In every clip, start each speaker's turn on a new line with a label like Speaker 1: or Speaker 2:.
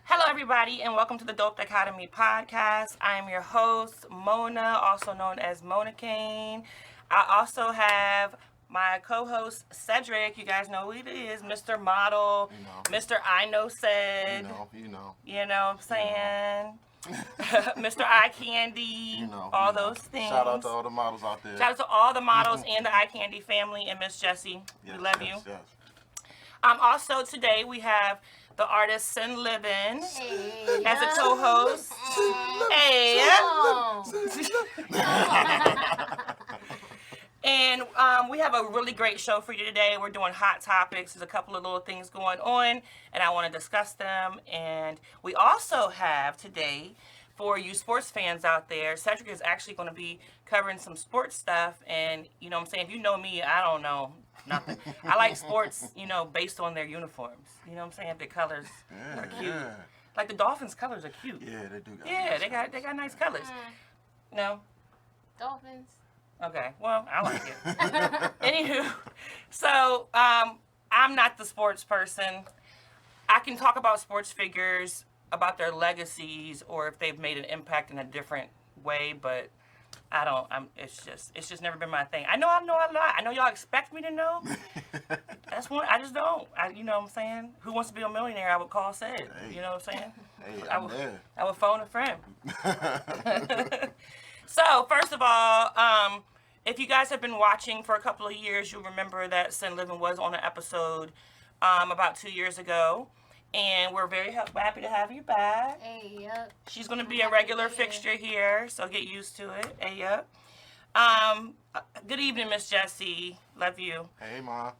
Speaker 1: Hello, everybody, and welcome to the Dope Academy podcast. I am your host, Mona, also known as Mona Kane. I also have my co-host, Cedric. You guys know who he is, Mr. Model, Mr. I Know Said.
Speaker 2: You know.
Speaker 1: You know what I'm saying? Mr. Eye Candy, all those things.
Speaker 2: Shout out to all the models out there.
Speaker 1: Shout out to all the models and the Eye Candy family and Miss Jessie.
Speaker 2: Yes,
Speaker 1: we love you.
Speaker 2: Yes.
Speaker 1: Also, today we have the artist Sin Livin as a co-host. Hey. And we have a really great show for you today. We're doing hot topics. There's a couple of little things going on, and I want to discuss them. And we also have today, for you sports fans out there, Cedric is actually going to be covering some sports stuff. And, you know what I'm saying, if you know me, I don't know nothing. I like sports, based on their uniforms. You know what I'm saying? The colors are cute.
Speaker 2: Yeah.
Speaker 1: Like the Dolphins' colors are cute.
Speaker 2: Yeah, they do.
Speaker 1: They got nice colors. No?
Speaker 3: Dolphins.
Speaker 1: Okay, well, I like it. Anywho, so I'm not the sports person. I can talk about sports figures, about their legacies, or if they've made an impact in a different way, but I don't. It's just never been my thing. I know a lot. I know y'all expect me to know. That's one. I just don't. You know what I'm saying? Who Wants to Be a Millionaire? I would call Sid.
Speaker 2: Hey.
Speaker 1: You know what I'm saying?
Speaker 2: Hey,
Speaker 1: I would phone a friend. So, first of all, if you guys have been watching for a couple of years, you'll remember that Sin Livin was on an episode about 2 years ago. And we're very happy to have you back.
Speaker 3: Hey, yep.
Speaker 1: She's going to be a regular fixture here, so get used to it. Hey, yep. Good evening, Miss Jessie. Love you.
Speaker 2: Hey, Ma.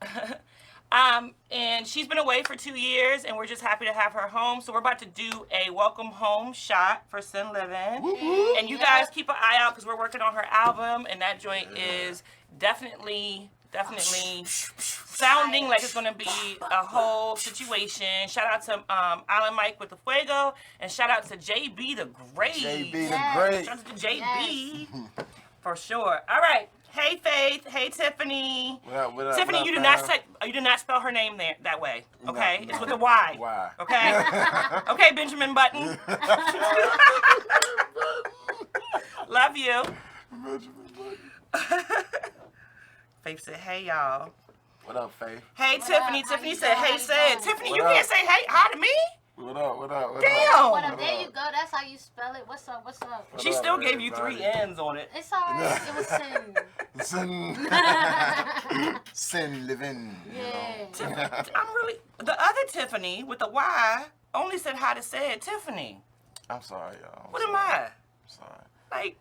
Speaker 1: And she's been away for 2 years, and we're just happy to have her home. So we're about to do a welcome home shot for Sin Livin.
Speaker 2: Woo-hoo.
Speaker 1: And you guys keep an eye out because we're working on her album, and that joint is definitely sounding like it's going to be a whole situation. Shout out to Alan Mike with the Fuego, and shout out to JB the Great.
Speaker 2: JB the Great.
Speaker 1: Shout out to JB for sure. All right. Hey Faith, hey Tiffany.
Speaker 2: What up,
Speaker 1: Tiffany, you do not spell her name that way. Okay,
Speaker 2: No.
Speaker 1: it's with a Y.
Speaker 2: Why?
Speaker 1: Okay, okay, Benjamin Button. Love you. Faith said, "Hey y'all."
Speaker 2: What up, Faith?
Speaker 1: Hey
Speaker 3: What
Speaker 1: Tiffany.
Speaker 3: up?
Speaker 1: Tiffany
Speaker 3: How
Speaker 1: said,
Speaker 3: you
Speaker 1: "Hey
Speaker 3: doing?
Speaker 1: said."
Speaker 3: What
Speaker 1: Tiffany,
Speaker 2: up?
Speaker 1: you can't say hey hi to me.
Speaker 2: What up?
Speaker 1: Damn.
Speaker 3: What up? There you go. That's how you spell it. What's up?
Speaker 2: What
Speaker 1: She
Speaker 2: up,
Speaker 1: still gave you
Speaker 2: everybody?
Speaker 1: 3 N's on it.
Speaker 3: It's alright. It was sin.
Speaker 2: Sin Livin.
Speaker 3: Yeah.
Speaker 1: I'm really the other Tiffany with the Y only said hi to said Tiffany.
Speaker 2: I'm sorry, y'all.
Speaker 1: What am I?
Speaker 2: I'm sorry.
Speaker 1: Like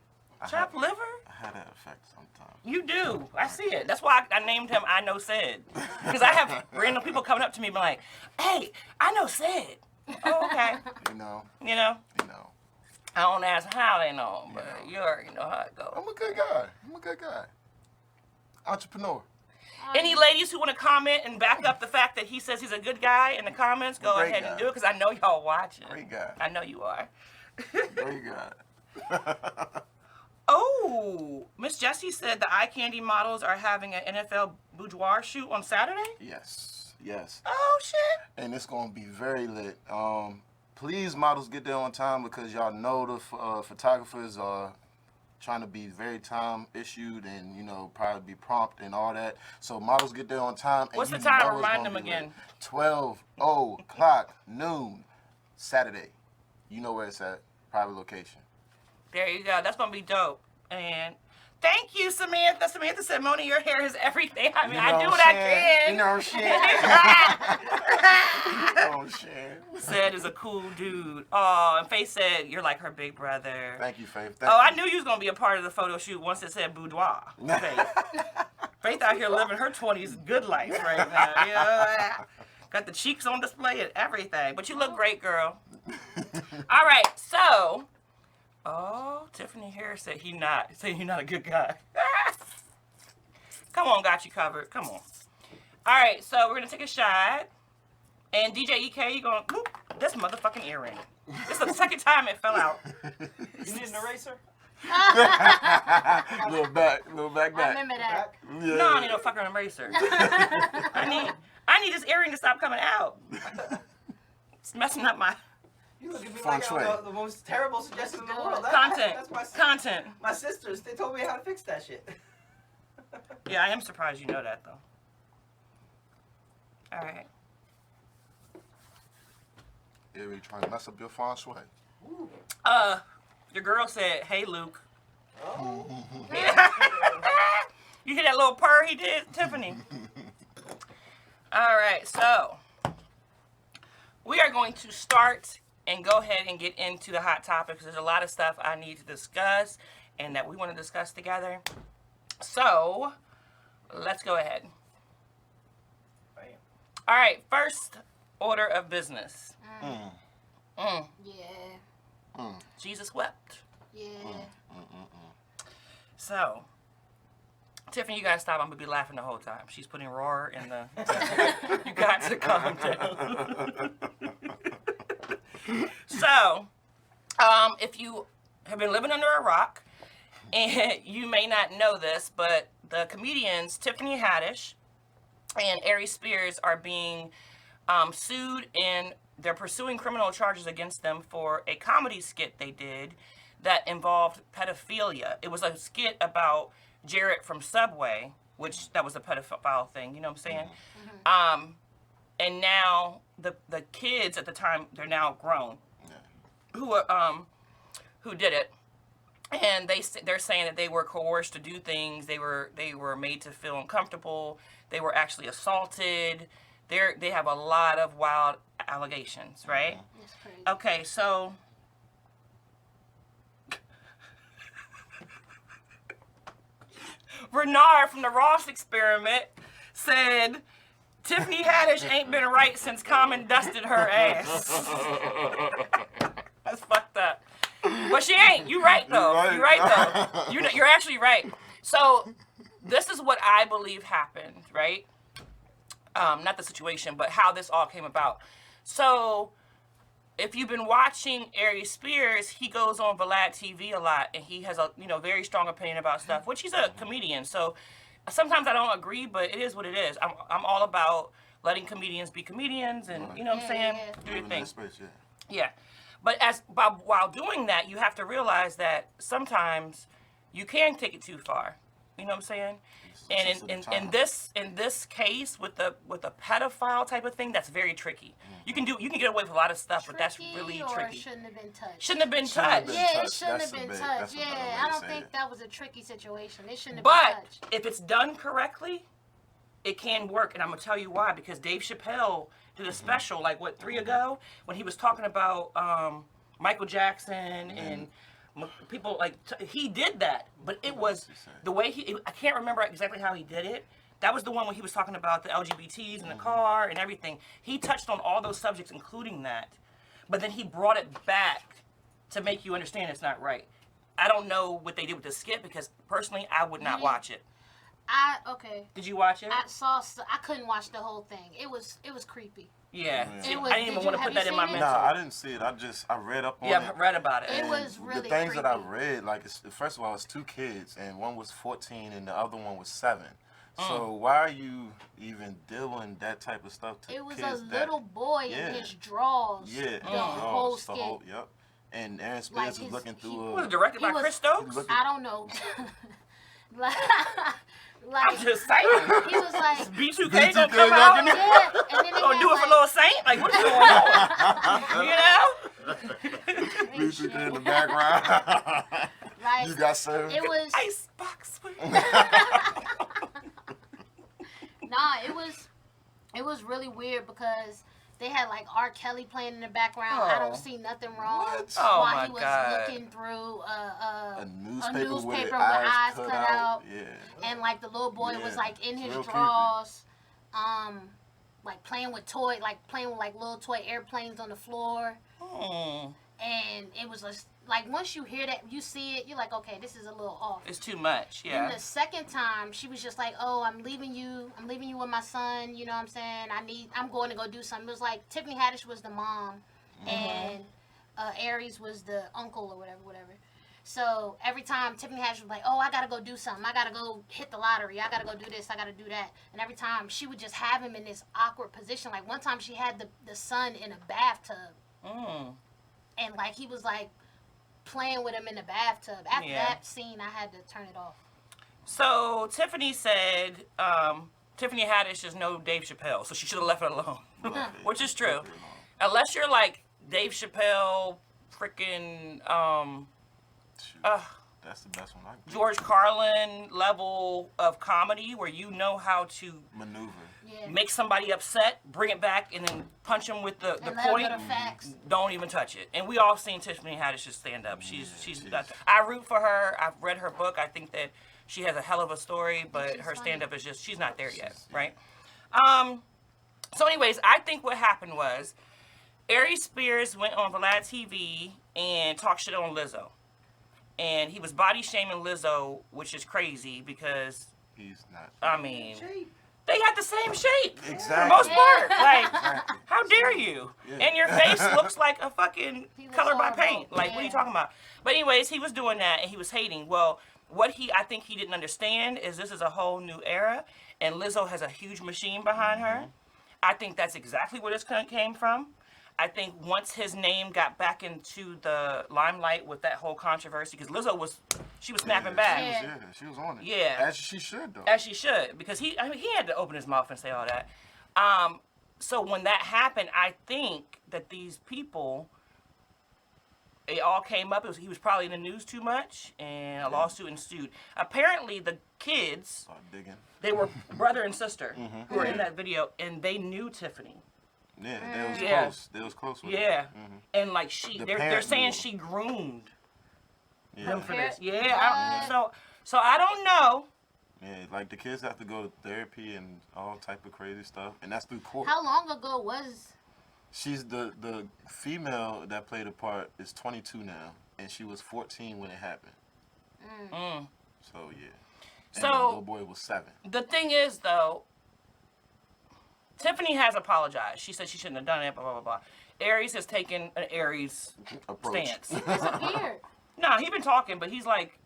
Speaker 1: chopped liver?
Speaker 2: I had that effect sometimes.
Speaker 1: You do. I see it. That's why I named him I Know Said. Because I have random people coming up to me and be like, hey, I know Said. Oh, okay.
Speaker 2: You know.
Speaker 1: I don't ask how they know, but you already know how it goes.
Speaker 2: I'm a good guy. Entrepreneur.
Speaker 1: Any ladies who want to comment and back up the fact that he says he's a good guy in the comments, go
Speaker 2: Great
Speaker 1: ahead
Speaker 2: guy.
Speaker 1: and do it because I know y'all watching.
Speaker 2: Great guy.
Speaker 1: I know you are.
Speaker 2: Great guy.
Speaker 1: Oh, Miss Jessie said the eye candy models are having an NFL boudoir shoot on Saturday?
Speaker 2: Yes.
Speaker 1: Oh, shit.
Speaker 2: And it's gonna be very lit. Please, models, get there on time because y'all know the photographers are trying to be very time issued and probably be prompt and all that. So models, get there on time.
Speaker 1: What's
Speaker 2: and
Speaker 1: the time?
Speaker 2: know it's
Speaker 1: Remind
Speaker 2: gonna
Speaker 1: them
Speaker 2: be lit.
Speaker 1: again.
Speaker 2: 12:00 noon, Saturday. You know where it's at. Private location.
Speaker 1: There you go. That's going to be dope. And thank you, Samantha. Samantha said, Mona, your hair is everything. I mean, I do what I can.
Speaker 2: You know what I'm saying?
Speaker 1: Said is a cool dude. Oh, and Faith said, you're like her big brother.
Speaker 2: Thank you, Faith.
Speaker 1: I knew you was going to be a part of the photo shoot once it said boudoir. Faith. Faith out here living her 20s good life right now. You know? Got the cheeks on display and everything. But you look great, girl. All right, so... Oh, Tiffany Harris said you're not a good guy. Come on, got you covered. Come on. All right, so we're going to take a shot. And DJ EK, you're going to... This motherfucking earring. This is the second time it fell out.
Speaker 4: You need an eraser?
Speaker 2: little back.
Speaker 3: I remember that.
Speaker 2: Yeah.
Speaker 1: No, I need a fucking eraser. I need this earring to stop coming out. It's messing up my
Speaker 4: You look at me
Speaker 2: Feng
Speaker 4: like
Speaker 2: shui.
Speaker 4: I'm the most terrible suggestion in the world.
Speaker 1: content.
Speaker 4: That's my
Speaker 1: Content.
Speaker 4: My sisters, they told me how to fix that shit.
Speaker 1: Yeah, I am surprised you know that though. All right.
Speaker 2: Aries trying to mess up your feng shui.
Speaker 1: Your girl said, "Hey, Luke."
Speaker 4: Oh.
Speaker 1: You hear that little purr he did, Tiffany? All right, so we are going to start and go ahead and get into the hot topics. There's a lot of stuff I need to discuss and that we want to discuss together. So let's go ahead.
Speaker 4: Bam.
Speaker 1: All right, first order of business.
Speaker 3: Yeah.
Speaker 1: Jesus wept.
Speaker 3: Yeah.
Speaker 1: So, Tiffany, you gotta stop. I'm gonna be laughing the whole time. She's putting roar in the. You got to calm down. So, if you have been living under a rock, and you may not know this, but the comedians Tiffany Haddish and Aries Spears are being sued, and they're pursuing criminal charges against them for a comedy skit they did that involved pedophilia. It was a skit about Jared from Subway, which that was a pedophile thing, you know what I'm saying? And now the kids at the time, they're now grown, who did it. And they're saying that they were coerced to do things. They were made to feel uncomfortable. They were actually assaulted. They have a lot of wild allegations, right?
Speaker 3: That's crazy.
Speaker 1: Okay, so Renard from the Ross Experiment said Tiffany Haddish ain't been right since Common dusted her ass. That's fucked up. But she ain't. You right though. You right though. You're actually right. So this is what I believe happened, right? Not the situation, but how this all came about. So if you've been watching Aries Spears, he goes on Vlad TV a lot, and he has a very strong opinion about stuff, which he's a comedian. So sometimes I don't agree, but it is what it is. I'm all about letting comedians be comedians, and you know what I'm saying? Do your thing. Yeah. But while doing that, you have to realize that sometimes you can take it too far. You know what I'm saying? And in this case with the pedophile type of thing, that's very tricky. You can get away with a lot of stuff, but that's really tricky.
Speaker 3: Shouldn't have been touched.
Speaker 1: Shouldn't have been touched.
Speaker 3: Yeah, it shouldn't have been touched. Yeah, I don't think that was a tricky situation. It shouldn't have been
Speaker 1: But
Speaker 3: touched.
Speaker 1: if it's done correctly, it can work, and I'm gonna tell you why. Because Dave Chappelle did a special 3 ago when he was talking about Michael Jackson and people he did that, but it was the way I can't remember exactly how he did it. That was the one when he was talking about the LGBTs in the car and everything. He touched on all those subjects, including that, but then he brought it back to make you understand it's not right. I don't know what they did with the skit because personally I would not watch it.
Speaker 3: Okay.
Speaker 1: Did you watch it?
Speaker 3: I couldn't watch the whole thing. It was creepy.
Speaker 1: Yeah.
Speaker 3: It was-
Speaker 1: I didn't even want to put that in my
Speaker 3: seen it?
Speaker 1: mental.
Speaker 2: Nah, I didn't see it. I read up on it.
Speaker 1: Yeah, I've read about it.
Speaker 3: It
Speaker 2: And
Speaker 3: was really
Speaker 2: the things that I
Speaker 3: creepy.
Speaker 2: read, first of all, it's 2 kids, and one was 14 and the other one was 7. So why are you even doing that type of stuff to
Speaker 3: It was
Speaker 2: kids?
Speaker 3: a little boy in his drawers.
Speaker 2: Yeah,
Speaker 3: The whole skit.
Speaker 2: yep. And Aaron Spears is looking
Speaker 1: It
Speaker 2: through
Speaker 1: was directed by Chris Stokes.
Speaker 3: I don't know.
Speaker 1: I'm just saying.
Speaker 3: He was like,
Speaker 1: B2K gonna come out.
Speaker 3: yeah, and then
Speaker 1: Gonna
Speaker 3: he
Speaker 1: do it
Speaker 3: had
Speaker 1: for Little Saint? Like, what's going on? You know?
Speaker 2: music in the background.
Speaker 3: like,
Speaker 2: You got served.
Speaker 3: it was
Speaker 1: Icebox.
Speaker 3: it was really weird because they had R. Kelly playing in the background. I don't see nothing wrong
Speaker 2: What?
Speaker 1: Oh,
Speaker 3: while
Speaker 1: my
Speaker 3: he was
Speaker 1: God.
Speaker 3: looking through
Speaker 2: a newspaper,
Speaker 3: newspaper
Speaker 2: with
Speaker 3: with
Speaker 2: eyes
Speaker 3: eyes
Speaker 2: cut
Speaker 3: cut out.
Speaker 2: Yeah.
Speaker 3: and the little boy was
Speaker 2: Yeah.
Speaker 3: in his
Speaker 2: Real creepy.
Speaker 3: drawers, playing with little toy airplanes on the floor. And it was just once you hear that, you see it, you're like, okay, this is a little off.
Speaker 1: It's too much,
Speaker 3: Then
Speaker 1: yeah.
Speaker 3: the second time, she was just like, oh, I'm leaving you with my son, you know what I'm saying? I'm going to go do something. It was like Tiffany Haddish was the mom, and Aries was the uncle or whatever. So every time Tiffany Haddish was like, oh, I gotta go do something. I gotta go hit the lottery. I gotta go do this. I gotta do that. And every time she would just have him in this awkward position. Like one time she had the son in a bathtub. And like he was like playing with him in the bathtub. After that scene, I had to turn it off.
Speaker 1: So Tiffany said Tiffany Haddish is no Dave Chappelle, so she should have left it alone, which is true. Unless you're like Dave Chappelle, freaking
Speaker 2: that's the best one I can
Speaker 1: George Carlin level of comedy, where you know how to
Speaker 2: maneuver.
Speaker 1: Make somebody upset, bring it back, and then punch them with the point.
Speaker 3: Facts.
Speaker 1: Don't even touch it. And we all seen Tiffany Haddish just stand up. She's I root for her. I've read her book. I think that she has a hell of a story, but her stand up is just, she's not there yet, right? So anyways, I think what happened was Aries Spears went on Vlad TV and talked shit on Lizzo. And he was body shaming Lizzo, which is crazy because
Speaker 2: he's not.
Speaker 1: I mean, they got the same shape
Speaker 2: Exactly.
Speaker 1: for the most part. Like,
Speaker 2: Exactly.
Speaker 1: how dare you?
Speaker 2: Yeah.
Speaker 1: And your face looks like a fucking color by
Speaker 3: horrible.
Speaker 1: paint. Like, what are you talking about? But anyways, he was doing that and he was hating. Well, what I think he didn't understand is this is a whole new era, and Lizzo has a huge machine behind her. I think that's exactly where this came from. I think once his name got back into the limelight with that whole controversy, because Lizzo was snapping back.
Speaker 2: She was on it.
Speaker 1: Yeah.
Speaker 2: As she should, though.
Speaker 1: As she should, because he had to open his mouth and say all that. So when that happened, I think that these people, it all came up. He was probably in the news too much, and a lawsuit ensued. Apparently, the kids,
Speaker 2: Start digging.
Speaker 1: they were brother and sister who were in that video, and they knew Tiffany.
Speaker 2: Yeah, they was
Speaker 1: Yeah.
Speaker 2: close. They was close with
Speaker 1: Yeah,
Speaker 2: it.
Speaker 1: and like
Speaker 2: The
Speaker 1: they're
Speaker 2: parent
Speaker 1: saying
Speaker 2: knew.
Speaker 1: she groomed
Speaker 2: Yeah.
Speaker 1: him for this.
Speaker 3: What?
Speaker 1: Yeah, so I don't know.
Speaker 2: Yeah, like the kids have to go to therapy and all type of crazy stuff, and that's through court.
Speaker 3: How long ago was?
Speaker 2: She's the female that played the part is 22 now, and she was 14 when it happened. So yeah. And the
Speaker 1: So-
Speaker 2: little boy was 7.
Speaker 1: The thing is, though, Tiffany has apologized. She said she shouldn't have done it, blah, blah, blah, blah. Aries has taken an Aries
Speaker 2: Approach.
Speaker 1: stance.
Speaker 3: Disappeared.
Speaker 1: No, he been talking, but he's like,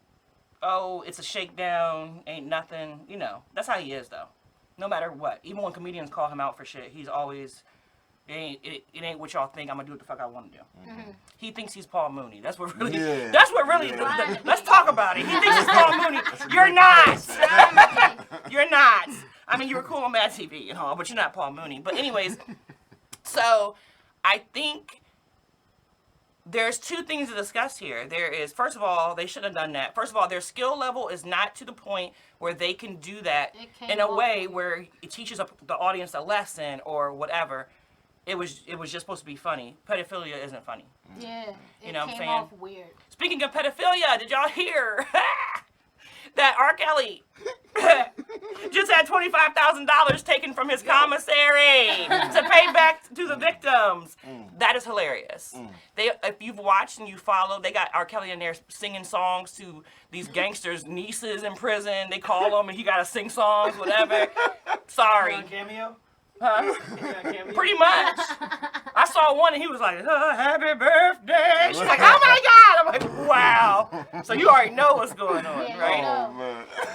Speaker 1: oh, it's a shakedown, ain't nothing. You know, that's how he is, though. No matter what. Even when comedians call him out for shit, he's always, it ain't what y'all think. I'm going to do what the fuck I want to do. He thinks he's Paul Mooney. That's what really,
Speaker 2: Yeah.
Speaker 1: that's what really,
Speaker 2: Yeah.
Speaker 1: let's talk about it. He thinks he's Paul Mooney. You're not. You're not. I mean, you were cool on Mad TV and all, but you're not Paul Mooney. But anyways, so I think there's two things to discuss here. There is, first of all, they shouldn't have done that. First of all, their skill level is not to the point where they can do that in a way where it teaches the audience a lesson or whatever. It was just supposed to be funny. Pedophilia isn't funny.
Speaker 3: Yeah. It
Speaker 1: You know what I'm
Speaker 3: came
Speaker 1: saying?
Speaker 3: off weird.
Speaker 1: Speaking of pedophilia, did y'all hear that R. Kelly just had $25,000 taken from his commissary to pay back to the victims? That is hilarious. If you've watched and you follow, they got R. Kelly in there singing songs to these gangsters' nieces in prison. They call him and he got to sing songs, whatever. Sorry.
Speaker 4: Cameo?
Speaker 1: Huh?
Speaker 4: Cameo?
Speaker 1: Pretty much. I saw one and he was like, happy birthday. She's like, oh my God. I'm like, wow. So you already know what's going on,
Speaker 3: Yeah,
Speaker 1: right?
Speaker 3: you
Speaker 2: Oh
Speaker 3: know.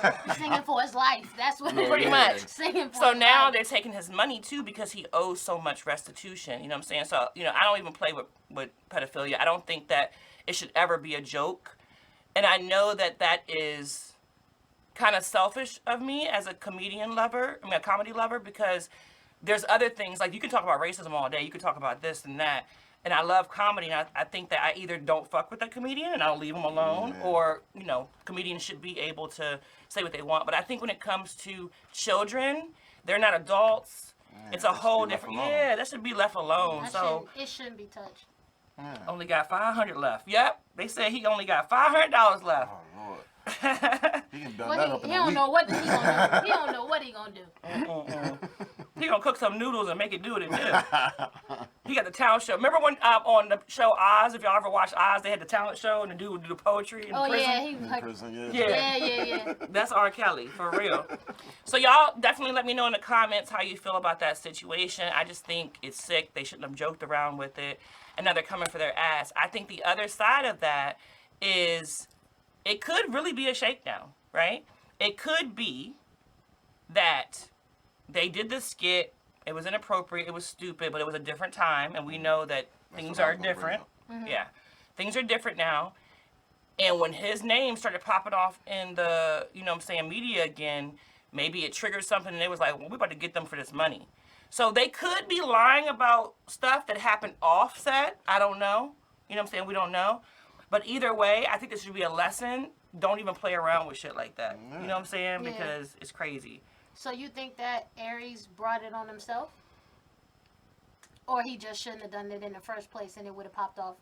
Speaker 2: man.
Speaker 3: Singing for his life. That's what
Speaker 1: Pretty
Speaker 3: it is.
Speaker 1: much.
Speaker 3: Singing for
Speaker 1: So
Speaker 3: his
Speaker 1: now
Speaker 3: life.
Speaker 1: they're taking his money too because he owes so much restitution. You know what I'm saying? So, I don't even play with pedophilia. I don't think that it should ever be a joke. And I know that is kind of selfish of me as a comedian lover, a comedy lover, because there's other things, like you can talk about racism all day, you can talk about this and that, and I love comedy, and I think that I either don't fuck with that comedian and I'll leave them alone, or, comedians should be able to say what they want, but I think when it comes to children, they're not adults, it's a
Speaker 2: that should
Speaker 1: whole
Speaker 2: be left
Speaker 1: different,
Speaker 2: alone.
Speaker 1: that should be left alone,
Speaker 3: It shouldn't be touched.
Speaker 1: only got $500 left, yep, they said he only got $500 left.
Speaker 2: Oh Lord. He can build that up in
Speaker 3: He
Speaker 2: a
Speaker 3: don't
Speaker 2: week.
Speaker 3: know what he gonna do. He don't know what he gonna do.
Speaker 1: He gonna cook some noodles and make it do what it do. He got the talent show. Remember when on the show Oz, if y'all ever watched Oz, they had the talent show and the dude would do the poetry in
Speaker 3: Oh
Speaker 1: prison?
Speaker 3: yeah, he was
Speaker 2: In
Speaker 3: like,
Speaker 2: prison,
Speaker 3: yeah.
Speaker 1: That's R. Kelly, for real. So y'all definitely let me know in the comments how you feel about that situation. I just think it's sick. They shouldn't have joked around with it. And now they're coming for their ass. I think the other side of that is it could really be a shakedown, right? It could be that they did this skit. It was inappropriate. It was stupid, but it was a different time, and we know that things
Speaker 2: what I
Speaker 1: are
Speaker 2: was gonna bring
Speaker 1: different.
Speaker 3: Mm-hmm.
Speaker 1: Yeah, things are different now. And when his name started popping off in the, media again, maybe it triggered something, and they was like, well, we're about to get them for this money. So they could be lying about stuff that happened offset. I don't know. You know what I'm saying? We don't know. But either way, I think this should be a lesson. Don't even play around with shit like that. You know what I'm saying?
Speaker 3: Yeah.
Speaker 1: Because it's crazy.
Speaker 3: So you think that Aries brought it on himself? Or he just shouldn't have done it in the first place and it would have popped off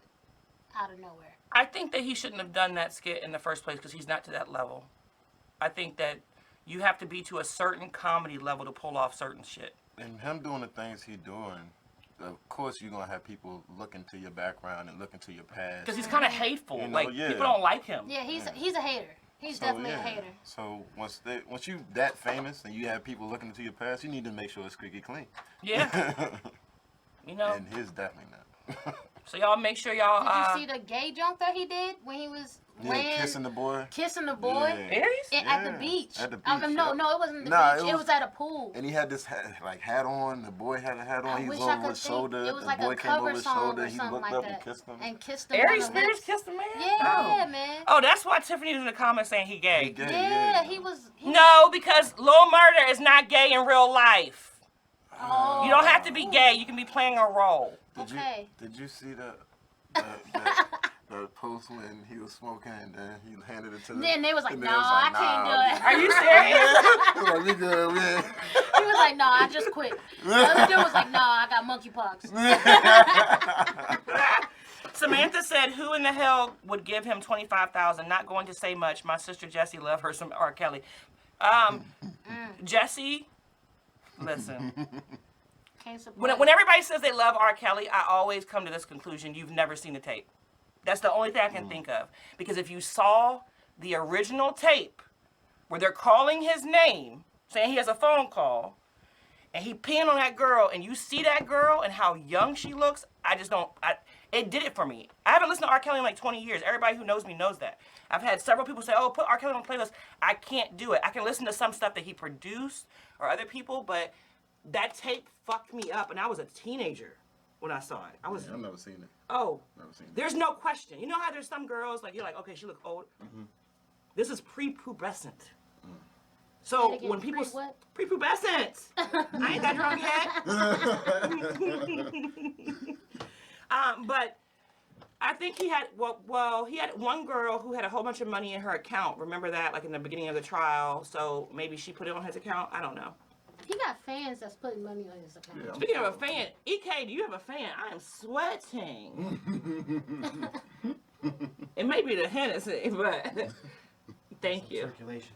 Speaker 3: out of nowhere?
Speaker 1: I think that he shouldn't have done that skit in the first place because he's not to that level. I think that you have to be to a certain comedy level to pull off certain shit.
Speaker 2: And him doing the things he doing, of course you're gonna have people look into your background and look into your past.
Speaker 1: Because he's kind of hateful.
Speaker 2: You know,
Speaker 1: like,
Speaker 2: yeah.
Speaker 1: people don't like him.
Speaker 3: Yeah, he's a hater. He's definitely a hater.
Speaker 2: So once you that famous and you have people looking into your past, you need to make sure it's squeaky clean.
Speaker 1: Yeah.
Speaker 2: And his definitely not.
Speaker 1: So y'all make sure y'all...
Speaker 3: Did you see the gay junk that he did when he was
Speaker 2: kissing the boy.
Speaker 3: Kissing the boy?
Speaker 2: Yeah.
Speaker 1: Aries?
Speaker 3: At the beach.
Speaker 2: At the beach.
Speaker 3: No, it wasn't the
Speaker 2: Nah,
Speaker 3: beach. It was at a pool.
Speaker 2: And he had this hat on. The boy had a hat on.
Speaker 3: I
Speaker 2: He was
Speaker 3: wish I
Speaker 2: over
Speaker 3: could
Speaker 2: his
Speaker 3: think.
Speaker 2: shoulder.
Speaker 3: It was
Speaker 2: the
Speaker 3: like
Speaker 2: boy
Speaker 3: a
Speaker 2: came over
Speaker 3: cover
Speaker 2: his
Speaker 3: song
Speaker 2: shoulder.
Speaker 3: or
Speaker 2: He
Speaker 3: something
Speaker 2: looked
Speaker 3: like
Speaker 2: up
Speaker 3: that.
Speaker 2: and kissed him.
Speaker 3: And kissed him.
Speaker 1: Aries
Speaker 3: on the
Speaker 1: Spears
Speaker 3: lips.
Speaker 1: kissed a man?
Speaker 3: Yeah,
Speaker 1: Oh.
Speaker 3: man.
Speaker 1: Oh, that's why Tiffany was in the comments saying he gay.
Speaker 2: He gay,
Speaker 3: Yeah, he was.
Speaker 1: No, because Lil Murder is not gay in real life.
Speaker 3: Oh.
Speaker 1: You don't have to be gay. You can be playing a role.
Speaker 2: Did you see the post when he was smoking and then he handed it to them?
Speaker 3: Then they was like,
Speaker 2: and
Speaker 3: no,
Speaker 2: they was
Speaker 3: I can't do it.
Speaker 1: Are you serious?
Speaker 2: He was like, we good, man.
Speaker 3: He was like, no, I just quit. The other dude was like, no, I got monkeypox.
Speaker 1: Samantha said, who in the hell would give him $25,000? Not going to say much. My sister Jessie love her some R. Kelly. Jessie, listen. When everybody says they love R. Kelly, I always come to this conclusion: you've never seen the tape. That's the only thing I can think of. Because if you saw the original tape where they're calling his name, saying he has a phone call, and he peeing on that girl, and you see that girl and how young she looks, it did it for me. I haven't listened to R. Kelly in like 20 years. Everybody who knows me knows that. I've had several people say, oh, put R. Kelly on the playlist. I can't do it. I can listen to some stuff that he produced or other people, but that tape fucked me up, and I was a teenager when I saw it.
Speaker 2: I've never seen it.
Speaker 1: Oh,
Speaker 2: Never seen it.
Speaker 1: there's no question. You know how there's some girls, like, you're like, okay, she look old. Mm-hmm. This is prepubescent. So when people... Prepubescent! I ain't that drunk yet. But I think he had, he had one girl who had a whole bunch of money in her account. Remember that, like in the beginning of the trial? So maybe she put it on his account? I don't know.
Speaker 3: He got fans that's putting money on his account.
Speaker 2: Yeah.
Speaker 1: Speaking of a fan, EK, do you have a fan? I am sweating. It may be the Hennessy, but thank you.
Speaker 4: Circulation.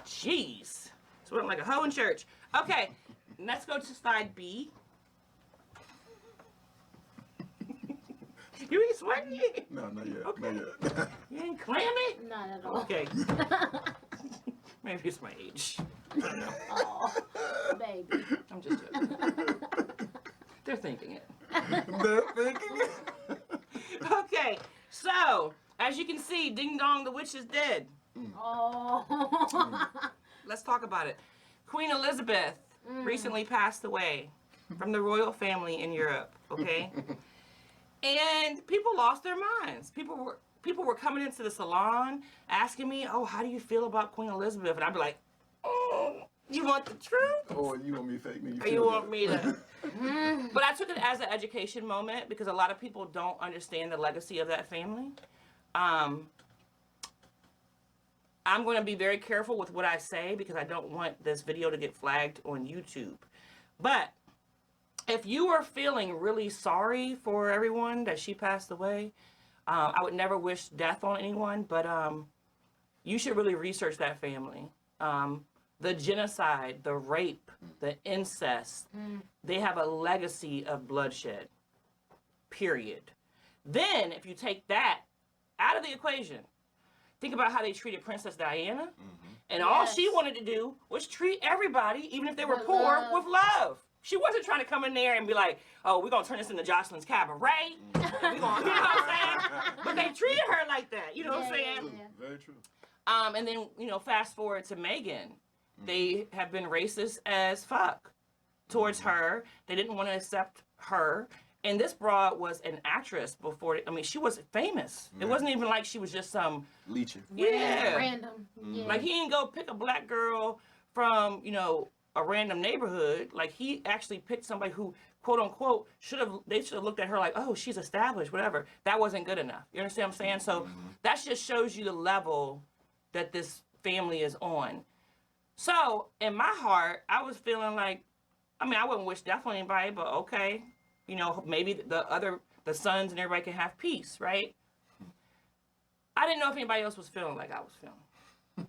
Speaker 1: Jeez. Sweating like a hoe in church. Okay, let's go to slide B. You ain't sweating yet?
Speaker 2: No, not yet.
Speaker 1: Okay.
Speaker 2: Not yet.
Speaker 1: You ain't clammy?
Speaker 3: Not at all.
Speaker 1: Okay. Maybe it's my age.
Speaker 3: Oh, baby.
Speaker 1: I'm just joking. They're thinking it.
Speaker 2: They're thinking it.
Speaker 1: Okay, so, as you can see, Ding Dong, the witch is dead.
Speaker 3: Oh.
Speaker 1: Let's talk about it. Queen Elizabeth recently passed away from the royal family in Europe, okay? And people lost their minds. People were coming into the salon asking me, oh, how do you feel about Queen Elizabeth? And I'd be like, oh, you want the truth?
Speaker 2: Or you want me to fake me?
Speaker 1: Or you want me to... But I took it as an education moment because a lot of people don't understand the legacy of that family. I'm going to be very careful with what I say because I don't want this video to get flagged on YouTube. But if you are feeling really sorry for everyone that she passed away, I would never wish death on anyone, but you should really research that family. The genocide, the rape, the incest, they have a legacy of bloodshed, period. Then, if you take that out of the equation, think about how they treated Princess Diana, and all she wanted to do was treat everybody, even if they were
Speaker 3: With
Speaker 1: poor,
Speaker 3: love.
Speaker 1: with love. She wasn't trying to come in there and be like, oh, we're going to turn this into Jocelyn's Cabaret. And we gonna, you know what I'm saying? But they treated her like that. You know what I'm saying?
Speaker 3: Yeah.
Speaker 5: Very true.
Speaker 1: And then, fast forward to Megan. They have been racist as fuck towards her. They didn't want to accept her. And this broad was an actress before. I mean, she was famous. It wasn't even like she was just some
Speaker 2: Leeching.
Speaker 3: Random. Yeah.
Speaker 1: Like, he didn't go pick a black girl from, a random neighborhood. Like, he actually picked somebody who, quote unquote, they should have looked at her like, oh, she's established, whatever. That wasn't good enough. You understand what I'm saying? So that just shows you the level that this family is on. So in my heart, I was feeling like, I mean, I wouldn't wish death on anybody, but okay, maybe the sons and everybody can have peace, right? I didn't know if anybody else was feeling like I was feeling.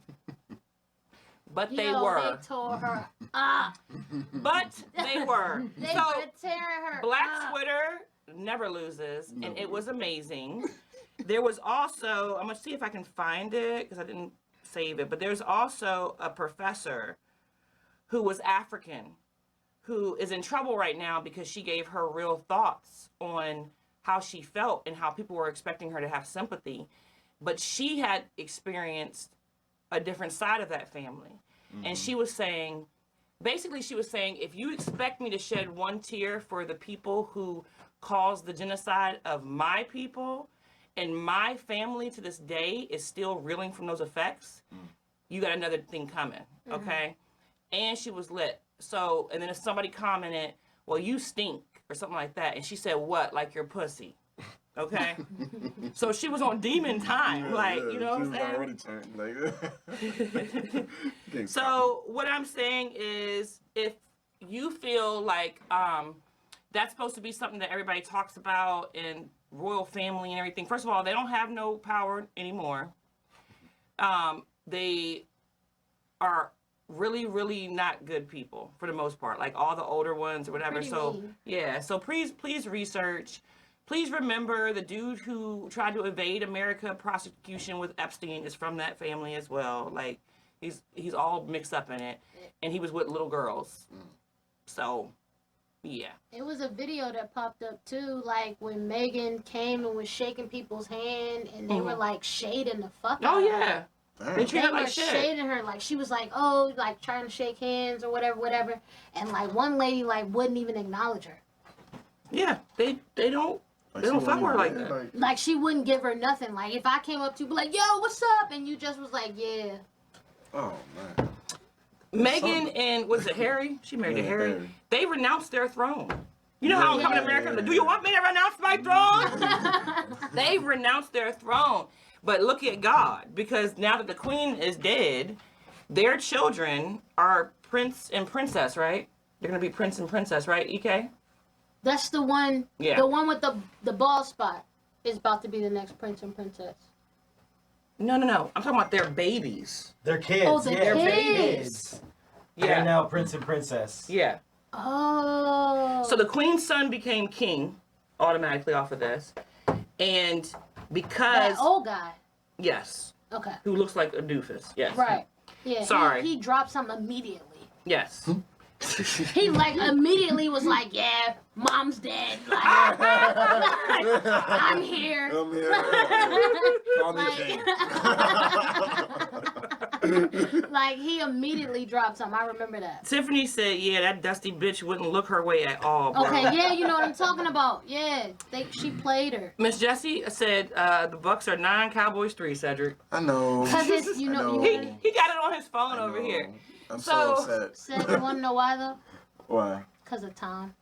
Speaker 1: But they were.
Speaker 3: They tore her up.
Speaker 1: But they were.
Speaker 3: They
Speaker 1: So
Speaker 3: were tearing her
Speaker 1: Black
Speaker 3: up.
Speaker 1: Twitter never loses, and it was amazing. There was also, I'm going to see if I can find it, because I didn't save it, but there's also a professor who was African, who is in trouble right now because she gave her real thoughts on how she felt and how people were expecting her to have sympathy. But she had experienced a different side of that family. And she was saying, basically she was saying, if you expect me to shed one tear for the people who caused the genocide of my people, and my family to this day is still reeling from those effects, you got another thing coming, okay? And she was lit. So, and then if somebody commented, well, you stink, or something like that, and she said, what, like your pussy? Okay? So she was on demon time, you know what I'm saying?
Speaker 5: Already turned, like,
Speaker 1: So what I'm saying is, if you feel like that's supposed to be something that everybody talks about in royal family and everything, first of all, they don't have no power anymore. They are really, really not good people for the most part, like all the older ones or whatever.
Speaker 3: Pretty
Speaker 1: So
Speaker 3: mean.
Speaker 1: yeah, so please research. Please remember the dude who tried to evade America prosecution with Epstein is from that family as well. Like, he's all mixed up in it, and he was with little girls. So, yeah.
Speaker 3: It was a video that popped up too, like when Megan came and was shaking people's hand, and they were like shading the fuck out
Speaker 1: Oh
Speaker 3: of
Speaker 1: yeah.
Speaker 3: her.
Speaker 1: They treat
Speaker 3: They
Speaker 1: her
Speaker 3: were
Speaker 1: like shit.
Speaker 3: shading her, like she was like, oh, like trying to shake hands or whatever, and like one lady like wouldn't even acknowledge her.
Speaker 1: Yeah, they don't. They don't fuck with her like that.
Speaker 3: Like she wouldn't give her nothing. Like if I came up to you, be like, yo, what's up? And you just was like, yeah.
Speaker 5: Oh man.
Speaker 1: Megan and was it Harry? She married to
Speaker 5: Yeah,
Speaker 1: Harry.
Speaker 5: Harry.
Speaker 1: They renounced their throne. You know how I'm coming to America? Like, do you want me to renounce my throne? They renounced their throne. But look at God, because now that the queen is dead, their children are prince and princess, right? They're gonna be prince and princess, right, EK?
Speaker 3: That's the one.
Speaker 1: Yeah.
Speaker 3: The one with the bald spot is about to be the next prince and princess.
Speaker 1: No. I'm talking about their babies.
Speaker 6: They're kids.
Speaker 3: Oh, the
Speaker 6: yeah,
Speaker 3: kids.
Speaker 6: They're
Speaker 1: Yeah.
Speaker 6: now prince and princess.
Speaker 1: Yeah.
Speaker 3: Oh.
Speaker 1: So the queen's son became king automatically off of this. And
Speaker 3: that
Speaker 1: because
Speaker 3: old guy.
Speaker 1: yes,
Speaker 3: Okay.
Speaker 1: who looks like a doofus. Yes.
Speaker 3: Right. Yeah.
Speaker 1: Sorry.
Speaker 3: He dropped something immediately.
Speaker 1: Yes.
Speaker 3: He like immediately was like, yeah, mom's dead. Like, I'm here.
Speaker 5: Call me
Speaker 3: Like-
Speaker 5: king.
Speaker 3: Like he immediately dropped something. I remember that.
Speaker 1: Tiffany said, yeah, that dusty bitch wouldn't look her way at all, bro.
Speaker 3: Okay, yeah, you know what I'm talking about. Yeah, she played her.
Speaker 1: Miss Jessie said the Bucks are 9, Cowboys 3, Cedric.
Speaker 5: I know.
Speaker 3: Cause it's you know
Speaker 1: He,
Speaker 3: you
Speaker 1: he got it on his phone
Speaker 5: I
Speaker 1: over
Speaker 5: know.
Speaker 1: here.
Speaker 5: I'm
Speaker 1: So-
Speaker 5: so upset.
Speaker 3: said you wanna know why though?
Speaker 5: Why?
Speaker 3: Cause of time.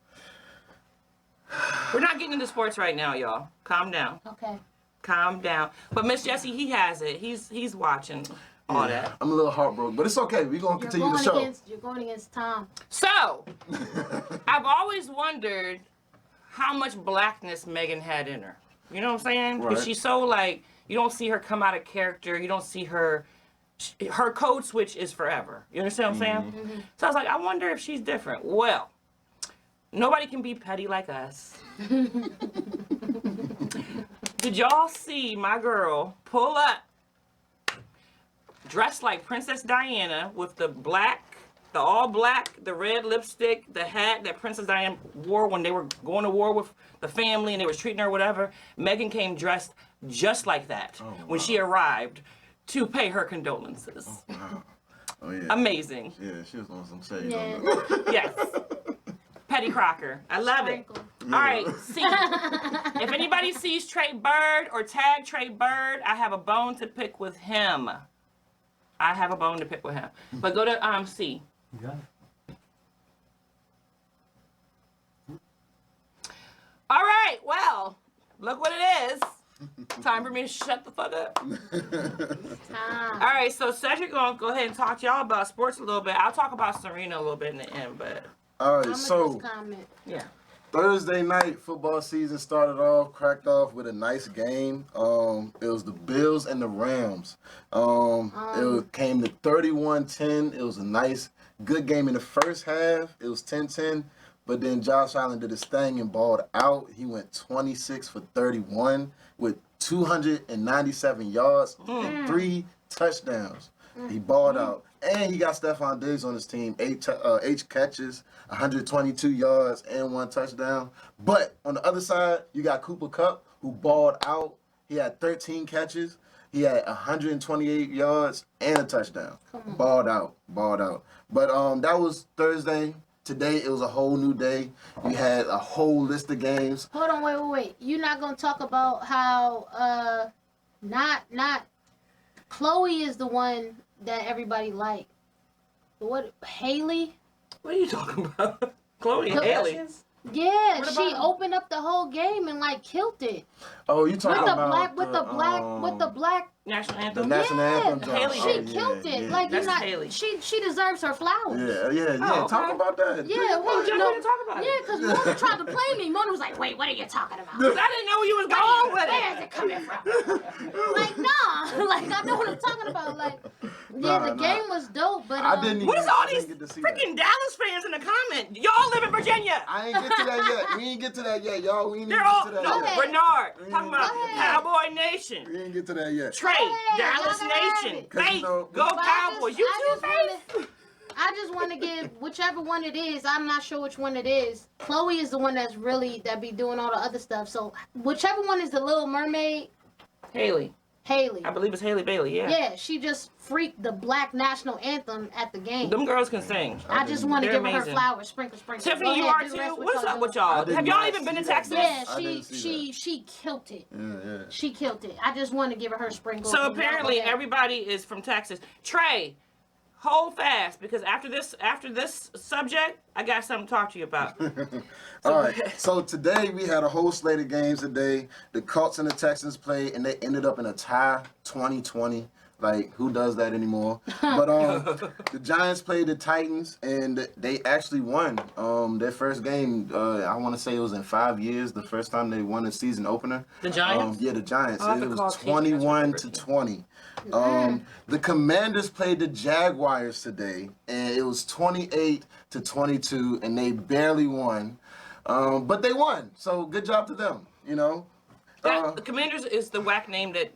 Speaker 1: We're not getting into sports right now, y'all. Calm down.
Speaker 3: Okay.
Speaker 1: Calm down. But Miss Jessie, he has it. He's watching all that.
Speaker 5: I'm a little heartbroken, but it's okay. We're gonna continue the show.
Speaker 3: You're going against time.
Speaker 1: So, I've always wondered how much blackness Megan had in her. You know what I'm saying? Because
Speaker 5: Right.
Speaker 1: she's so like, you don't see her come out of character. You don't see her code switch is forever. You understand what I'm saying? So I was like, I wonder if she's different. Well, nobody can be petty like us. Did y'all see my girl pull up dressed like Princess Diana with the The all black, the red lipstick, the hat that Princess Diana wore when they were going to war with the family and they was treating her whatever. Meghan came dressed just like that when she arrived to pay her condolences.
Speaker 5: Oh, wow. Oh, yeah.
Speaker 1: Amazing.
Speaker 5: Yeah, she was on some shade.
Speaker 3: Yeah.
Speaker 1: Yes. Petty Crocker. I love it.
Speaker 3: Sprinkle.
Speaker 1: All right, see. If anybody sees Trey Bird or tag Trey Bird, I have a bone to pick with him. I have a bone to pick with him. But go to C.
Speaker 6: You got it.
Speaker 1: All right, well, look what it is. Time for me to shut the fuck up. All right, so Cedric gonna go ahead and talk to y'all about sports a little bit. I'll talk about Serena a little bit in the end, but
Speaker 5: All right,
Speaker 3: I'm
Speaker 5: so
Speaker 3: just comment.
Speaker 1: yeah.
Speaker 5: Thursday night football season cracked off with a nice game. It was the Bills and the Rams. Came to 31-10. It was a nice, good game in the first half. It was 10-10. But then Josh Allen did his thing and balled out. He went 26 for 31 with 297 yards and 3 touchdowns. He balled out. And he got Stephon Diggs on his team, 8 catches, 122 yards, and 1 touchdown. But on the other side, you got Cooper Kupp, who balled out. He had 13 catches. He had 128 yards and a touchdown. Balled out. But that was Thursday. Today, it was a whole new day. We had a whole list of games.
Speaker 3: Hold on, wait. You're not gonna talk about how not Chloe is the one that everybody liked. What, Haley?
Speaker 1: What are you talking about? Chloe and Haley.
Speaker 3: Yeah,
Speaker 1: What
Speaker 3: she
Speaker 1: about-
Speaker 3: opened up the whole game and like killed it.
Speaker 5: Oh, you talking
Speaker 3: With the
Speaker 5: about
Speaker 3: black.
Speaker 1: National
Speaker 5: the
Speaker 1: anthem.
Speaker 5: national anthem. John.
Speaker 1: Haley
Speaker 3: She
Speaker 1: did.
Speaker 3: killed it.
Speaker 5: Yeah.
Speaker 3: Like
Speaker 1: That's
Speaker 3: you're not.
Speaker 1: Haley.
Speaker 3: She deserves her flowers.
Speaker 5: Yeah.
Speaker 1: Oh,
Speaker 5: Talk
Speaker 1: okay.
Speaker 5: about that.
Speaker 3: Yeah, well,
Speaker 1: Well,
Speaker 3: you
Speaker 1: y'all
Speaker 3: know,
Speaker 1: didn't talk about it.
Speaker 3: yeah, because Mona tried to play me. Mona was like, "Wait, what are you talking about?
Speaker 1: Because I didn't know where you was going with
Speaker 3: Where is
Speaker 1: it.
Speaker 3: it coming from?" Like, nah, like I know what I'm talking about. Like, yeah, the
Speaker 5: Nah.
Speaker 3: game was dope, but
Speaker 5: I didn't even-
Speaker 1: What is all
Speaker 5: I
Speaker 1: these
Speaker 5: didn't get to see that.
Speaker 1: freaking Dallas fans in the comment? Y'all live in Virginia.
Speaker 5: I ain't get to that yet. We ain't get to that yet, y'all. We ain't
Speaker 1: They're
Speaker 5: even
Speaker 1: all
Speaker 5: get to that
Speaker 1: no,
Speaker 5: yet.
Speaker 3: Okay.
Speaker 1: Bernard talking about
Speaker 3: Go ahead.
Speaker 1: Cowboy Nation.
Speaker 5: We ain't get to that yet.
Speaker 1: Trey,
Speaker 3: ahead,
Speaker 1: Dallas
Speaker 3: y'all can have
Speaker 1: Nation,
Speaker 3: it.
Speaker 5: 'Cause, you
Speaker 1: Faith,
Speaker 5: know-
Speaker 1: go
Speaker 3: But
Speaker 1: Cowboys. You too, Faith.
Speaker 3: I just want to give whichever one it is. I'm not sure which one it is. Chloe is the one that be doing all the other stuff. So whichever one is the Little Mermaid,
Speaker 1: Haley,
Speaker 3: Haley.
Speaker 1: I believe it's Haley Bailey. Yeah.
Speaker 3: Yeah, she just freaked the black national anthem at the game.
Speaker 1: Them girls can sing.
Speaker 3: I just want to
Speaker 1: They're
Speaker 3: give her her
Speaker 1: amazing.
Speaker 3: flowers. Sprinkle. Go
Speaker 1: Tiffany, you
Speaker 3: ahead,
Speaker 1: are
Speaker 3: do the
Speaker 1: too.
Speaker 3: rest
Speaker 1: What's up
Speaker 3: doing.
Speaker 1: with
Speaker 5: I
Speaker 1: y'all?
Speaker 5: did
Speaker 1: Have y'all
Speaker 5: not
Speaker 1: even been
Speaker 5: see
Speaker 1: to
Speaker 5: that.
Speaker 1: Texas?
Speaker 3: Yeah,
Speaker 5: I didn't see
Speaker 3: she killed it.
Speaker 5: Yeah.
Speaker 3: She killed it. I just want to give her her sprinkle.
Speaker 1: So
Speaker 3: Y'all go
Speaker 1: apparently
Speaker 3: ahead.
Speaker 1: everybody is from Texas. Trey, hold fast because after this subject, I got something to talk to you about.
Speaker 5: All right. So today we had a whole slate of games today. The Colts and the Texans played, and they ended up in a tie, 20-20. Like, who does that anymore? But the Giants played the Titans, and they actually won. Their first game, I want to say it was in 5 years, the first time they won a season opener.
Speaker 1: The Giants?
Speaker 5: Yeah, the Giants.
Speaker 1: I'll have
Speaker 5: It
Speaker 1: to call
Speaker 5: was
Speaker 1: Kate, that's
Speaker 5: 21-20. The Commanders played the Jaguars today, and it was 28-22, and they barely won. But they won, so good job to them, you know?
Speaker 1: The Commanders is the whack name that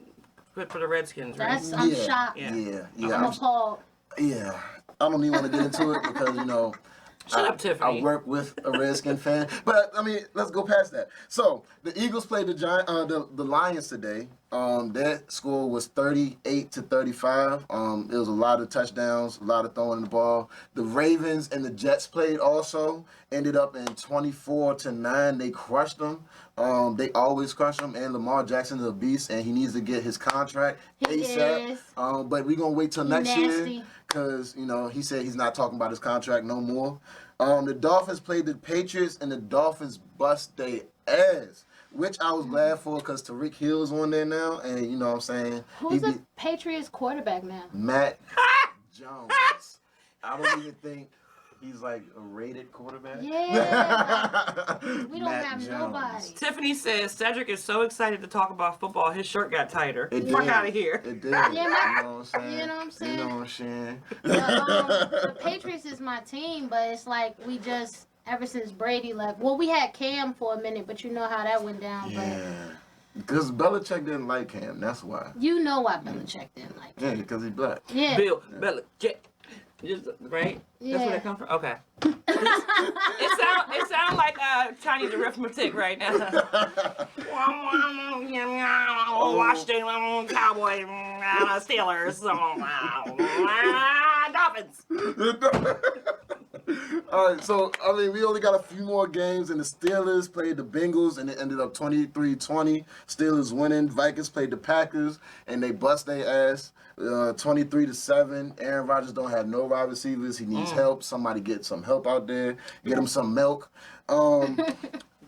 Speaker 1: put for the Redskins, right?
Speaker 3: That's I'm
Speaker 5: Yeah.
Speaker 3: shocked.
Speaker 1: Yeah.
Speaker 3: I'm appalled.
Speaker 5: Yeah, I don't even want to get into it because, you know,
Speaker 1: Shut up, Tiffany.
Speaker 5: I work with a Redskin fan. But, I mean, let's go past that. So, the Eagles played the Lions today. Their score was 38-35. It was a lot of touchdowns, a lot of throwing the ball. The Ravens and the Jets played also. Ended up in 24-9. They crushed them. They always crush them. And Lamar Jackson is a beast, and he needs to get his contract
Speaker 3: He
Speaker 5: ASAP.
Speaker 3: is.
Speaker 5: But we're going to wait till
Speaker 3: He
Speaker 5: next year.
Speaker 3: nasty.
Speaker 5: Because, you know, he said he's not talking about his contract no more. The Dolphins played the Patriots, and the Dolphins bust their ass, which I was glad for because Tariq Hill's on there now, and you know what I'm saying?
Speaker 3: Who's the Patriots quarterback now?
Speaker 5: Matt Jones. I don't even think he's like a rated quarterback.
Speaker 3: Yeah. We don't
Speaker 5: Matt
Speaker 3: have
Speaker 5: Jones.
Speaker 3: nobody.
Speaker 1: Tiffany says Cedric is so excited to talk about football, his shirt got tighter.
Speaker 5: It
Speaker 1: Fuck
Speaker 5: did.
Speaker 1: out of here.
Speaker 5: It did.
Speaker 3: Yeah,
Speaker 5: you know what I'm saying?
Speaker 3: you know what I'm saying?
Speaker 5: You know what I'm saying?
Speaker 3: The Patriots is my team, but it's like we just ever since Brady left. Well, we had Cam for a minute, but you know how that went down.
Speaker 5: Yeah. Because Belichick didn't like him. That's why.
Speaker 3: But you know why Belichick didn't like
Speaker 5: Yeah,
Speaker 3: him.
Speaker 5: because he's black.
Speaker 3: Yeah.
Speaker 1: Bill Belichick. Just, right?
Speaker 3: Yeah.
Speaker 1: That's where they come from? Okay. It sound like Chinese arithmetic right now. Washington Cowboys, Steelers, Dolphins.
Speaker 5: All right, so, I mean, we only got a few more games, and the Steelers played the Bengals, and it ended up 23-20. Steelers winning. Vikings played the Packers, and they bust their ass 23-7. Aaron Rodgers don't have no wide receivers. He needs help. Somebody get some help out there. Get him some milk.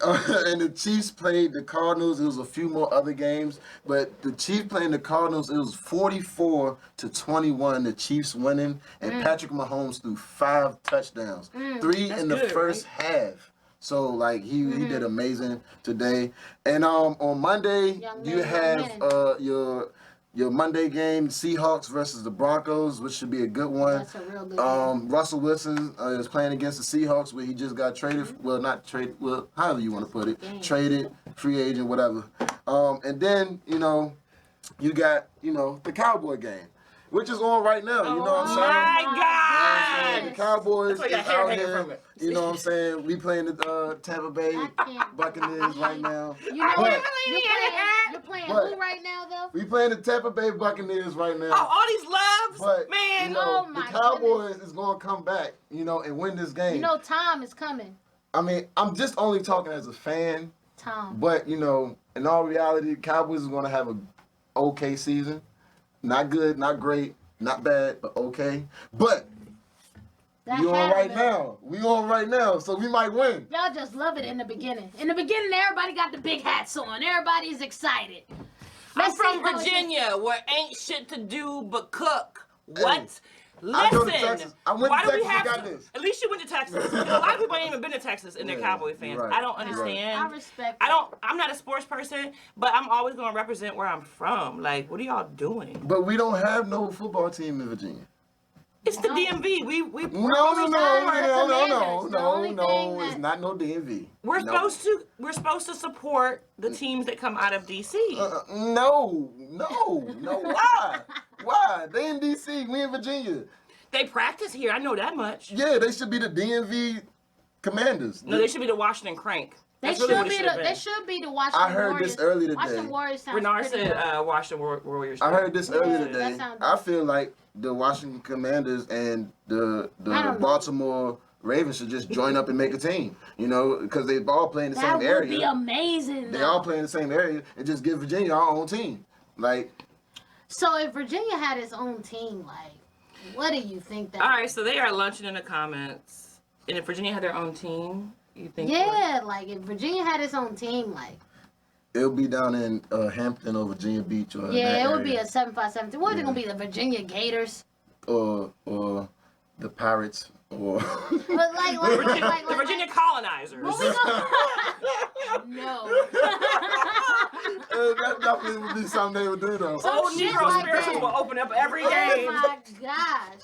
Speaker 5: And the Chiefs played the Cardinals. It was a few more other games, but the Chiefs playing the Cardinals, it was 44-21. The Chiefs winning, and Patrick Mahomes threw 5 touchdowns, 3
Speaker 1: That's
Speaker 5: in the
Speaker 1: good,
Speaker 5: first half. So like he did amazing today. And on Monday
Speaker 3: Young
Speaker 5: you
Speaker 3: man,
Speaker 5: have your Monday game, Seahawks versus the Broncos, which should be a good one.
Speaker 3: That's a real good game.
Speaker 5: Russell Wilson is playing against the Seahawks, where he just got traded. Well, not traded. Well, however you want to put it, traded, free agent, whatever. And then you got the Cowboy game, which is on right now. You know what I'm saying?
Speaker 1: My God!
Speaker 5: The Cowboys
Speaker 1: That's why
Speaker 5: is
Speaker 1: your hair
Speaker 5: out
Speaker 1: hanging
Speaker 5: here.
Speaker 1: from it.
Speaker 5: You know what I'm saying? We playing the Tampa Bay
Speaker 3: I can't.
Speaker 5: Buccaneers right now.
Speaker 3: You know
Speaker 5: But-
Speaker 3: you're playing
Speaker 5: But-
Speaker 3: who right now though?
Speaker 5: We playing the Tampa Bay Buccaneers right now.
Speaker 1: Oh, all these loves?
Speaker 5: But
Speaker 1: Man,
Speaker 3: Oh,
Speaker 5: the
Speaker 3: my
Speaker 5: Cowboys is gonna come back, and win this game.
Speaker 3: You know Tom is coming.
Speaker 5: I mean, I'm just only talking as a fan,
Speaker 3: Tom.
Speaker 5: but in all reality, Cowboys is gonna have a okay season. Not good, not great, not bad, but okay. But
Speaker 3: That
Speaker 5: we on right
Speaker 3: happened.
Speaker 5: now. We on right now, so we might win.
Speaker 3: Y'all just love it in the beginning. In the beginning, everybody got the big hats on. Everybody's excited.
Speaker 1: I'm
Speaker 3: Let's
Speaker 1: from
Speaker 3: see how it
Speaker 1: Virginia, where ain't shit to do but cook. What?
Speaker 5: I go to
Speaker 1: Listen,
Speaker 5: Texas. I went to
Speaker 1: why do we
Speaker 5: Texas and
Speaker 1: have
Speaker 5: got
Speaker 1: to?
Speaker 5: this.
Speaker 1: At least you went to Texas. A lot of people ain't even been to Texas and they're
Speaker 5: Yeah,
Speaker 1: Cowboy fans.
Speaker 5: right,
Speaker 1: I don't
Speaker 5: right.
Speaker 1: understand.
Speaker 3: I respect
Speaker 1: I'm not a sports person, but I'm always gonna represent where I'm from. Like, what are y'all doing?
Speaker 5: But we don't have no football team in Virginia.
Speaker 1: It's the
Speaker 3: No.
Speaker 1: DMV. We
Speaker 5: No.
Speaker 3: the only thing
Speaker 5: It's
Speaker 3: that-
Speaker 5: not no DMV.
Speaker 1: we're
Speaker 5: No.
Speaker 1: supposed to support the teams that come out of DC.
Speaker 5: No. Why? Why? They in DC. We in Virginia.
Speaker 1: They practice here. I know that much.
Speaker 5: Yeah, they should be the DMV Commanders.
Speaker 1: No, they should be the Washington Crank.
Speaker 3: They
Speaker 1: That's really what it
Speaker 3: should be
Speaker 1: should have
Speaker 3: the
Speaker 1: been.
Speaker 3: they should be the Washington
Speaker 5: I heard
Speaker 3: Warriors.
Speaker 5: this earlier today.
Speaker 3: Washington Warriors sounds
Speaker 1: Renard
Speaker 3: pretty
Speaker 1: said
Speaker 3: good.
Speaker 1: Washington Warriors.
Speaker 5: I heard this earlier
Speaker 3: Yeah,
Speaker 5: today.
Speaker 3: that sounds
Speaker 5: I
Speaker 3: good.
Speaker 5: feel like the Washington Commanders and the
Speaker 3: I don't know.
Speaker 5: Baltimore Ravens should just join up and make a team. Because they all play in the
Speaker 3: That
Speaker 5: same
Speaker 3: would
Speaker 5: area.
Speaker 3: be amazing.
Speaker 5: They
Speaker 3: though.
Speaker 5: all play in the same area and just give Virginia our own team. Like,
Speaker 3: So if Virginia had its own team, like, what do you think that?
Speaker 1: All right, so they are lunching in the comments. And if Virginia had their own team, you think?
Speaker 3: Yeah, like if Virginia had its own team, like,
Speaker 5: it'll be down in Hampton or Virginia Beach or
Speaker 3: yeah,
Speaker 5: that
Speaker 3: it would be
Speaker 5: area.
Speaker 3: a 757. What is it
Speaker 5: Yeah.
Speaker 3: gonna be? The Virginia Gators?
Speaker 5: or the Pirates or
Speaker 3: But
Speaker 1: The Virginia colonizers.
Speaker 3: What we gonna... No.
Speaker 5: that definitely would be something they would do though.
Speaker 1: Old
Speaker 3: shit
Speaker 1: Negro
Speaker 3: like
Speaker 1: spirituals
Speaker 3: that.
Speaker 1: will open up every
Speaker 3: Oh
Speaker 1: game.
Speaker 3: my gosh.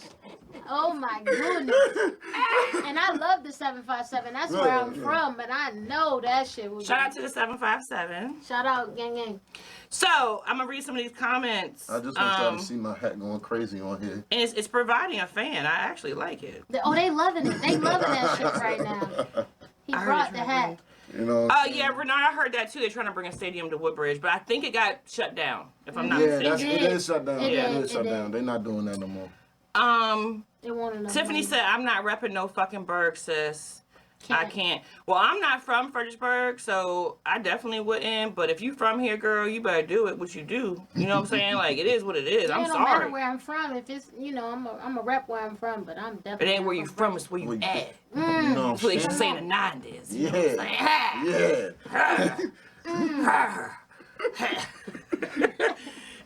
Speaker 3: Oh my goodness. And I love the 757. That's where I'm
Speaker 5: Yeah.
Speaker 3: from, but I know that shit would
Speaker 1: Shout
Speaker 3: be...
Speaker 1: out to the 757.
Speaker 3: Shout out, gang gang.
Speaker 1: So I'm gonna read some of these comments.
Speaker 5: I just want y'all to see my hat going crazy on here.
Speaker 1: And it's providing a fan. I actually like it.
Speaker 3: They loving it. They loving that shit right now. He
Speaker 1: I heard
Speaker 3: brought
Speaker 1: it's
Speaker 3: the
Speaker 1: really
Speaker 3: hat.
Speaker 1: good.
Speaker 5: You know.
Speaker 1: Oh yeah, Renard, I heard that too. They're trying to bring a stadium to Woodbridge, but I think it got shut down. If I'm not
Speaker 5: Yeah, that's
Speaker 1: mistaken.
Speaker 5: it is shut down.
Speaker 3: It
Speaker 5: It
Speaker 3: did,
Speaker 5: is shut
Speaker 3: it
Speaker 5: down.
Speaker 3: did.
Speaker 5: They're not doing that no more.
Speaker 3: They want another
Speaker 1: Tiffany
Speaker 3: one.
Speaker 1: said, "I'm not repping no fucking Berg, sis. I
Speaker 3: Can't.
Speaker 1: can't." Well, I'm not from Fredericksburg, so I definitely wouldn't. But if you from here, girl, you better do it. What you do? You know what I'm saying? Like it is what it is.
Speaker 3: It
Speaker 1: I'm
Speaker 3: don't matter
Speaker 1: sorry.
Speaker 3: where I'm from. If it's, I'm a rep where I'm from, but I'm
Speaker 1: It
Speaker 3: definitely.
Speaker 1: ain't where you from. It's where you
Speaker 5: Where you
Speaker 1: at.
Speaker 5: You know
Speaker 1: That's what they
Speaker 5: what
Speaker 1: should
Speaker 5: I'm
Speaker 1: say
Speaker 5: saying?
Speaker 1: in the 90s. You know what I'm saying?
Speaker 5: Yeah.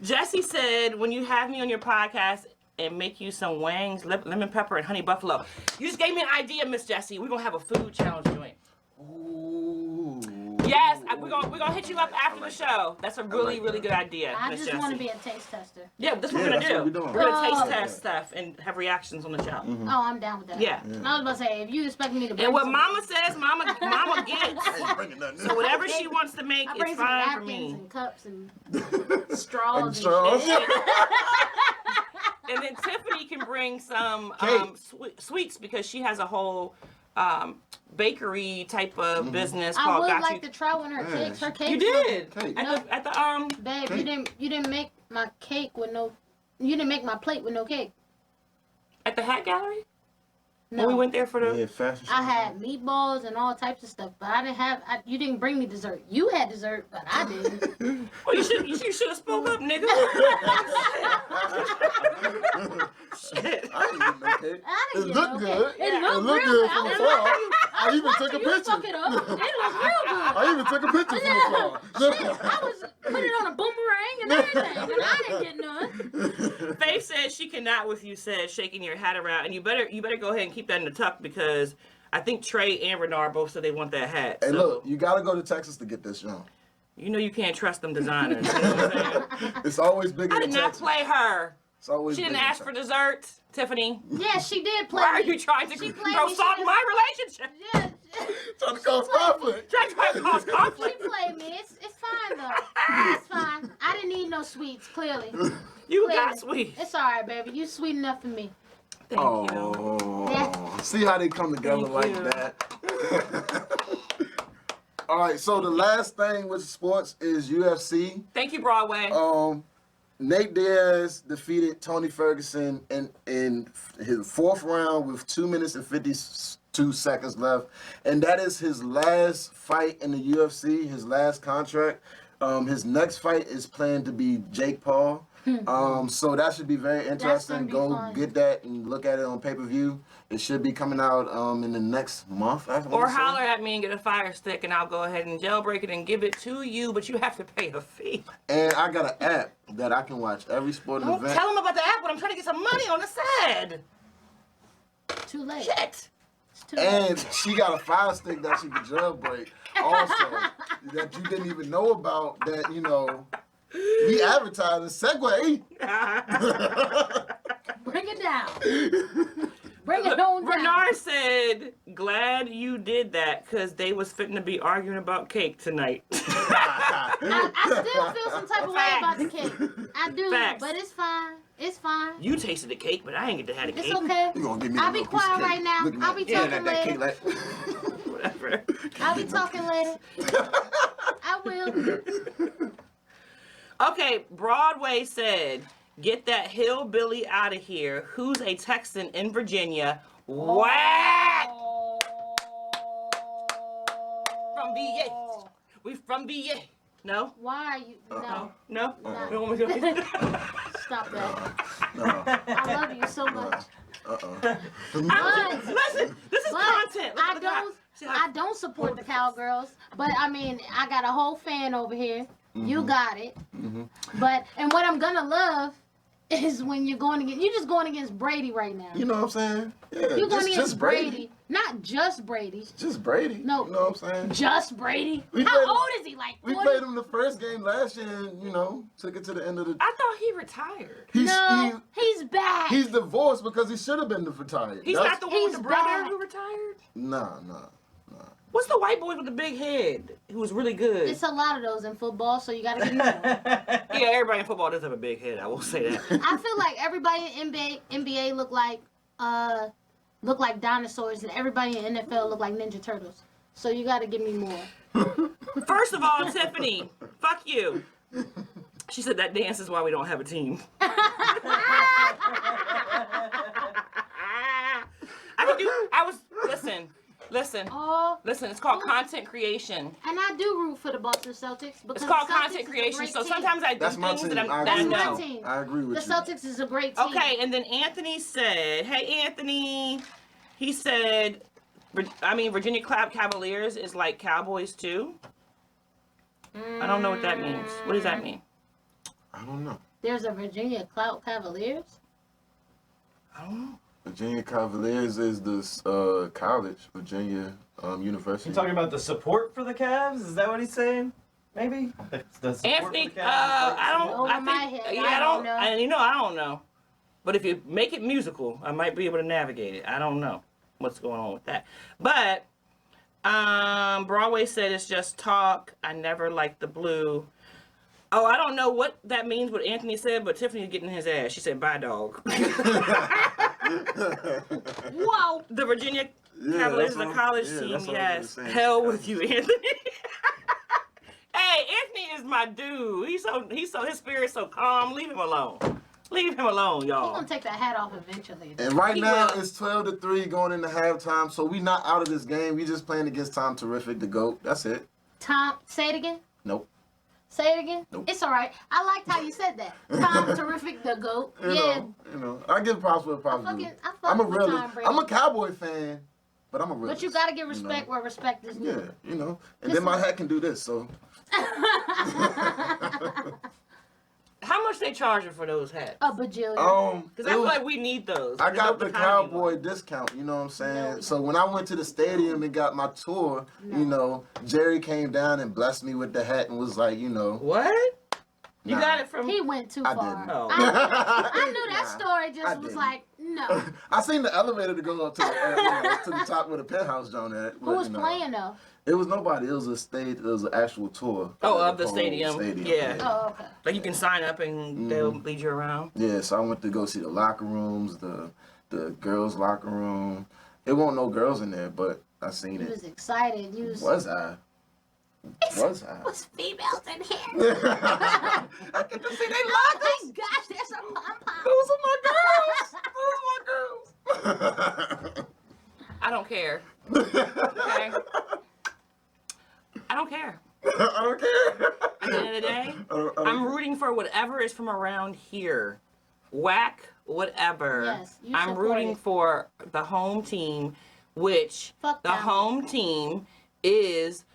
Speaker 1: Jesse said, when you have me on your podcast and make you some wangs, lemon pepper, and honey buffalo. You just gave me an idea, Miss Jessie. We're going to have a food challenge joint.
Speaker 5: Ooh.
Speaker 1: Yes, we're gonna hit you up after the show. That's a really, really good idea,
Speaker 3: I
Speaker 1: Miss
Speaker 3: just
Speaker 1: Jessie.
Speaker 3: want to be a taste tester.
Speaker 1: Yeah, that's what
Speaker 5: Yeah,
Speaker 1: we're
Speaker 5: that's
Speaker 1: gonna
Speaker 5: what
Speaker 1: do.
Speaker 5: we're doing.
Speaker 1: We're gonna
Speaker 3: Oh.
Speaker 1: taste test stuff and have reactions on the show.
Speaker 3: Oh, I'm down with that.
Speaker 1: Yeah.
Speaker 3: I was about to say, if you expect me to bring
Speaker 1: And what
Speaker 3: some-
Speaker 1: Mama says, Mama gets.
Speaker 5: I ain't bringing nothing.
Speaker 1: So whatever she wants to make
Speaker 3: I
Speaker 1: is
Speaker 3: bring some
Speaker 1: fine for
Speaker 3: napkins
Speaker 1: me.
Speaker 3: and cups and straws.
Speaker 5: And straws.
Speaker 3: And shit.
Speaker 1: And then Tiffany can bring some
Speaker 5: Cake.
Speaker 1: sweets because she has a whole bakery type of business
Speaker 3: I
Speaker 1: called
Speaker 3: would
Speaker 1: Got
Speaker 3: like
Speaker 1: You.
Speaker 3: to try one of her
Speaker 5: Yeah.
Speaker 3: cakes. Her cakes.
Speaker 1: You did
Speaker 5: Cake.
Speaker 1: at the
Speaker 3: Babe,
Speaker 5: Cake.
Speaker 3: you didn't make my cake with no. You didn't make my plate with no cake.
Speaker 1: at the Hat Gallery
Speaker 3: No.
Speaker 1: when we went there for the.
Speaker 5: Yeah, fashion show.
Speaker 3: I had meatballs and all types of stuff, but I didn't have. You didn't bring me dessert. You had dessert, but I didn't.
Speaker 1: Well, you should have spoke up, nigga. Shit.
Speaker 5: I didn't get no cake.
Speaker 3: I
Speaker 5: It
Speaker 3: didn't get
Speaker 5: looked
Speaker 3: no
Speaker 5: good.
Speaker 3: cake. It
Speaker 5: It
Speaker 3: looked
Speaker 5: looked
Speaker 3: real
Speaker 5: good from afar. I even took a
Speaker 3: You fuck it
Speaker 5: picture.
Speaker 3: up. It looked real good.
Speaker 5: I even took a picture from afar.
Speaker 3: I was put it on a boomerang and everything, and I didn't get none.
Speaker 1: Faith said she cannot with you said shaking your hat around, and you better go ahead and keep that in the tuck because I think Trey and Renard both said they want that hat.
Speaker 5: Hey,
Speaker 1: so
Speaker 5: look, you gotta go to Texas to get this, John.
Speaker 1: you know you can't trust them designers. You know what I'm saying?
Speaker 5: It's always bigger
Speaker 1: I
Speaker 5: in
Speaker 1: did not
Speaker 5: Texas.
Speaker 1: play her.
Speaker 5: It's always
Speaker 1: She didn't
Speaker 5: bigger in
Speaker 1: ask for
Speaker 5: Texas.
Speaker 1: dessert, Tiffany.
Speaker 3: Yeah, she did play.
Speaker 1: Why are
Speaker 3: me.
Speaker 1: you trying to
Speaker 3: She
Speaker 1: throw
Speaker 3: played me.
Speaker 1: salt in my relationship?
Speaker 3: Yeah.
Speaker 5: Trying to cause conflict.
Speaker 1: Trying to cause
Speaker 3: She
Speaker 1: conflict.
Speaker 3: played me. It's fine though. It's fine. I didn't need no sweets. Clearly.
Speaker 1: You
Speaker 3: Clearly.
Speaker 1: got sweet.
Speaker 3: It's all right, baby. You sweet enough for me.
Speaker 1: Thank you.
Speaker 5: Oh,
Speaker 3: Yeah.
Speaker 5: see how they come together
Speaker 1: Thank
Speaker 5: like
Speaker 1: you.
Speaker 5: that. All right, so the last thing with sports is UFC.
Speaker 1: Thank you, Broadway.
Speaker 5: Nate Diaz defeated Tony Ferguson in his fourth round with 2 minutes and 52 seconds left, and that is his last fight in the UFC, his last contract. His next fight is planned to be Jake Paul. So that should be very interesting.
Speaker 3: be
Speaker 5: Go
Speaker 3: fun.
Speaker 5: get that and look at it on pay-per-view. It should be coming out in the next month. I
Speaker 1: Or
Speaker 5: wanna say.
Speaker 1: holler at me and get a fire stick, and I'll go ahead and jailbreak it and give it to you. But you have to pay a fee.
Speaker 5: And I got an app that I can watch every sporting
Speaker 1: Don't
Speaker 5: event.
Speaker 1: tell them about the app when I'm trying to get some money on the side.
Speaker 3: Too late.
Speaker 1: Shit.
Speaker 3: It's too late.
Speaker 5: And she got a fire stick that she can jailbreak. Also, that you didn't even know about. That we advertising Segway.
Speaker 3: Bring it down. Bring it on down.
Speaker 1: Renard said, "Glad you did that, cause they was fitting to be arguing about cake tonight."
Speaker 3: I still feel some type of way about the cake. I do,
Speaker 1: Facts.
Speaker 3: but it's fine. It's fine.
Speaker 1: You tasted the cake, but I ain't get to have the
Speaker 3: It's
Speaker 1: cake.
Speaker 3: okay.
Speaker 5: You gonna give me a
Speaker 3: I'll be
Speaker 5: little piece of
Speaker 3: quiet
Speaker 5: cake.
Speaker 3: right now.
Speaker 5: Look at
Speaker 3: I'll
Speaker 5: me.
Speaker 3: be
Speaker 5: Yeah,
Speaker 3: talking
Speaker 5: that cake
Speaker 3: later.
Speaker 1: Whatever.
Speaker 3: I'll be talking later. I will.
Speaker 1: Okay, Broadway said, "Get that hillbilly out of here. Who's a Texan in Virginia? Whack! From VA. We from VA. No?
Speaker 3: Why are you? No.
Speaker 1: No?
Speaker 3: No.
Speaker 1: You want me to-
Speaker 3: Stop that.
Speaker 5: No.
Speaker 3: I love you so much.
Speaker 5: Uh-uh.
Speaker 3: But,
Speaker 1: Listen, this is
Speaker 3: but
Speaker 1: content. Look
Speaker 3: I
Speaker 1: at the guy.
Speaker 3: don't.
Speaker 1: See how-
Speaker 3: I don't support the cowgirls, but I mean, I got a whole fan over here. You got it. But and what I'm gonna love is when you're just going against Brady right now.
Speaker 5: You know what I'm saying? Yeah,
Speaker 3: You're going against
Speaker 5: just Brady.
Speaker 3: Not just Brady.
Speaker 5: Just Brady.
Speaker 3: No.
Speaker 5: You know what I'm saying?
Speaker 3: Just Brady.
Speaker 5: We
Speaker 3: How
Speaker 5: played-
Speaker 3: old is he? Like
Speaker 5: We
Speaker 3: 40?
Speaker 5: played him the first game last year and, took it to the end of the...
Speaker 1: I thought he retired.
Speaker 3: No, he's back.
Speaker 5: He's divorced because he should have been retired.
Speaker 1: He's
Speaker 5: That's-
Speaker 1: not the one with
Speaker 3: He's
Speaker 1: the brother
Speaker 3: back.
Speaker 1: who retired?
Speaker 5: Nah.
Speaker 1: What's the white boy with the big head who was really good?
Speaker 3: It's a lot of those in football, so you gotta give me one.
Speaker 1: Yeah, everybody in football does have a big head. I will say that.
Speaker 3: I feel like everybody in NBA look like dinosaurs, and everybody in NFL look like Ninja Turtles. So you gotta give me more.
Speaker 1: First of all, Tiffany, fuck you. She said that dance is why we don't have a team. Listen.
Speaker 3: Oh,
Speaker 1: Listen, it's called content creation.
Speaker 3: and I do root for the Boston Celtics because
Speaker 1: It's called
Speaker 3: the Celtics
Speaker 1: content
Speaker 3: is a
Speaker 1: creation.
Speaker 3: great
Speaker 1: So
Speaker 3: team.
Speaker 1: sometimes I do
Speaker 5: That's my
Speaker 1: things
Speaker 5: team.
Speaker 1: that
Speaker 5: I
Speaker 1: I
Speaker 5: agree with
Speaker 3: my
Speaker 1: know.
Speaker 3: team.
Speaker 5: I agree with
Speaker 3: The
Speaker 5: you.
Speaker 3: Celtics is a great team.
Speaker 1: Okay, and then Anthony said, hey, Anthony, he said, Virginia Cavaliers is like Cowboys too. I don't know what that means. What does that mean?
Speaker 5: I don't know.
Speaker 3: There's a Virginia Cavaliers.
Speaker 1: I don't know.
Speaker 5: Virginia Cavaliers is the college, Virginia University.
Speaker 4: You talking about the support for the Cavs? Is that what he's saying? Maybe. The support
Speaker 1: Anthony,
Speaker 4: for the Cavs
Speaker 1: I don't.
Speaker 3: Over
Speaker 1: I
Speaker 3: my
Speaker 1: think,
Speaker 3: head,
Speaker 1: yeah,
Speaker 3: I
Speaker 1: I
Speaker 3: don't
Speaker 1: don't.
Speaker 3: know.
Speaker 1: And I don't know. But if you make it musical, I might be able to navigate it. I don't know what's going on with that. But Broadway said it's just talk. I never liked the blue. Oh, I don't know what that means, what Anthony said, but Tiffany's getting his ass. She said, bye, dog.
Speaker 3: Whoa.
Speaker 1: The Virginia
Speaker 5: Yeah,
Speaker 1: Cavaliers is
Speaker 5: that's
Speaker 1: a
Speaker 5: what-
Speaker 1: college
Speaker 5: yeah,
Speaker 1: team,
Speaker 5: that's what I was
Speaker 1: yes.
Speaker 5: saying.
Speaker 1: Hell with you, Anthony. Hey, Anthony is my dude. His spirit's so calm. Leave him alone. Leave him alone,
Speaker 3: He's
Speaker 1: y'all.
Speaker 3: gonna take that hat off eventually.
Speaker 5: And right
Speaker 1: He
Speaker 5: now
Speaker 1: will.
Speaker 5: it's 12-3 going into halftime, so we not out of this game. We just playing against Tom Terrific, the GOAT. That's it.
Speaker 3: Tom, say it again.
Speaker 5: Nope.
Speaker 3: Say it again.
Speaker 5: Nope.
Speaker 3: It's all right. I liked how you said that. Tom Terrific, the GOAT.
Speaker 5: You know, I give props where props
Speaker 3: I
Speaker 5: due.
Speaker 3: fuck
Speaker 5: I'm a
Speaker 3: with
Speaker 5: realist.
Speaker 3: Tom Brady.
Speaker 5: I'm a Cowboy fan, but I'm a realist.
Speaker 3: But you gotta give
Speaker 5: you
Speaker 3: respect
Speaker 5: know?
Speaker 3: where respect is
Speaker 5: Yeah,
Speaker 3: due.
Speaker 5: you know. And then my
Speaker 3: Listen.
Speaker 5: hat can do this, so.
Speaker 1: How much they charging for those hats?
Speaker 3: A bajillion.
Speaker 1: Because I feel like we need those.
Speaker 5: I got
Speaker 1: Dope
Speaker 5: the
Speaker 1: economy
Speaker 5: Cowboy
Speaker 1: one.
Speaker 5: discount, you know what I'm saying?
Speaker 3: No.
Speaker 5: So when I went to the stadium and got my tour, you know, Jerry came down and blessed me with the hat and was like, you know.
Speaker 1: What? You
Speaker 5: Nah.
Speaker 1: got it from...
Speaker 3: He went too
Speaker 5: I
Speaker 3: far.
Speaker 5: didn't.
Speaker 1: Oh.
Speaker 3: I knew that
Speaker 5: Nah,
Speaker 3: story
Speaker 5: I
Speaker 3: just was
Speaker 5: didn't.
Speaker 3: like, no.
Speaker 5: I seen the elevator to go up to, to the top where the penthouse joint at.
Speaker 3: Who was playing though?
Speaker 5: It was nobody. It was a stage. It was an actual tour.
Speaker 1: Oh, of the
Speaker 5: whole
Speaker 1: stadium. Yeah.
Speaker 3: Oh, okay.
Speaker 1: Like you can sign up and they'll lead you around.
Speaker 5: Yeah, so I went to go see the locker rooms, the girls' locker room. It wasn't no girls in there, but I seen
Speaker 3: You
Speaker 5: it.
Speaker 3: was excited. You was.
Speaker 5: Was I? Was I?
Speaker 3: Was females in here?
Speaker 5: I get to see they
Speaker 3: Oh my gosh, there's a pom pom.
Speaker 5: Those are my girls. Those are my girls.
Speaker 1: I don't care. Okay? I don't care.
Speaker 5: I don't care.
Speaker 1: At the end of the day, I'm rooting for whatever is from around here. Whack, whatever.
Speaker 3: Yes, you
Speaker 1: I'm
Speaker 3: support
Speaker 1: rooting
Speaker 3: it.
Speaker 1: for the home team, which
Speaker 3: Fuck
Speaker 1: the
Speaker 3: them.
Speaker 1: home team is,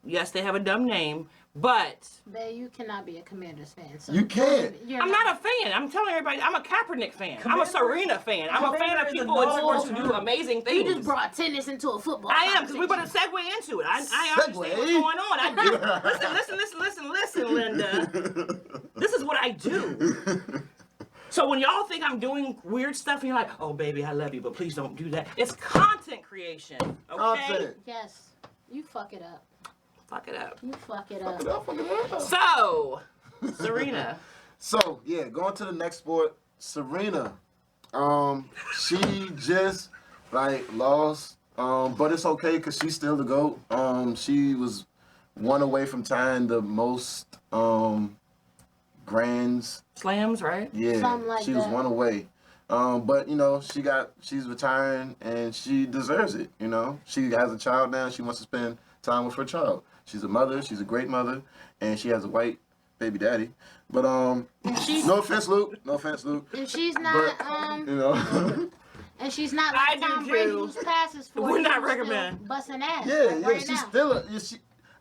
Speaker 1: yes, they have a dumb name, but
Speaker 3: Babe, you cannot be a Commanders fan. So
Speaker 5: You can't.
Speaker 3: You're
Speaker 1: I'm not a fan. I'm telling everybody, I'm a Kaepernick fan. I'm a Serena fan. I'm a fan of
Speaker 4: Commander is
Speaker 1: people in
Speaker 4: a
Speaker 1: sports who
Speaker 4: noble
Speaker 1: do amazing
Speaker 3: You
Speaker 1: things.
Speaker 3: just brought tennis into a football.
Speaker 1: I am, because we're going to
Speaker 3: conversation.
Speaker 1: segue into it. I understand what's going on. I do. Listen, Linda. This is what I do. So when y'all think I'm doing weird stuff and you're like, oh, baby, I love you, but please don't do that. It's content creation, okay?
Speaker 5: Content.
Speaker 3: Yes, you fuck it up.
Speaker 1: Fuck it up.
Speaker 3: You fuck it up.
Speaker 5: Fuck it up.
Speaker 1: So, Serena.
Speaker 5: So yeah, going to the next sport, Serena. She just like lost, but it's okay because she's still the GOAT. She was one away from tying the most grands.
Speaker 1: Slams, right?
Speaker 5: Yeah,
Speaker 3: Something like
Speaker 5: she was
Speaker 3: that.
Speaker 5: one away. But you know, she's retiring and she deserves it. You know, she has a child now. She wants to spend time with her child. She's a mother. She's a great mother, and she has a white baby daddy. But
Speaker 3: she's-
Speaker 5: no offense, Luke. No offense, Luke.
Speaker 3: And she's not
Speaker 5: You know.
Speaker 3: and she's not
Speaker 1: I
Speaker 3: like
Speaker 1: do
Speaker 3: Tom Brady
Speaker 1: too.
Speaker 3: whose passes for
Speaker 1: Would
Speaker 3: you
Speaker 1: not
Speaker 3: still
Speaker 1: recommend.
Speaker 3: busting ass.
Speaker 5: Yeah,
Speaker 3: like
Speaker 5: yeah,
Speaker 3: right
Speaker 5: she's
Speaker 3: now.
Speaker 5: still.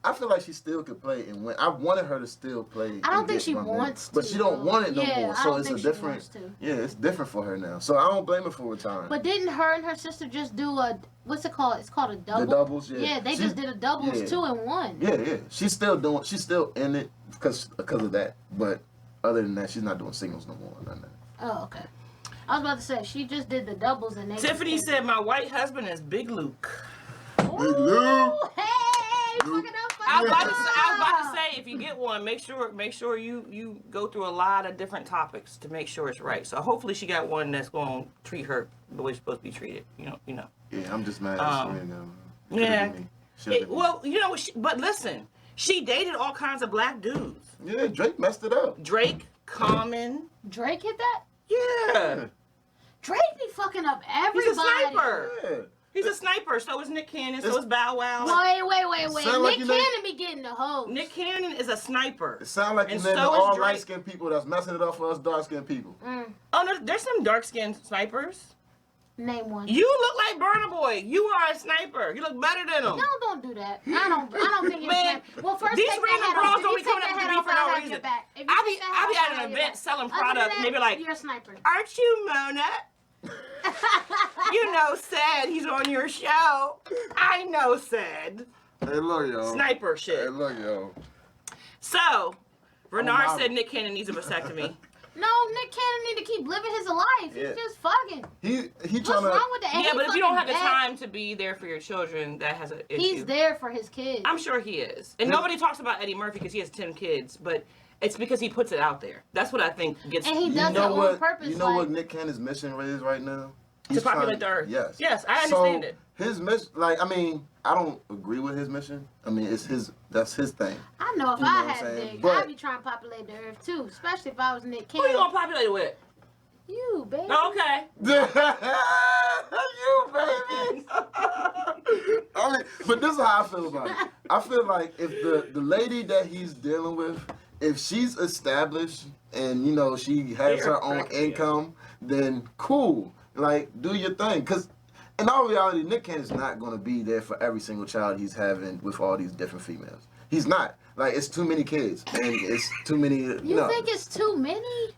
Speaker 5: I feel like she still could play and win. I wanted her to still play.
Speaker 3: I don't
Speaker 5: and
Speaker 3: think
Speaker 5: get
Speaker 3: she
Speaker 5: run
Speaker 3: wants
Speaker 5: more, but
Speaker 3: to,
Speaker 5: she don't
Speaker 3: though.
Speaker 5: want it no
Speaker 3: Yeah,
Speaker 5: more.
Speaker 3: I
Speaker 5: So
Speaker 3: don't
Speaker 5: it's
Speaker 3: think
Speaker 5: a
Speaker 3: she
Speaker 5: different.
Speaker 3: wants to.
Speaker 5: Yeah, it's different for her now. So I don't blame her for retiring.
Speaker 3: But didn't her and her sister just do a what's it called? It's called a double.
Speaker 5: The doubles, yeah.
Speaker 3: Yeah, they
Speaker 5: She-
Speaker 3: just did a doubles
Speaker 5: yeah.
Speaker 3: 2 and 1.
Speaker 5: Yeah. She's still in it because of that. But other than that, she's not doing singles no more. None of that.
Speaker 3: Oh, okay. I was about to say she just did the doubles and they.
Speaker 1: Tiffany
Speaker 3: just
Speaker 1: said, my white husband is Big Luke.
Speaker 3: Ooh,
Speaker 5: Luke.
Speaker 3: hey, fucking up.
Speaker 1: I was about to say, if you get one, make sure you go through a lot of different topics to make sure it's right. So hopefully she got one that's going to treat her the way she's supposed to be treated. You know.
Speaker 5: Yeah, I'm just mad at Serena.
Speaker 1: Yeah.
Speaker 5: Should've been me.
Speaker 1: Well, but listen, she dated all kinds of black dudes.
Speaker 5: Yeah, Drake messed it up.
Speaker 1: Drake, Common.
Speaker 3: Drake hit that.
Speaker 1: Yeah.
Speaker 3: Drake be fucking up
Speaker 1: He's
Speaker 3: everybody.
Speaker 1: a sniper.
Speaker 5: Yeah.
Speaker 1: He's a sniper. So is Nick Cannon. So is Bow Wow.
Speaker 3: Wait.
Speaker 5: Sound like
Speaker 3: Nick
Speaker 5: you know-
Speaker 3: Cannon be getting the hoes.
Speaker 1: Nick Cannon is a sniper.
Speaker 5: It sounds like you
Speaker 1: And
Speaker 5: named
Speaker 1: so is
Speaker 5: all
Speaker 1: Drake.
Speaker 5: light-skinned people that's messing it up for us dark-skinned people.
Speaker 1: Oh, no, there's some dark-skinned snipers.
Speaker 3: Name one.
Speaker 1: You look like Burna Boy. You are a sniper. You look better than him.
Speaker 3: No, don't do that. I don't think it's
Speaker 1: Man,
Speaker 3: that. Well, first
Speaker 1: these
Speaker 3: take
Speaker 1: random
Speaker 3: that hat
Speaker 1: bros
Speaker 3: off. If
Speaker 1: don't
Speaker 3: you
Speaker 1: be
Speaker 3: take
Speaker 1: coming
Speaker 3: that
Speaker 1: up to
Speaker 3: hat
Speaker 1: me
Speaker 3: off,
Speaker 1: for
Speaker 3: I'll
Speaker 1: no
Speaker 3: have
Speaker 1: reason.
Speaker 3: your back. If you
Speaker 1: I'll
Speaker 3: take
Speaker 1: be
Speaker 3: that hat
Speaker 1: at
Speaker 3: off,
Speaker 1: an
Speaker 3: I'll have your
Speaker 1: event
Speaker 3: back.
Speaker 1: selling
Speaker 3: Other than
Speaker 1: product,
Speaker 3: that,
Speaker 1: and they be like,
Speaker 3: you're a sniper.
Speaker 1: aren't you Mona? You know said he's on your show. I know said.
Speaker 5: Hey, look, yo.
Speaker 1: Sniper shit.
Speaker 5: Hey, look, yo.
Speaker 1: So, Renard
Speaker 5: model.
Speaker 1: said Nick Cannon needs a vasectomy.
Speaker 3: No, Nick Cannon need to keep living his life.
Speaker 5: Yeah.
Speaker 3: He's just fucking.
Speaker 5: He
Speaker 3: What's
Speaker 5: trying
Speaker 3: wrong
Speaker 5: to.
Speaker 3: with that? And
Speaker 1: Yeah,
Speaker 3: he
Speaker 1: but if you don't have
Speaker 3: fucking
Speaker 1: the
Speaker 3: bad.
Speaker 1: time to be there for your children, that has an issue.
Speaker 3: He's there for his kids.
Speaker 1: I'm sure he is. And nobody talks about Eddie Murphy because he has 10 kids, but It's because he puts it out there. That's what I think gets
Speaker 3: And he
Speaker 5: You
Speaker 3: does it
Speaker 5: know
Speaker 3: on
Speaker 5: what?
Speaker 3: purpose.
Speaker 5: You know
Speaker 3: like,
Speaker 5: what Nick Cannon's mission is right now?
Speaker 1: to populate the earth.
Speaker 5: Yes.
Speaker 1: Yes, I understand
Speaker 5: so
Speaker 1: it.
Speaker 5: His mission, like, I mean, I don't agree with his mission. I mean, that's his thing.
Speaker 3: I know if
Speaker 5: You know
Speaker 3: I
Speaker 5: what I'm
Speaker 3: had
Speaker 5: saying?
Speaker 3: dick,
Speaker 5: But-
Speaker 3: I'd be trying to populate the earth too, especially if I was Nick
Speaker 1: Who you
Speaker 3: Cannon.
Speaker 1: gonna populate it with?
Speaker 3: You, baby.
Speaker 1: Okay.
Speaker 5: You baby. I mean, but this is how I feel about it. I feel like if the lady that he's dealing with, if she's established and you know she has
Speaker 1: You're
Speaker 5: her own
Speaker 1: cracking me up.
Speaker 5: income, then cool. Like, do your thing. Cause in all reality, Nick Cannon's not gonna be there for every single child he's having with all these different females. He's not. Like, it's too many kids and it's too many.
Speaker 3: You think it's too many?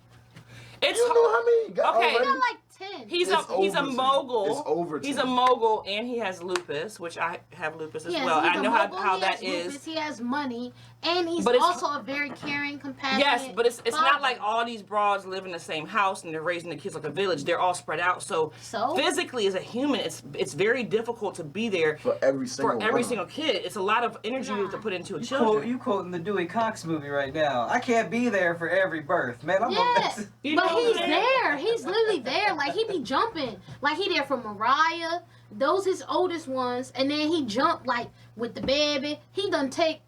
Speaker 1: It's
Speaker 5: You know how many? he got
Speaker 1: Okay.
Speaker 3: I
Speaker 5: already?
Speaker 3: got like 10.
Speaker 1: He's
Speaker 5: It's
Speaker 1: a
Speaker 5: over 10.
Speaker 1: mogul.
Speaker 5: It's over
Speaker 1: He's
Speaker 5: 10.
Speaker 1: a mogul, and he has lupus, which I have lupus as
Speaker 3: Yes,
Speaker 1: well.
Speaker 3: he's
Speaker 1: I
Speaker 3: a
Speaker 1: know
Speaker 3: mogul,
Speaker 1: how
Speaker 3: he
Speaker 1: that
Speaker 3: has
Speaker 1: is.
Speaker 3: lupus, he has money, and he's
Speaker 1: But it's-
Speaker 3: also a very caring, compassionate.
Speaker 1: Yes, but it's not
Speaker 3: father.
Speaker 1: like all these broads live in the same house and they're raising the kids like a village. They're all spread out. So physically, as a human, it's very difficult to be there
Speaker 5: For every single one.
Speaker 1: single kid. It's a lot of energy you have to put into a
Speaker 4: You
Speaker 1: children.
Speaker 4: quoting the Dewey Cox movie right now. I can't be there for every birth, man. I'm
Speaker 3: Yeah,
Speaker 1: You
Speaker 3: but
Speaker 1: know
Speaker 3: he's
Speaker 1: what I'm
Speaker 3: there. He's literally there. Like, he be jumping. Like, he there for Mariah. Those his oldest ones. And then he jumped, like, with the baby. He done took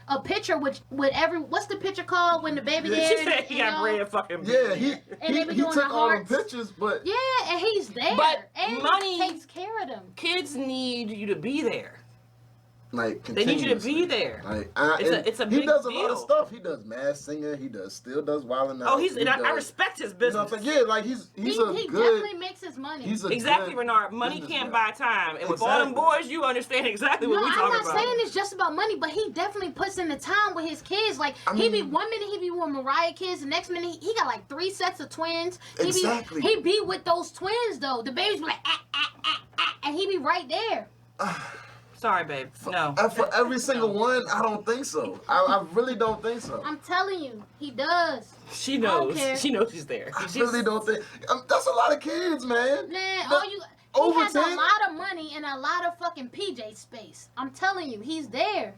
Speaker 3: a picture with every, what's the picture called when the baby there?
Speaker 1: She said he got red fucking.
Speaker 5: Yeah, he
Speaker 3: And they be doing
Speaker 5: took
Speaker 3: the
Speaker 5: all the
Speaker 3: hearts.
Speaker 5: pictures, but
Speaker 3: Yeah, and he's there.
Speaker 1: But
Speaker 3: and
Speaker 1: money-
Speaker 3: he takes care of them.
Speaker 1: Kids need you to be there.
Speaker 5: like
Speaker 1: They need you to be
Speaker 5: continuously.
Speaker 1: there.
Speaker 5: Like,
Speaker 1: It's a
Speaker 5: he
Speaker 1: big
Speaker 5: does a lot
Speaker 1: deal.
Speaker 5: of stuff. He does Masked Singer. He still does Wildin' Out.
Speaker 1: Oh, I
Speaker 5: does-
Speaker 1: respect his
Speaker 5: You know
Speaker 1: business.
Speaker 5: what I'm saying? Yeah, like he's
Speaker 3: He
Speaker 5: a good.
Speaker 3: definitely makes his money.
Speaker 5: He's a
Speaker 1: Exactly,
Speaker 5: good
Speaker 1: Renard. Money
Speaker 5: business
Speaker 1: can't
Speaker 5: guy.
Speaker 1: buy time. And with all them
Speaker 5: Exactly.
Speaker 1: boys, you understand exactly what
Speaker 3: No,
Speaker 1: we
Speaker 3: I'm
Speaker 1: talking
Speaker 3: not
Speaker 1: about.
Speaker 3: saying it's just about money, but he definitely puts in the time with his kids. Like,
Speaker 5: I
Speaker 3: he be
Speaker 5: mean-
Speaker 3: 1 minute he be with Mariah kids, the next minute he got like 3 sets of twins.
Speaker 5: Exactly.
Speaker 3: He be with those twins though. The babies be like and he be right there.
Speaker 1: Sorry, babe. No.
Speaker 5: And for every single one, I don't think so. I really don't think so.
Speaker 3: I'm telling you, he does.
Speaker 1: She
Speaker 3: don't
Speaker 1: knows.
Speaker 3: care.
Speaker 1: She knows she's there.
Speaker 5: I really don't think. That's a lot of kids, man.
Speaker 3: Man,
Speaker 5: But
Speaker 3: he
Speaker 5: over
Speaker 3: has
Speaker 5: 10?
Speaker 3: a lot of money and a lot of fucking PJ space. I'm telling you, he's there.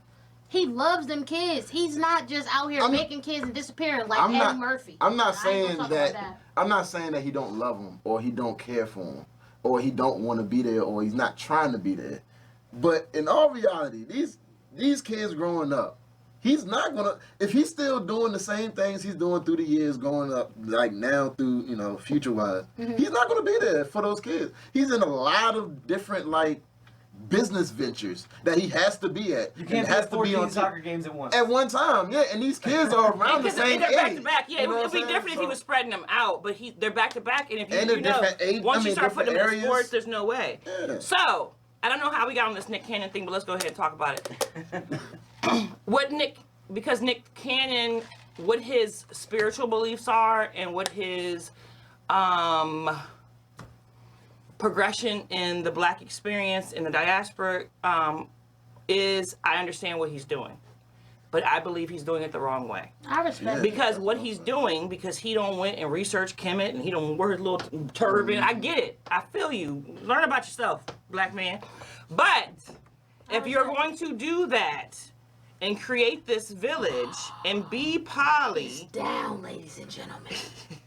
Speaker 3: He loves them kids. He's not just out here
Speaker 5: I'm-
Speaker 3: making kids and disappearing like
Speaker 5: I'm
Speaker 3: Eddie
Speaker 5: not-
Speaker 3: Murphy.
Speaker 5: I'm not
Speaker 3: I ain't
Speaker 5: saying
Speaker 3: gonna talk
Speaker 5: that,
Speaker 3: about
Speaker 5: I'm not saying that he don't love them or he don't care for them or he don't want to be there or he's not trying to be there. But in all reality, these kids growing up, he's not gonna, if he's still doing the same things he's doing through the years growing up, like now through, you know, future wise, he's not gonna be there for those kids. He's in a lot of different like business ventures that he has to be at.
Speaker 4: You can't
Speaker 5: and
Speaker 4: be
Speaker 5: has
Speaker 4: at
Speaker 5: to
Speaker 4: 14
Speaker 5: be on
Speaker 4: soccer games at once.
Speaker 5: at one time, yeah, and these kids are around the
Speaker 1: Because
Speaker 5: same
Speaker 1: they're
Speaker 5: age.
Speaker 1: back to back. Yeah,
Speaker 5: You know
Speaker 1: it would
Speaker 5: what
Speaker 1: be
Speaker 5: I'm
Speaker 1: different if he
Speaker 5: saying?
Speaker 1: was spreading them out, but they're back to back, and if
Speaker 5: And
Speaker 1: you
Speaker 5: they're
Speaker 1: know,
Speaker 5: different age-
Speaker 1: once
Speaker 5: I
Speaker 1: you
Speaker 5: mean,
Speaker 1: start putting them in
Speaker 5: different
Speaker 1: sports,
Speaker 5: areas.
Speaker 1: there's no way.
Speaker 5: Yeah.
Speaker 1: So I don't know how we got on this Nick Cannon thing, but let's go ahead and talk about it. Because Nick Cannon, what his spiritual beliefs are, and what his progression in the Black experience in the diaspora is, I understand what he's doing, but I believe he's doing it the wrong way.
Speaker 3: I respect
Speaker 5: Yeah.
Speaker 3: it.
Speaker 1: Because what he's doing, because he don't went and research Kemet and he don't wear his little turban. I get it. I feel you. Learn about yourself, black man. But if you're going to do that and create this village and be poly,
Speaker 3: Down, ladies and gentlemen.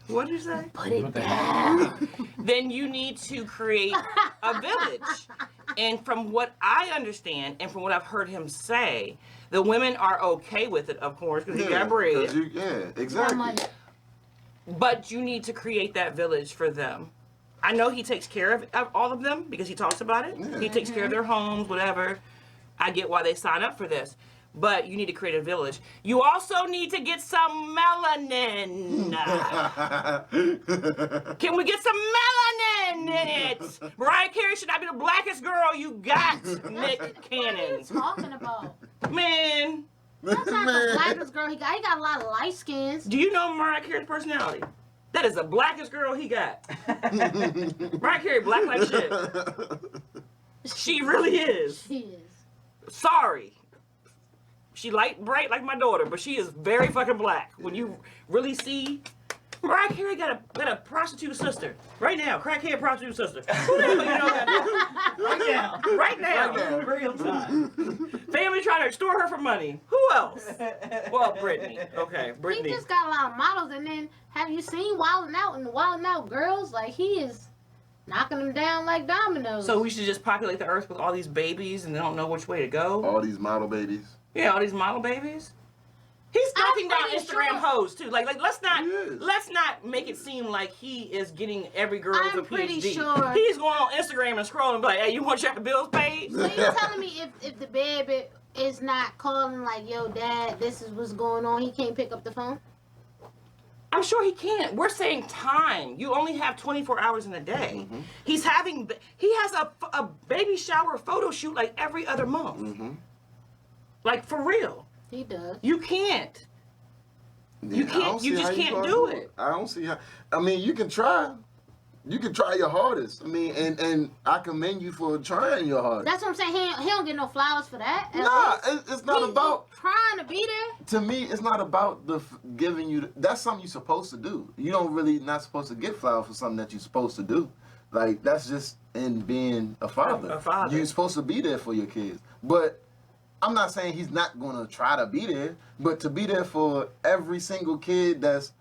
Speaker 1: what did you say?
Speaker 3: Put it down.
Speaker 1: Then you need to create a village. And from what I understand and from what I've heard him say, the women are okay with it, of course, because he got bread.
Speaker 5: 'cause yeah, exactly.
Speaker 3: Money.
Speaker 1: But you need to create that village for them. I know he takes care of all of them because he talks about it.
Speaker 5: Yeah.
Speaker 1: He takes care of their homes, whatever. I get why they sign up for this. But you need to create a village. You also need to get some melanin. Can we get some melanin in it? Mariah Carey should not be the blackest girl you got, Nick
Speaker 3: What are
Speaker 1: Cannon.
Speaker 3: you talking about?
Speaker 1: Man,
Speaker 3: That's not the blackest girl he got. He got a lot of light skins.
Speaker 1: do you know Mariah Carey's personality? That is the blackest girl he got. Mariah Carey black like shit. She really is.
Speaker 3: She is.
Speaker 1: Sorry. She light bright like my daughter, but she is very fucking black. When you really see Mariah Carey got a prostitute sister right now. Crackhead prostitute sister. Who the hell you know that?
Speaker 4: Right now.
Speaker 1: Right now.
Speaker 4: In real time.
Speaker 1: Family trying to extort her for money. Who else? Well, Brittany. Okay,
Speaker 3: He
Speaker 1: Brittany.
Speaker 3: just got a lot of models, and then have you seen Wildin' Out and the Wildin' Out girls? Like, he is knocking them down like dominoes.
Speaker 1: So we should just populate the earth with all these babies and they don't know which way to go?
Speaker 5: All these model babies.
Speaker 1: Yeah, all these model babies. He's knocking down
Speaker 3: pretty
Speaker 1: Instagram
Speaker 3: sure-
Speaker 1: hoes too. Like let's
Speaker 5: He is.
Speaker 1: not make it seem like he is getting every girl
Speaker 3: I'm
Speaker 1: with a
Speaker 3: pretty
Speaker 1: PhD.
Speaker 3: sure-
Speaker 1: He's going on Instagram and scrolling, be like, hey, you want your bills paid?
Speaker 3: So you telling me if the baby is not calling like, yo, dad, this is what's going on, he can't pick up the phone?
Speaker 1: I'm sure he can't. We're saying time. You only have 24 hours in a day.
Speaker 5: Mm-hmm.
Speaker 1: He has a baby shower photo shoot like every other month.
Speaker 5: Mm-hmm.
Speaker 1: Like for real.
Speaker 3: He does.
Speaker 1: You can't. You
Speaker 5: Yeah, I don't
Speaker 1: can't. You
Speaker 5: see
Speaker 1: just
Speaker 5: how
Speaker 1: can't
Speaker 5: gonna
Speaker 1: do it.
Speaker 5: I don't see how. I mean, you can try. You can try your hardest. I mean, and I commend you for trying your hardest.
Speaker 3: That's what I'm saying. He don't get no flowers for that. at
Speaker 5: Nah,
Speaker 3: least.
Speaker 5: it's not
Speaker 3: He
Speaker 5: about.
Speaker 3: trying to be there.
Speaker 5: To me, it's not about giving you. That's something you're supposed to do. You don't really not supposed to get flowers for something that you're supposed to do. Like that's just in being a father.
Speaker 1: A father.
Speaker 5: You're supposed to be there for your kids. But I'm not saying he's not gonna try to be there, but to be there for every single kid that's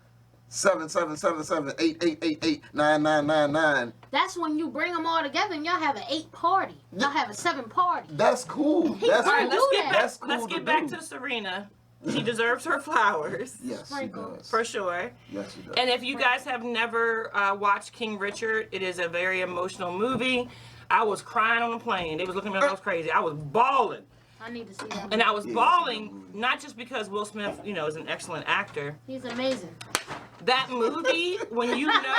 Speaker 5: 7777888899999.
Speaker 3: That's when you bring them all together and y'all have an 8 party. Y'all have a 7 party.
Speaker 5: That's cool.
Speaker 3: He
Speaker 5: That's
Speaker 3: might
Speaker 5: cool.
Speaker 3: do that.
Speaker 5: That's cool
Speaker 1: Let's
Speaker 5: to
Speaker 1: get back
Speaker 5: do.
Speaker 1: to Serena. She deserves her flowers.
Speaker 5: Yes, she
Speaker 3: Sprinkle.
Speaker 5: does.
Speaker 1: For sure.
Speaker 5: Yes, she does.
Speaker 1: And if you guys have never watched King Richard, it is a very emotional movie. I was crying on the plane. They was looking at me like I was crazy. I was bawling.
Speaker 3: I need to see that.
Speaker 1: And I was
Speaker 5: Yeah,
Speaker 1: bawling,
Speaker 5: it's a good movie.
Speaker 1: not just because Will Smith, is an excellent actor.
Speaker 3: He's amazing.
Speaker 1: That movie, when you know...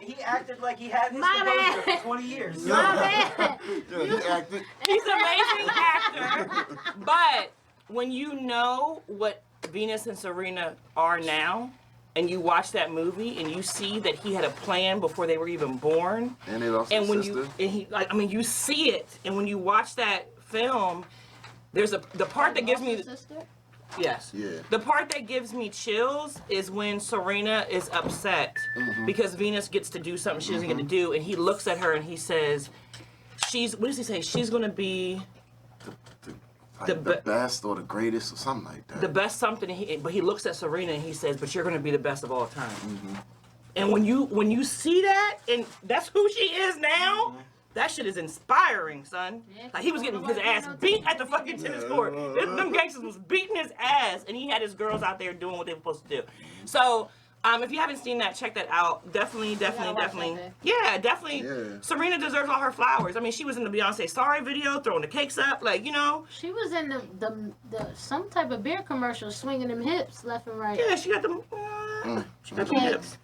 Speaker 4: He acted like he had his
Speaker 3: My
Speaker 4: composure
Speaker 3: bad.
Speaker 4: for 20 years.
Speaker 3: My bad.
Speaker 5: Yeah, he acted.
Speaker 1: He's an amazing actor. But when you know what Venus and Serena are now, and you watch that movie and you see that he had a plan before they were even born,
Speaker 5: And they lost
Speaker 1: and
Speaker 5: his
Speaker 1: when
Speaker 5: sister.
Speaker 1: you see it, and when you watch that film, there's the part that gives me
Speaker 3: Sister?
Speaker 1: yes,
Speaker 5: Yeah.
Speaker 1: the part that gives me chills is when Serena is upset because Venus gets to do something she doesn't get to do, and he looks at her and he says, what does he say? She's gonna be
Speaker 5: Like
Speaker 1: the
Speaker 5: the
Speaker 1: be-
Speaker 5: best or the greatest or something like that.
Speaker 1: the best something, but he looks at Serena and he says, but you're gonna be the best of all time. And when you see that, and that's who she is now, that shit is inspiring, son.
Speaker 3: Yeah,
Speaker 1: Like he was getting his ass beat at the fucking tennis court. Them gangsters was beating his ass, and he had his girls out there doing what they were supposed to do. So, if you haven't seen that, check that out. Definitely.
Speaker 3: watch that thing.
Speaker 1: Yeah, definitely.
Speaker 5: Yeah.
Speaker 1: Serena deserves all her flowers. I mean, she was in the Beyonce Sorry video, throwing the cakes up, like,
Speaker 3: She was in the some type of beer commercial, swinging them hips left and right.
Speaker 1: Yeah, she got them. She got them
Speaker 3: Cakes.
Speaker 1: hips.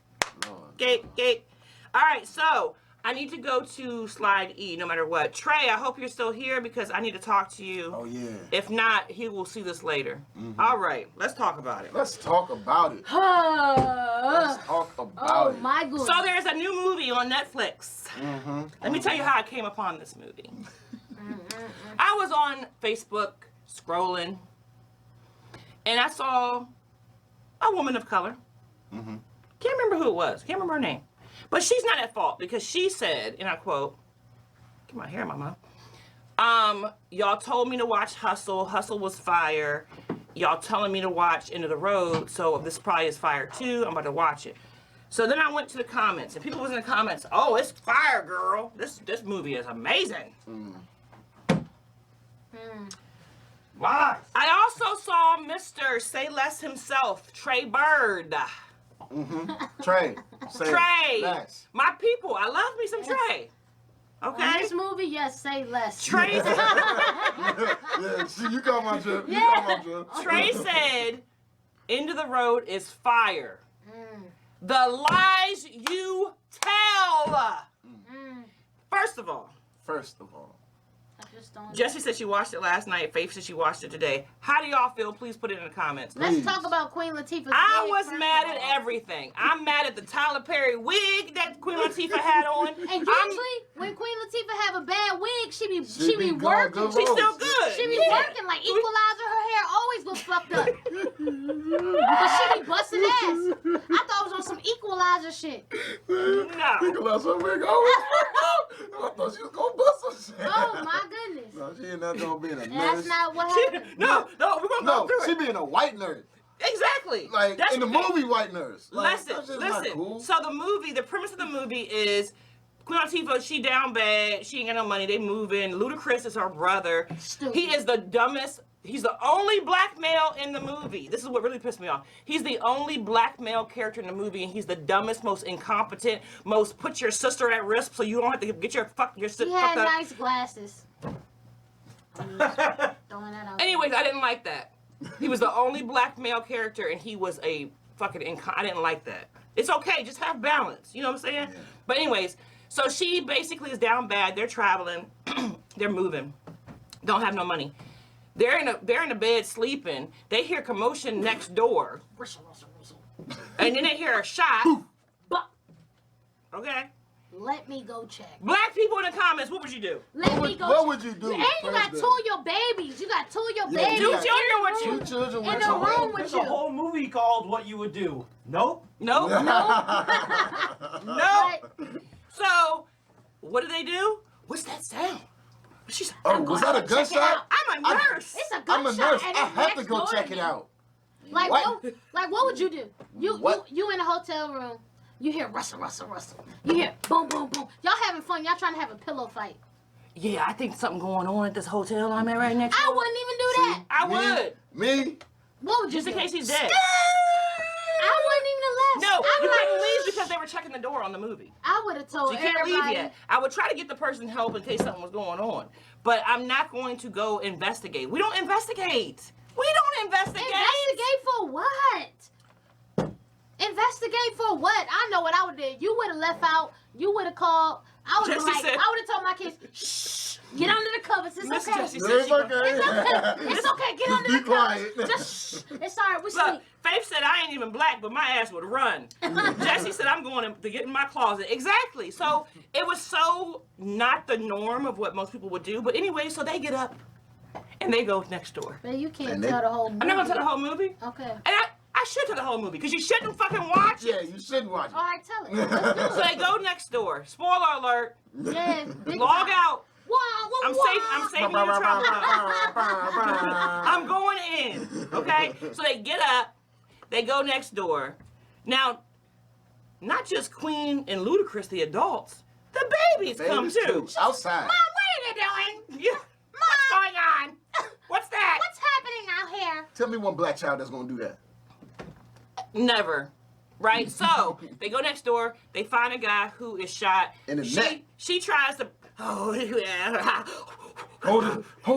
Speaker 5: Lord.
Speaker 1: Cake. All right, so I need to go to slide E no matter what. Trey, I hope you're still here because I need to talk to you.
Speaker 5: Oh yeah.
Speaker 1: If not, he will see this later. All right, let's talk about it.
Speaker 5: Let's talk about it. Let's
Speaker 3: Oh
Speaker 5: talk about it.
Speaker 3: my goodness.
Speaker 1: So there's a new movie on Netflix. Let me tell you how I came upon this movie. I was on Facebook scrolling, and I saw a woman of color. Can't remember who it was. Can't remember her name. But she's not at fault because she said, and I quote, get my hair in my mouth. Y'all told me to watch Hustle. Hustle was fire. Y'all telling me to watch End of the Road. So this probably is fire too. I'm about to watch it. So then I went to the comments, and people was in the comments, oh, it's fire, girl. This movie is amazing.
Speaker 4: Why?
Speaker 1: I also saw Mr. Say Less himself, Trey Bird.
Speaker 5: Trey. Say
Speaker 1: Trey.
Speaker 5: less.
Speaker 1: My people, I love me some Trey.
Speaker 3: In
Speaker 1: Okay?
Speaker 3: this movie, yes, say less.
Speaker 1: Trey,
Speaker 5: Yeah, see, you call my trip. You call my trip.
Speaker 1: Trey said, End of the Road is fire. The lies you tell. First of all,
Speaker 3: I just don't.
Speaker 1: Jessie said she watched it last night. Faith said she watched it today. How do y'all feel? Please put it in the comments.
Speaker 3: Let's
Speaker 5: Please.
Speaker 3: talk about Queen Latifah's
Speaker 1: I
Speaker 3: wig
Speaker 1: was
Speaker 3: first
Speaker 1: mad
Speaker 3: of
Speaker 1: at
Speaker 3: all.
Speaker 1: everything. I'm mad at the Tyler Perry wig that Queen Latifah had on.
Speaker 3: And
Speaker 1: I'm-
Speaker 3: usually, when Queen Latifah have a bad wig, she be
Speaker 5: She be going
Speaker 3: working.
Speaker 5: good
Speaker 1: she's
Speaker 5: roles.
Speaker 1: still good.
Speaker 3: She be
Speaker 1: Yeah.
Speaker 3: working like Equalizer. Her hair always looks fucked up. But she be busting ass. I thought it was on some Equalizer shit.
Speaker 1: No.
Speaker 5: Nicholas, so big. I thought she was gonna bust some shit.
Speaker 3: Oh my goodness.
Speaker 5: No, she ain't not gonna be in a
Speaker 3: And
Speaker 5: nurse.
Speaker 3: that's not what happened.
Speaker 1: No, we're gonna
Speaker 5: No,
Speaker 1: go through
Speaker 5: she
Speaker 1: it.
Speaker 5: being a white nurse.
Speaker 1: Exactly.
Speaker 5: Like
Speaker 1: That's
Speaker 5: in the
Speaker 1: what-
Speaker 5: movie White Nurse. Like,
Speaker 1: Listen,
Speaker 5: that's just not cool.
Speaker 1: So the premise of the movie is Queen Latifah, she down bad, she ain't got no money, they moving. Ludacris is her brother.
Speaker 3: Stupid.
Speaker 1: He is the dumbest. He's the only black male in the movie. This is what really pissed me off. He's the only black male character in the movie, and he's the dumbest, most incompetent, most put your sister at risk so you don't have to get your sister
Speaker 3: He had
Speaker 1: fucked up.
Speaker 3: nice glasses. Throwing that out.
Speaker 1: Anyways, I didn't like that. He was the only black male character, and he was a fucking I didn't like that. It's okay, just have balance. You know what I'm saying?
Speaker 5: Yeah.
Speaker 1: But anyways, so she basically is down bad. They're traveling, they're moving, don't have no money. They're in a bed sleeping. They hear commotion next door,
Speaker 3: Rustle, rustle, rustle.
Speaker 1: and then they hear a shot.
Speaker 3: But
Speaker 1: Okay.
Speaker 3: let me go check.
Speaker 1: Black people in the comments, what would you do?
Speaker 3: Let me go
Speaker 5: What
Speaker 3: check.
Speaker 5: would you do?
Speaker 3: And you got
Speaker 5: first
Speaker 3: two of your babies. You got two of your
Speaker 5: Yeah,
Speaker 3: babies.
Speaker 1: Two
Speaker 5: you got
Speaker 1: children with
Speaker 5: Two
Speaker 1: you.
Speaker 5: children
Speaker 3: In
Speaker 5: with
Speaker 3: the
Speaker 5: you.
Speaker 3: room with
Speaker 4: There's
Speaker 3: you.
Speaker 4: a whole movie called What You Would Do. Nope.
Speaker 1: No.
Speaker 3: No.
Speaker 1: No.
Speaker 3: But
Speaker 1: So, what do they do? What's that sound? She's.
Speaker 5: Oh, was that a
Speaker 3: Check it
Speaker 5: gunshot?
Speaker 3: out.
Speaker 1: I'm a nurse.
Speaker 3: it's a
Speaker 5: I'm a
Speaker 3: gunshot.
Speaker 5: nurse.
Speaker 3: and
Speaker 5: I
Speaker 3: it's
Speaker 5: have to
Speaker 3: next
Speaker 5: go
Speaker 3: door
Speaker 5: check
Speaker 3: me.
Speaker 5: it out.
Speaker 3: Like
Speaker 5: What?
Speaker 3: what would you do?
Speaker 5: What?
Speaker 3: You in a hotel room. You hear rustle, rustle, rustle. You hear boom, boom, boom. Y'all having fun. Y'all trying to have a pillow fight.
Speaker 1: Yeah, I think something going on at this hotel I'm at right next
Speaker 3: I
Speaker 1: door.
Speaker 3: wouldn't even do that.
Speaker 1: I
Speaker 5: Me?
Speaker 1: would.
Speaker 5: Me?
Speaker 3: What would you
Speaker 1: Just in
Speaker 3: do?
Speaker 1: case he's dead.
Speaker 3: I wouldn't even have left.
Speaker 1: No,
Speaker 3: I'd be
Speaker 1: you
Speaker 3: like,
Speaker 1: couldn't leave because they were checking the door on the movie.
Speaker 3: I would have told
Speaker 1: So you can't
Speaker 3: everybody.
Speaker 1: leave yet. I would try to get the person help in case something was going on. But I'm not going to go investigate. We don't investigate. We don't investigate.
Speaker 3: Investigate for what? Investigate for what? I know what I would do. You would have left out. You would have called. I would have
Speaker 1: Jesse
Speaker 3: like.
Speaker 1: said-
Speaker 3: I would have told my kids, shh, get under the covers. It's
Speaker 1: Miss
Speaker 3: okay.
Speaker 1: Jesse
Speaker 5: No,
Speaker 1: said
Speaker 5: it's
Speaker 1: she
Speaker 5: okay.
Speaker 3: It's okay. Get under
Speaker 5: be
Speaker 3: the covers.
Speaker 5: quiet.
Speaker 3: Just shh. It's alright. We
Speaker 1: Look,
Speaker 3: sleep.
Speaker 1: Faith said I ain't even black, but my ass would run. Jesse said I'm going to get in my closet. Exactly. So it was so not the norm of what most people would do. But anyway, so they get up and they go next door.
Speaker 3: Man, you can't
Speaker 5: And
Speaker 3: tell
Speaker 5: they-
Speaker 3: the whole movie.
Speaker 1: I'm not gonna tell the whole movie.
Speaker 3: Okay.
Speaker 1: And I should tell the whole movie because you shouldn't fucking watch
Speaker 5: Yeah,
Speaker 1: it.
Speaker 5: you should watch
Speaker 3: All
Speaker 5: it.
Speaker 3: right, tell it. Let's do
Speaker 1: So
Speaker 3: it.
Speaker 1: they go next door. Spoiler alert.
Speaker 3: Yeah, big
Speaker 1: Log
Speaker 3: time.
Speaker 1: out.
Speaker 3: Wah, wah,
Speaker 1: I'm
Speaker 3: wah.
Speaker 1: safe. I'm saving you trouble. I'm going in. Okay. So they get up. They go next door. Now, not just Queen and Ludacris, the adults. The babies come
Speaker 5: Babies
Speaker 1: too.
Speaker 5: Outside.
Speaker 3: Mom, what are you doing?
Speaker 1: Yeah. What's going on? What's that?
Speaker 3: What's happening out here?
Speaker 5: Tell me one black child that's gonna do that.
Speaker 1: Never. Right? So they go next door. They find a guy who is shot.
Speaker 5: In the neck.
Speaker 1: She tries to. Oh yeah.
Speaker 5: Hold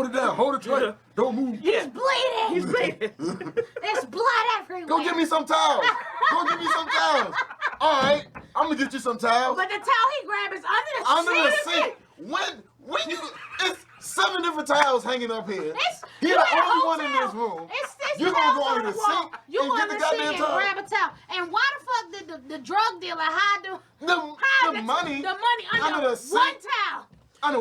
Speaker 5: it down. Hold it tight. Don't move.
Speaker 1: Yeah.
Speaker 3: Bleeding.
Speaker 1: He's bleeding.
Speaker 3: There's blood everywhere.
Speaker 5: Go get me some towels. Go get me some towels. All right, I'm gonna get you some towels.
Speaker 3: But the towel he grabbed is under
Speaker 5: Under
Speaker 3: the
Speaker 5: the sink. When you, it's 7 different towels hanging up here.
Speaker 3: It's,
Speaker 5: He
Speaker 3: you
Speaker 5: the
Speaker 3: in a
Speaker 5: only one in
Speaker 3: hotel.
Speaker 5: this room.
Speaker 3: It's
Speaker 5: You gonna
Speaker 3: towels
Speaker 5: go
Speaker 3: on
Speaker 5: under the
Speaker 3: wall.
Speaker 5: sink
Speaker 3: You
Speaker 5: and
Speaker 3: go
Speaker 5: get
Speaker 3: under
Speaker 5: the
Speaker 3: the sink
Speaker 5: goddamn
Speaker 3: and
Speaker 5: towel.
Speaker 3: grab a towel. And why the fuck did the drug dealer hide
Speaker 5: The money
Speaker 3: the money under
Speaker 5: the
Speaker 3: one
Speaker 5: sink.
Speaker 3: towel?
Speaker 5: under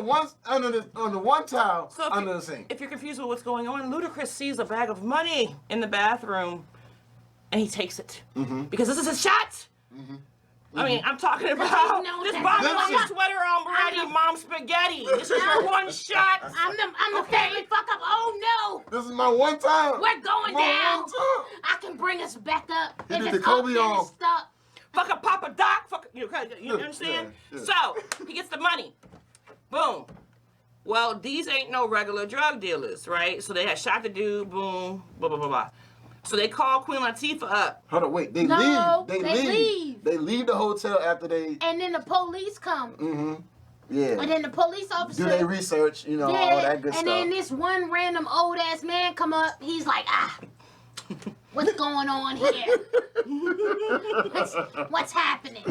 Speaker 5: one towel
Speaker 1: So if
Speaker 5: under
Speaker 1: you-
Speaker 5: the sink.
Speaker 1: If you're confused with what's going on, Ludacris sees a bag of money in the bathroom, and he takes it because this is a shot. I mean, I'm talking about
Speaker 3: know
Speaker 1: this
Speaker 3: that.
Speaker 1: Bobby
Speaker 5: This
Speaker 1: Lee
Speaker 5: is-
Speaker 1: sweater on Brady Mom Spaghetti. This is your one shot.
Speaker 3: I'm the family fuck up. Oh no,
Speaker 5: This is my one time.
Speaker 3: we're going
Speaker 5: My
Speaker 3: down.
Speaker 5: one time.
Speaker 3: I can bring us back up.
Speaker 5: He
Speaker 3: If
Speaker 5: did
Speaker 3: it's
Speaker 5: the
Speaker 3: up,
Speaker 5: Kobe
Speaker 3: then
Speaker 5: on.
Speaker 3: it's stuck.
Speaker 1: Fuck a Papa Doc. Fuck you understand?
Speaker 5: Yeah.
Speaker 1: So he gets the money. Boom. Well, these ain't no regular drug dealers, right? So they had shot the dude. Boom. Blah blah blah blah. So they call Queen Latifah up.
Speaker 5: Hold on, wait. They
Speaker 3: No,
Speaker 5: leave.
Speaker 3: they leave.
Speaker 5: They leave the hotel after they.
Speaker 3: And then the police come.
Speaker 5: Yeah.
Speaker 3: And then the police officer.
Speaker 5: Do they research? You know, all that good
Speaker 3: and
Speaker 5: stuff.
Speaker 3: then this one random old ass man come up. He's like, what's going on here? what's happening?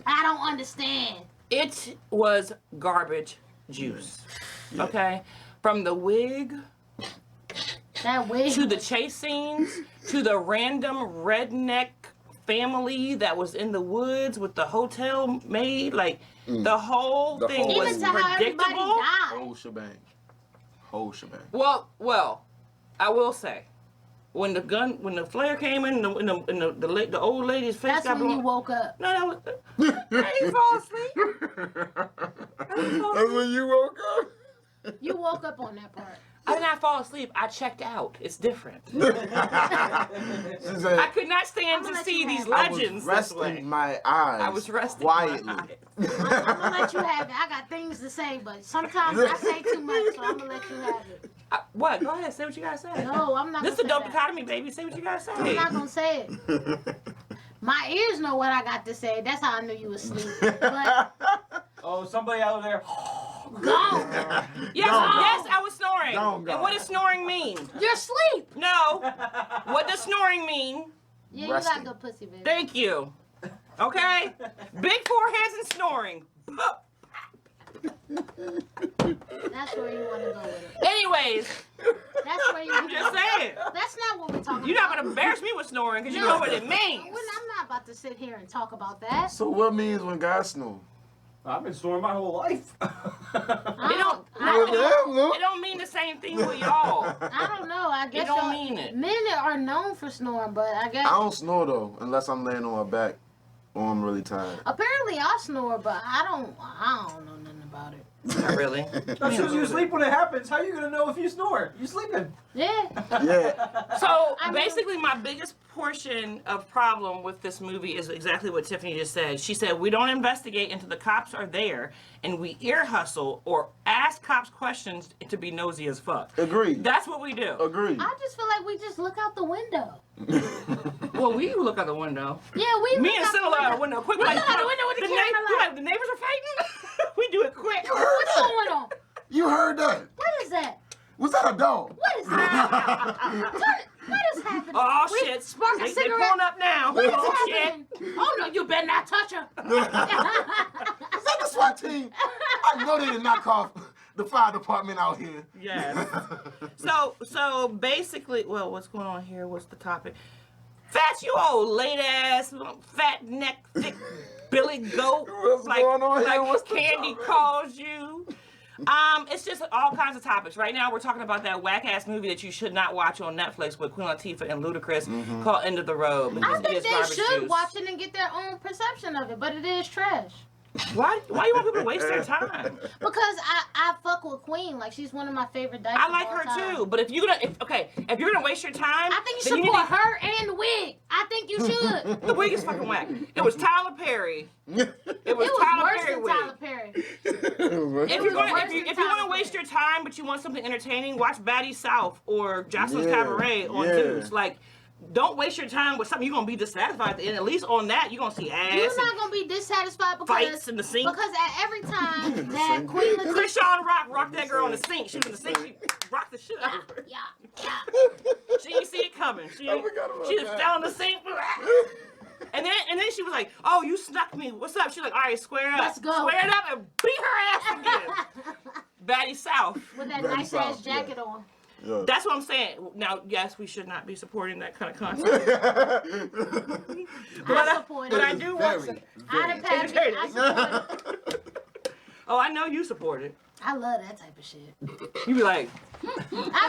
Speaker 3: I don't understand.
Speaker 1: It was garbage juice. Okay? From the wig
Speaker 3: That wig.
Speaker 1: to the chase scenes to the random redneck family that was in the woods with the hotel maid. Like, the whole
Speaker 5: The
Speaker 1: thing
Speaker 5: whole-
Speaker 1: was
Speaker 3: Even to how everybody
Speaker 1: predictable.
Speaker 3: died.
Speaker 5: Whole shebang. Whole shebang.
Speaker 1: Well, I will say, when the flare came in, the old lady's face
Speaker 3: That's
Speaker 1: got
Speaker 3: when
Speaker 1: blown.
Speaker 3: you woke up.
Speaker 1: No, that was. I didn't fall asleep.
Speaker 5: That's when you woke up.
Speaker 3: You woke up on that part.
Speaker 1: I did not fall asleep. I checked out. It's different.
Speaker 5: She said,
Speaker 1: I could not stand
Speaker 3: I'ma
Speaker 1: to
Speaker 3: let
Speaker 1: see
Speaker 3: you
Speaker 1: these
Speaker 3: have
Speaker 5: I
Speaker 1: legends
Speaker 5: was
Speaker 1: this way.
Speaker 5: resting my eyes.
Speaker 1: I was resting
Speaker 5: quietly.
Speaker 1: my eyes.
Speaker 3: I'm gonna let you have it. I got things to say, but sometimes I say too much, so I'm gonna let you have it.
Speaker 1: What? Go ahead. Say what you gotta say.
Speaker 3: No, I'm not
Speaker 1: This is
Speaker 3: gonna
Speaker 1: a
Speaker 3: say
Speaker 1: dope
Speaker 3: that.
Speaker 1: dichotomy, baby. Say what you gotta say.
Speaker 3: I'm not gonna say it. My ears know what I got to say. That's how I knew you was asleep. But
Speaker 4: Oh, somebody out there.
Speaker 3: gone.
Speaker 1: Yes, yes, I was snoring.
Speaker 5: Gone.
Speaker 1: And what does snoring mean?
Speaker 3: You're asleep.
Speaker 1: No. What does snoring mean?
Speaker 3: Yeah, you
Speaker 5: Resting.
Speaker 3: got good pussy, baby.
Speaker 1: Thank you. Okay? Big foreheads and snoring.
Speaker 3: That's where you want to go with it.
Speaker 1: Anyways,
Speaker 3: That's where you.
Speaker 1: I'm just saying.
Speaker 3: That's not what we're talking
Speaker 1: You're
Speaker 3: about.
Speaker 1: not gonna embarrass me with snoring because you know what it means.
Speaker 3: I'm not about to sit here and talk about that.
Speaker 5: So what means when guys snore?
Speaker 4: I've been snoring my whole life.
Speaker 1: It don't mean the same thing with y'all.
Speaker 3: I don't know. I guess
Speaker 1: don't
Speaker 3: y'all-
Speaker 1: mean it.
Speaker 3: Men are known for snoring, but I guess
Speaker 5: I don't snore though, unless I'm laying on my back or I'm really tired.
Speaker 3: apparently I snore, but I don't know nothing about it.
Speaker 1: Not really.
Speaker 4: As soon as you sleep when it happens, how are you gonna know if you snore? You sleeping.
Speaker 3: Yeah.
Speaker 5: Yeah.
Speaker 1: So
Speaker 3: I mean-
Speaker 1: basically, my biggest portion of problem with this movie is exactly what Tiffany just said. She said we don't investigate until the cops are there, and we ear hustle or ask cops questions to be nosy as fuck.
Speaker 5: Agreed.
Speaker 1: That's what we do.
Speaker 5: Agreed.
Speaker 3: I just feel like we just look out the window.
Speaker 1: Well, we look out the window.
Speaker 3: Yeah, we
Speaker 1: Me
Speaker 3: look
Speaker 1: and
Speaker 3: out
Speaker 1: Cindy look out the window. Quick,
Speaker 3: We
Speaker 1: like,
Speaker 3: look out the window with the camera light.
Speaker 1: the neighbors are fighting. We do it quick.
Speaker 5: You heard
Speaker 3: What's
Speaker 5: that?
Speaker 3: going on?
Speaker 5: You heard that?
Speaker 3: What is that?
Speaker 5: Was that a dog?
Speaker 3: What is that? what is happening?
Speaker 1: Oh
Speaker 3: We
Speaker 1: shit!
Speaker 3: Spark a
Speaker 1: They
Speaker 3: cigarette.
Speaker 1: pulling up now.
Speaker 3: What is
Speaker 1: Oh shit!
Speaker 3: happening? Oh no, you better not touch her.
Speaker 5: Is that the SWAT team? I know they did not call the fire department out here.
Speaker 1: Yes. So basically, well, what's going on here? What's the topic? Fat, you old late ass, fat neck, thick Billy Goat.
Speaker 5: What's going on here?
Speaker 1: Like
Speaker 5: What's the
Speaker 1: Candy
Speaker 5: topic?
Speaker 1: calls you. It's just all kinds of topics. Right now, we're talking about that whack ass movie that you should not watch on Netflix with Queen Latifah and Ludacris called End of the Road.
Speaker 3: I
Speaker 1: because it
Speaker 3: think
Speaker 1: is
Speaker 3: they
Speaker 1: garbage
Speaker 3: should
Speaker 1: juice.
Speaker 3: watch it and get their own perception of it, but it is trash.
Speaker 1: Why you want people to waste their time?
Speaker 3: Because I fuck with Queen, like she's one of my favorite dykes
Speaker 1: I
Speaker 3: of
Speaker 1: like
Speaker 3: all
Speaker 1: her
Speaker 3: time.
Speaker 1: too, but if you're gonna waste your time,
Speaker 3: I think you
Speaker 1: then
Speaker 3: support
Speaker 1: need to-
Speaker 3: her and the wig. I think you should.
Speaker 1: The wig is fucking whack. It was Tyler Perry. It was
Speaker 3: It was
Speaker 1: Tyler
Speaker 3: worse
Speaker 1: Perry
Speaker 3: than
Speaker 1: wig.
Speaker 3: Tyler Perry.
Speaker 1: If
Speaker 3: It
Speaker 1: you're
Speaker 3: was
Speaker 1: gonna,
Speaker 3: worse
Speaker 1: if you
Speaker 3: than
Speaker 1: want to
Speaker 3: Tyler
Speaker 1: waste
Speaker 3: Perry.
Speaker 1: your time, but you want something entertaining, watch Baddie South or Jocelyn's
Speaker 5: Yeah,
Speaker 1: Cabaret on
Speaker 5: yeah.
Speaker 1: Zeus. Like, don't waste your time with something you're gonna be dissatisfied at the end. At least on that, you're gonna see ass
Speaker 3: You're
Speaker 1: and
Speaker 3: not gonna be dissatisfied
Speaker 1: fights in the sink.
Speaker 3: because at every time that Queen Latifah,
Speaker 1: Krishan rocked that girl in the sink. She was in the sink. She rocked the shit out of her.
Speaker 3: yeah,
Speaker 1: She didn't see it coming. She
Speaker 5: forgot about
Speaker 1: just
Speaker 5: that.
Speaker 1: fell in the sink. And then she was like, "Oh, you snuck me. What's up?" She's like, "All right, square up.
Speaker 3: Let's go."
Speaker 1: Square it up and beat her ass again." Baddie South.
Speaker 3: with that
Speaker 5: Very
Speaker 3: nice ass
Speaker 5: soft, yeah.
Speaker 3: jacket on.
Speaker 5: Yeah.
Speaker 1: That's what I'm saying. Now, yes, we should not be supporting that kind of content.
Speaker 3: I support
Speaker 1: but I
Speaker 3: it.
Speaker 1: do want to.
Speaker 3: I support it.
Speaker 1: Oh, I know you support it.
Speaker 3: I love that type of shit.
Speaker 1: You be like,
Speaker 3: I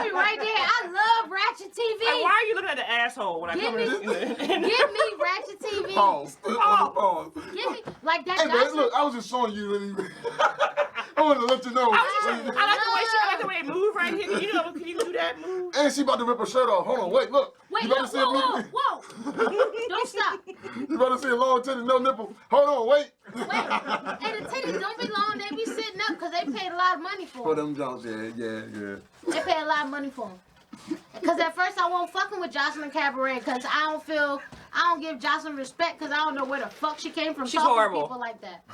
Speaker 3: be right there. I love Ratchet TV.
Speaker 1: "Hey, why are you looking at the asshole when I
Speaker 3: Give
Speaker 1: come in?"
Speaker 3: Give me Ratchet TV.
Speaker 5: Pause. Pause.
Speaker 3: Give me like that.
Speaker 5: Hey man,
Speaker 3: Jocelyn-
Speaker 5: look, I was just showing you. I wanted to let you know.
Speaker 1: I like the way they move right here. Can you do that move?
Speaker 5: And she about to rip her shirt off. Hold on, wait, look.
Speaker 3: Wait,
Speaker 5: you
Speaker 3: look,
Speaker 5: about to see
Speaker 3: whoa,
Speaker 5: a
Speaker 3: whoa. Don't stop.
Speaker 5: You about to see a long titty, no nipple. Hold on, wait.
Speaker 3: Wait. And the titties don't be long. They be sitting up because they paid a lot of money for
Speaker 5: For
Speaker 3: them.
Speaker 5: them Jones, yeah.
Speaker 3: They paid a lot of money for them. Because at first I won't fucking with Jocelyn Cabaret because I don't give Jocelyn respect because I don't know where the fuck she came from.
Speaker 1: She's
Speaker 3: talking
Speaker 1: horrible.
Speaker 3: to people like that.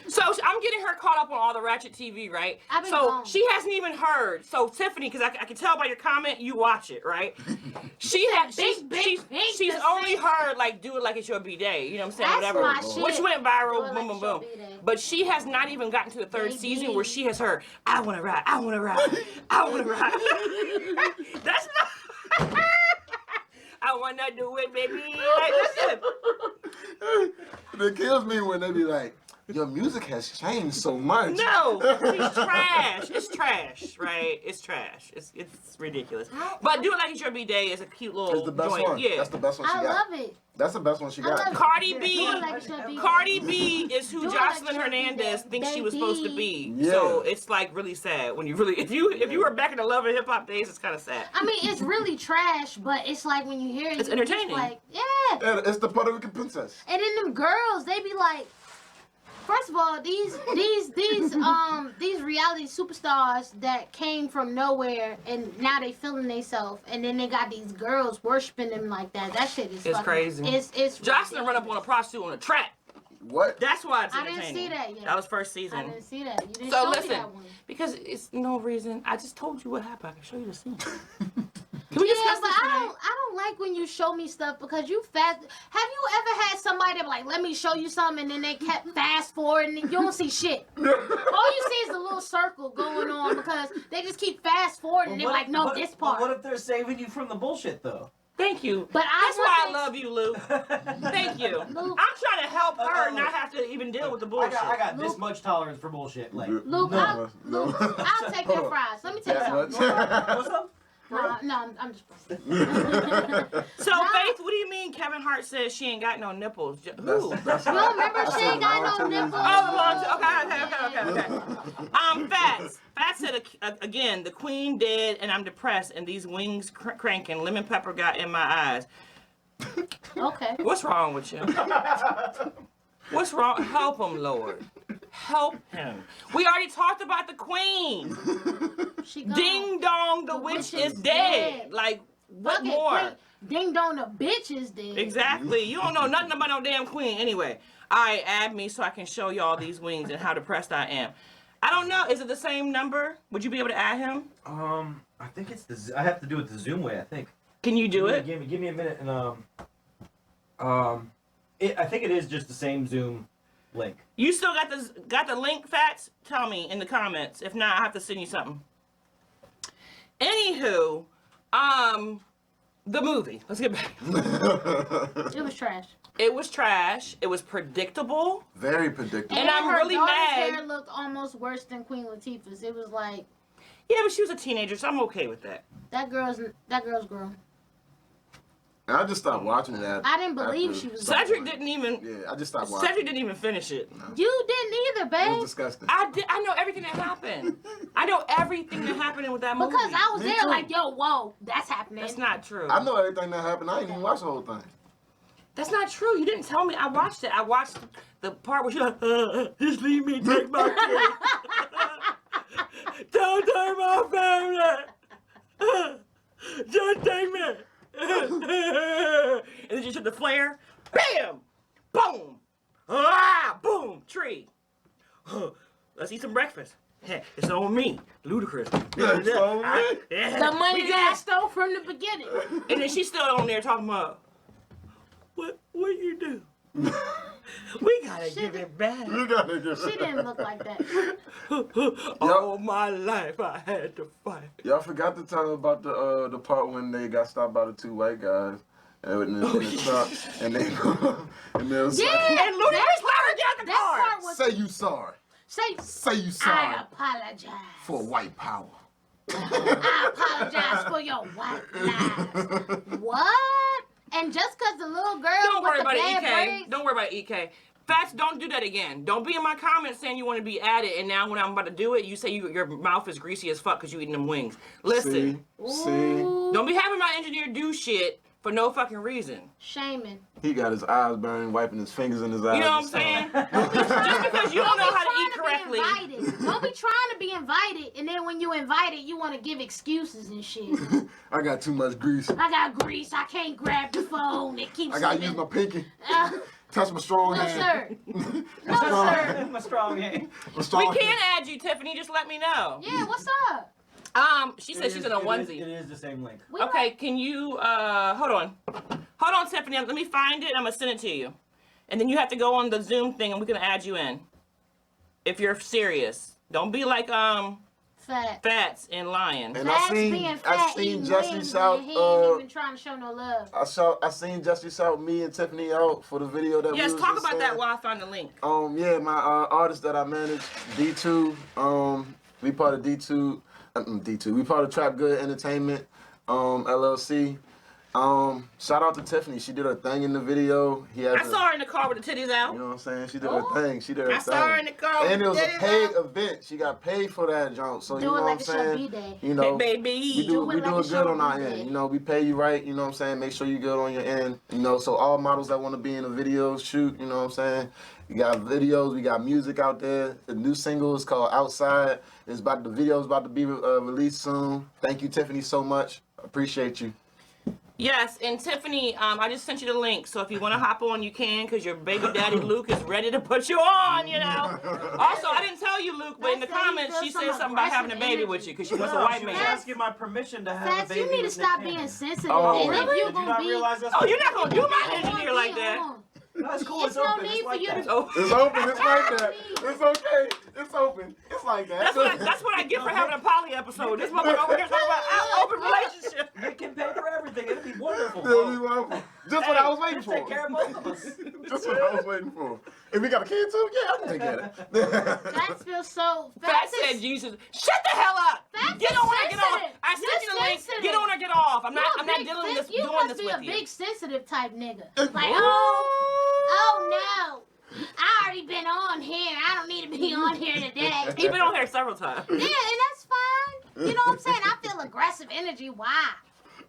Speaker 1: So I'm getting her caught up on all the Ratchet TV, right?
Speaker 3: I've been
Speaker 1: So
Speaker 3: gone.
Speaker 1: she hasn't even heard. So Tiffany, because I can tell by your comment, you watch it, right? She's
Speaker 3: big to
Speaker 1: only
Speaker 3: see.
Speaker 1: heard like do it like it's your b-day. You know what I'm saying?
Speaker 3: That's
Speaker 1: Whatever.
Speaker 3: my shit.
Speaker 1: Which went
Speaker 3: Do
Speaker 1: viral,
Speaker 3: it
Speaker 1: boom,
Speaker 3: like
Speaker 1: boom,
Speaker 3: it's your
Speaker 1: boom.
Speaker 3: B-day.
Speaker 1: But she has not even gotten to the third
Speaker 3: Baby.
Speaker 1: season where she has heard, I wanna ride, I wanna ride, I wanna ride. That's not I wanna do it, baby. Like, listen.
Speaker 5: It kills me when they be like, Your music has changed so much.
Speaker 1: No, he's trash. It's trash, right? It's trash. It's ridiculous. But Do It Like It's Your B-Day is a cute little
Speaker 5: It's the best
Speaker 1: joint.
Speaker 5: one.
Speaker 1: Yeah.
Speaker 5: That's the best one she
Speaker 3: I
Speaker 5: got.
Speaker 3: love it.
Speaker 5: That's the best one she
Speaker 3: I love
Speaker 5: got.
Speaker 3: it.
Speaker 1: Cardi
Speaker 3: Do
Speaker 1: B.
Speaker 3: It Like It's Your B-Day.
Speaker 1: Cardi B is who
Speaker 3: Do It Like
Speaker 1: Jocelyn
Speaker 3: Your
Speaker 1: Hernandez
Speaker 3: B-Day,
Speaker 1: thinks she was supposed to
Speaker 3: baby.
Speaker 1: be.
Speaker 5: Yeah.
Speaker 1: So it's like really sad when you really if you were back in the Love and Hip Hop days, it's kind of sad.
Speaker 3: I mean, it's really trash, but it's like when you hear it,
Speaker 1: It's
Speaker 3: you just
Speaker 1: entertaining.
Speaker 3: like, yeah.
Speaker 5: Yeah, it's the Puerto Rican princess.
Speaker 3: And then them girls, they be like, first of all, these reality superstars that came from nowhere and now they feeling themselves, and then they got these girls worshiping them like that. That shit is
Speaker 1: It's
Speaker 3: fucking,
Speaker 1: crazy.
Speaker 3: It's
Speaker 1: Jocelyn run up on a prostitute on a track.
Speaker 5: What?
Speaker 1: That's why it's
Speaker 3: I
Speaker 1: entertaining.
Speaker 3: didn't see that yet.
Speaker 1: That was first season.
Speaker 3: I didn't see that. You didn't
Speaker 1: So
Speaker 3: show me
Speaker 1: listen,
Speaker 3: that one.
Speaker 1: because it's no reason. I just told you what happened. I can show you the scene. Can we
Speaker 3: Yeah,
Speaker 1: discuss
Speaker 3: but
Speaker 1: this
Speaker 3: I
Speaker 1: tonight?
Speaker 3: don't like when you show me stuff because you fast. Have you ever had somebody that be like, let me show you something, and then they kept fast forwarding and you don't see shit. All you see is a little circle going on because they just keep fast forwarding and they're like, no, this part.
Speaker 4: What if they're saving you from the bullshit though?
Speaker 1: Thank you.
Speaker 3: But I
Speaker 1: That's why I
Speaker 3: want
Speaker 1: love you, Lou. Thank you.
Speaker 3: Luke.
Speaker 1: I'm trying to help her not have to even deal with the bullshit.
Speaker 4: I got this
Speaker 3: Luke.
Speaker 4: much tolerance for bullshit. Like,
Speaker 3: Luke,
Speaker 5: No.
Speaker 3: I'll take your fries. Let me take
Speaker 5: That
Speaker 3: some.
Speaker 5: much?
Speaker 4: what's up?
Speaker 3: No, I'm just
Speaker 1: So,
Speaker 3: Nah.
Speaker 1: Faith, what do you mean Kevin Hart says she ain't got no nipples? Who?
Speaker 5: That's
Speaker 3: You don't remember she ain't got no nipples?
Speaker 1: Okay. Fats said again, the queen dead and I'm depressed and these wings cranking. Lemon pepper got in my eyes.
Speaker 3: Okay.
Speaker 1: What's wrong with you? What's wrong? Help him, Lord. Help him. We already talked about the queen.
Speaker 3: She gone.
Speaker 1: Ding dong, the witch is dead. Like, what
Speaker 3: Okay,
Speaker 1: more?
Speaker 3: queen. Ding dong, the bitch is dead.
Speaker 1: Exactly. You don't know nothing about no damn queen. Anyway, all right, add me so I can show y'all these wings and how depressed I am. I don't know. Is it the same number? Would you be able to add him?
Speaker 4: I think it's I have to do it the Zoom way. I think.
Speaker 1: Can you do it?
Speaker 4: Give me a minute and I think it is just the same Zoom link.
Speaker 1: You still got the link, Fats? Tell me in the comments. If not, I have to send you something. Anywho, the movie. Let's get back.
Speaker 3: It was trash.
Speaker 1: It was trash. It was predictable.
Speaker 5: Very predictable.
Speaker 1: And I'm
Speaker 3: her
Speaker 1: really
Speaker 3: daughter's
Speaker 1: mad.
Speaker 3: hair looked almost worse than Queen Latifah's. It was like
Speaker 1: Yeah, but she was a teenager, so I'm okay with that.
Speaker 3: that girl's grown.
Speaker 5: And I just stopped watching that.
Speaker 3: I didn't believe
Speaker 5: after-
Speaker 3: she was
Speaker 1: Cedric didn't even.
Speaker 5: Yeah, I just stopped watching.
Speaker 1: Cedric didn't even finish it.
Speaker 3: You didn't either,
Speaker 5: It was
Speaker 3: babe.
Speaker 5: disgusting.
Speaker 1: I know everything that happened. I know everything that happened with that movie.
Speaker 3: Because I was
Speaker 5: Me
Speaker 3: there
Speaker 5: too.
Speaker 3: like, yo, whoa, that's happening.
Speaker 1: That's not true.
Speaker 5: I know everything that happened. I didn't even watch the whole thing.
Speaker 1: That's not true. You didn't tell me. I watched it. I watched the part where she's like, just leave me, take my kid. Don't take my family. Just take me. And then she took the flare. Bam! Boom! Ah! Boom! Tree. Let's eat some breakfast. It's on me. Ludicrous.
Speaker 5: It's on me.
Speaker 3: The money that I stole from the beginning.
Speaker 1: And then she's still on there talking about, what you do? We gotta give it back.
Speaker 5: You gotta get
Speaker 3: She didn't look like that.
Speaker 1: All my life I had to fight.
Speaker 5: Y'all forgot to tell about the part when they got stopped by the two white guys in the truck, and they and they was
Speaker 3: Yeah,
Speaker 1: And Ludacris Larry got the
Speaker 3: that
Speaker 1: car.
Speaker 3: part was.
Speaker 5: say you sorry, say you sorry
Speaker 3: I apologize.
Speaker 5: for white power.
Speaker 3: I apologize for your white lies. What? And just because the little girl
Speaker 1: Don't
Speaker 3: with
Speaker 1: worry
Speaker 3: the
Speaker 1: about
Speaker 3: bad
Speaker 1: EK.
Speaker 3: braids,
Speaker 1: Don't worry about EK. Fats, don't do that again. Don't be in my comments saying you want to be added, and now when I'm about to do it, you say your mouth is greasy as fuck because you eating them wings. Listen,
Speaker 5: See,
Speaker 3: Ooh,
Speaker 1: don't be having my engineer do shit for no fucking reason.
Speaker 3: shaming.
Speaker 5: he got his eyes burned, wiping his fingers in his eyes.
Speaker 1: You know what I'm
Speaker 5: and stuff.
Speaker 1: saying? Just because you don't know how to eat correctly.
Speaker 3: Don't be trying to be invited, and then when you invited, you want to give excuses and shit.
Speaker 5: I got too much grease.
Speaker 3: I got grease. I can't grab the phone. It keeps.
Speaker 5: I gotta use
Speaker 3: slipping.
Speaker 5: my pinky.
Speaker 3: Uh,
Speaker 5: Touch my strong
Speaker 3: no,
Speaker 5: hand.
Speaker 3: sir. No, sir.
Speaker 4: My strong hand.
Speaker 5: My strong
Speaker 1: We
Speaker 5: hand.
Speaker 1: can add you, Tiffany. Just let me know.
Speaker 3: Yeah, what's up?
Speaker 1: She said she's in a onesie.
Speaker 4: It is the same link.
Speaker 3: We
Speaker 1: Okay, can you, hold on. Hold on, Tiffany. Let me find it. I'm going to send it to you. And then you have to go on the Zoom thing and we can add you in. If you're serious. Don't be like,
Speaker 3: fat.
Speaker 1: Fats and lying.
Speaker 5: And
Speaker 3: Fats
Speaker 5: I seen
Speaker 3: being fat, eating
Speaker 5: Jesse
Speaker 3: wings,
Speaker 5: shout.
Speaker 3: and he ain't even trying to show no love.
Speaker 5: I seen Jesse shout me and Tiffany out for the video that
Speaker 1: Yes,
Speaker 5: we was
Speaker 1: talk
Speaker 5: just
Speaker 1: about
Speaker 5: saying.
Speaker 1: that while I find the link.
Speaker 5: Yeah, my artist that I manage, D2. We part of D2. D2. We part of Trap Good Entertainment, LLC. Shout out to Tiffany. She did her thing in the video.
Speaker 1: I saw her in the car with the titties out.
Speaker 5: You know what I'm saying? She did her thing. She did her
Speaker 1: I
Speaker 5: thing.
Speaker 1: saw her in the car with
Speaker 5: And it
Speaker 1: the
Speaker 5: was a
Speaker 1: titties
Speaker 5: paid
Speaker 1: out.
Speaker 5: event. She got paid for that junk. So
Speaker 3: Do
Speaker 5: you know
Speaker 3: it
Speaker 5: what
Speaker 3: like
Speaker 5: I'm
Speaker 3: it's your
Speaker 5: saying?
Speaker 3: B-day.
Speaker 5: You know,
Speaker 1: Hey, baby.
Speaker 5: we do
Speaker 3: like
Speaker 5: it
Speaker 3: a
Speaker 5: good
Speaker 3: show
Speaker 5: on our
Speaker 3: B-day.
Speaker 5: end. You know, we pay you right. You know what I'm saying? Make sure you good on your end. You know, so all models that want to be in a video shoot. You know what I'm saying? We got videos. We got music out there. The new single is called Outside. The video is about to be released soon. Thank you, Tiffany, so much. Appreciate you.
Speaker 1: Yes, and Tiffany, I just sent you the link, so if you want to hop on, you can, because your baby daddy Luke is ready to put you on, you know. Also, I didn't tell you, Luke, but in the
Speaker 3: That's how you
Speaker 1: comments,
Speaker 3: feel
Speaker 1: she
Speaker 3: some
Speaker 1: said something about having a
Speaker 3: aggressive
Speaker 1: baby with
Speaker 3: energy.
Speaker 1: you, because she wants a
Speaker 4: No,
Speaker 1: white
Speaker 4: she was
Speaker 1: man.
Speaker 4: asking my permission to have a
Speaker 3: Fats,
Speaker 4: baby.
Speaker 3: you need to
Speaker 4: with
Speaker 3: stop
Speaker 4: Nick
Speaker 3: being
Speaker 4: Cannon.
Speaker 3: sensitive.
Speaker 5: Oh,
Speaker 3: and
Speaker 5: really?
Speaker 3: if you're
Speaker 4: Did you
Speaker 3: gonna
Speaker 4: not
Speaker 3: be,
Speaker 4: realize that's
Speaker 1: Oh,
Speaker 4: what
Speaker 1: you're not going to do my
Speaker 3: Hold on,
Speaker 1: engineer like that.
Speaker 3: hold on.
Speaker 4: No, it's cool.
Speaker 3: It's
Speaker 4: It's
Speaker 3: no
Speaker 4: open.
Speaker 3: need
Speaker 4: It's
Speaker 3: for
Speaker 4: like
Speaker 3: you
Speaker 4: that.
Speaker 3: to-
Speaker 1: Oh.
Speaker 5: It's open. It's like that. It's okay. It's open. It's like that.
Speaker 1: That's what I get for having a poly episode. This motherfucker over here talking about our open relationship.
Speaker 4: Nick can pay for everything. It'll be wonderful.
Speaker 5: Yeah, we wonderful. Just what I was waiting
Speaker 4: Just take
Speaker 5: for.
Speaker 4: care of both of us.
Speaker 5: Just what I was waiting for. If we got a kid too, yeah, I can take care of that.
Speaker 3: Fats feels so.
Speaker 1: Fat
Speaker 3: is-
Speaker 1: said Jesus. Shut the hell up.
Speaker 3: Fats
Speaker 1: Get
Speaker 3: is
Speaker 1: on or get off.
Speaker 3: sensitive.
Speaker 1: I sent you the
Speaker 3: You're
Speaker 1: link.
Speaker 3: sensitive.
Speaker 1: Get on or get off. I'm
Speaker 3: You're
Speaker 1: not
Speaker 3: a big
Speaker 1: dealing
Speaker 3: sen-
Speaker 1: this
Speaker 3: You
Speaker 1: doing
Speaker 3: must
Speaker 1: this
Speaker 3: be
Speaker 1: with
Speaker 3: a
Speaker 1: you.
Speaker 3: big sensitive type nigga. Like, oh no. I already been on here. I don't need to be on here today.
Speaker 1: He's been on here several times.
Speaker 3: Yeah, and that's fine. You know what I'm saying? I feel aggressive energy. Why?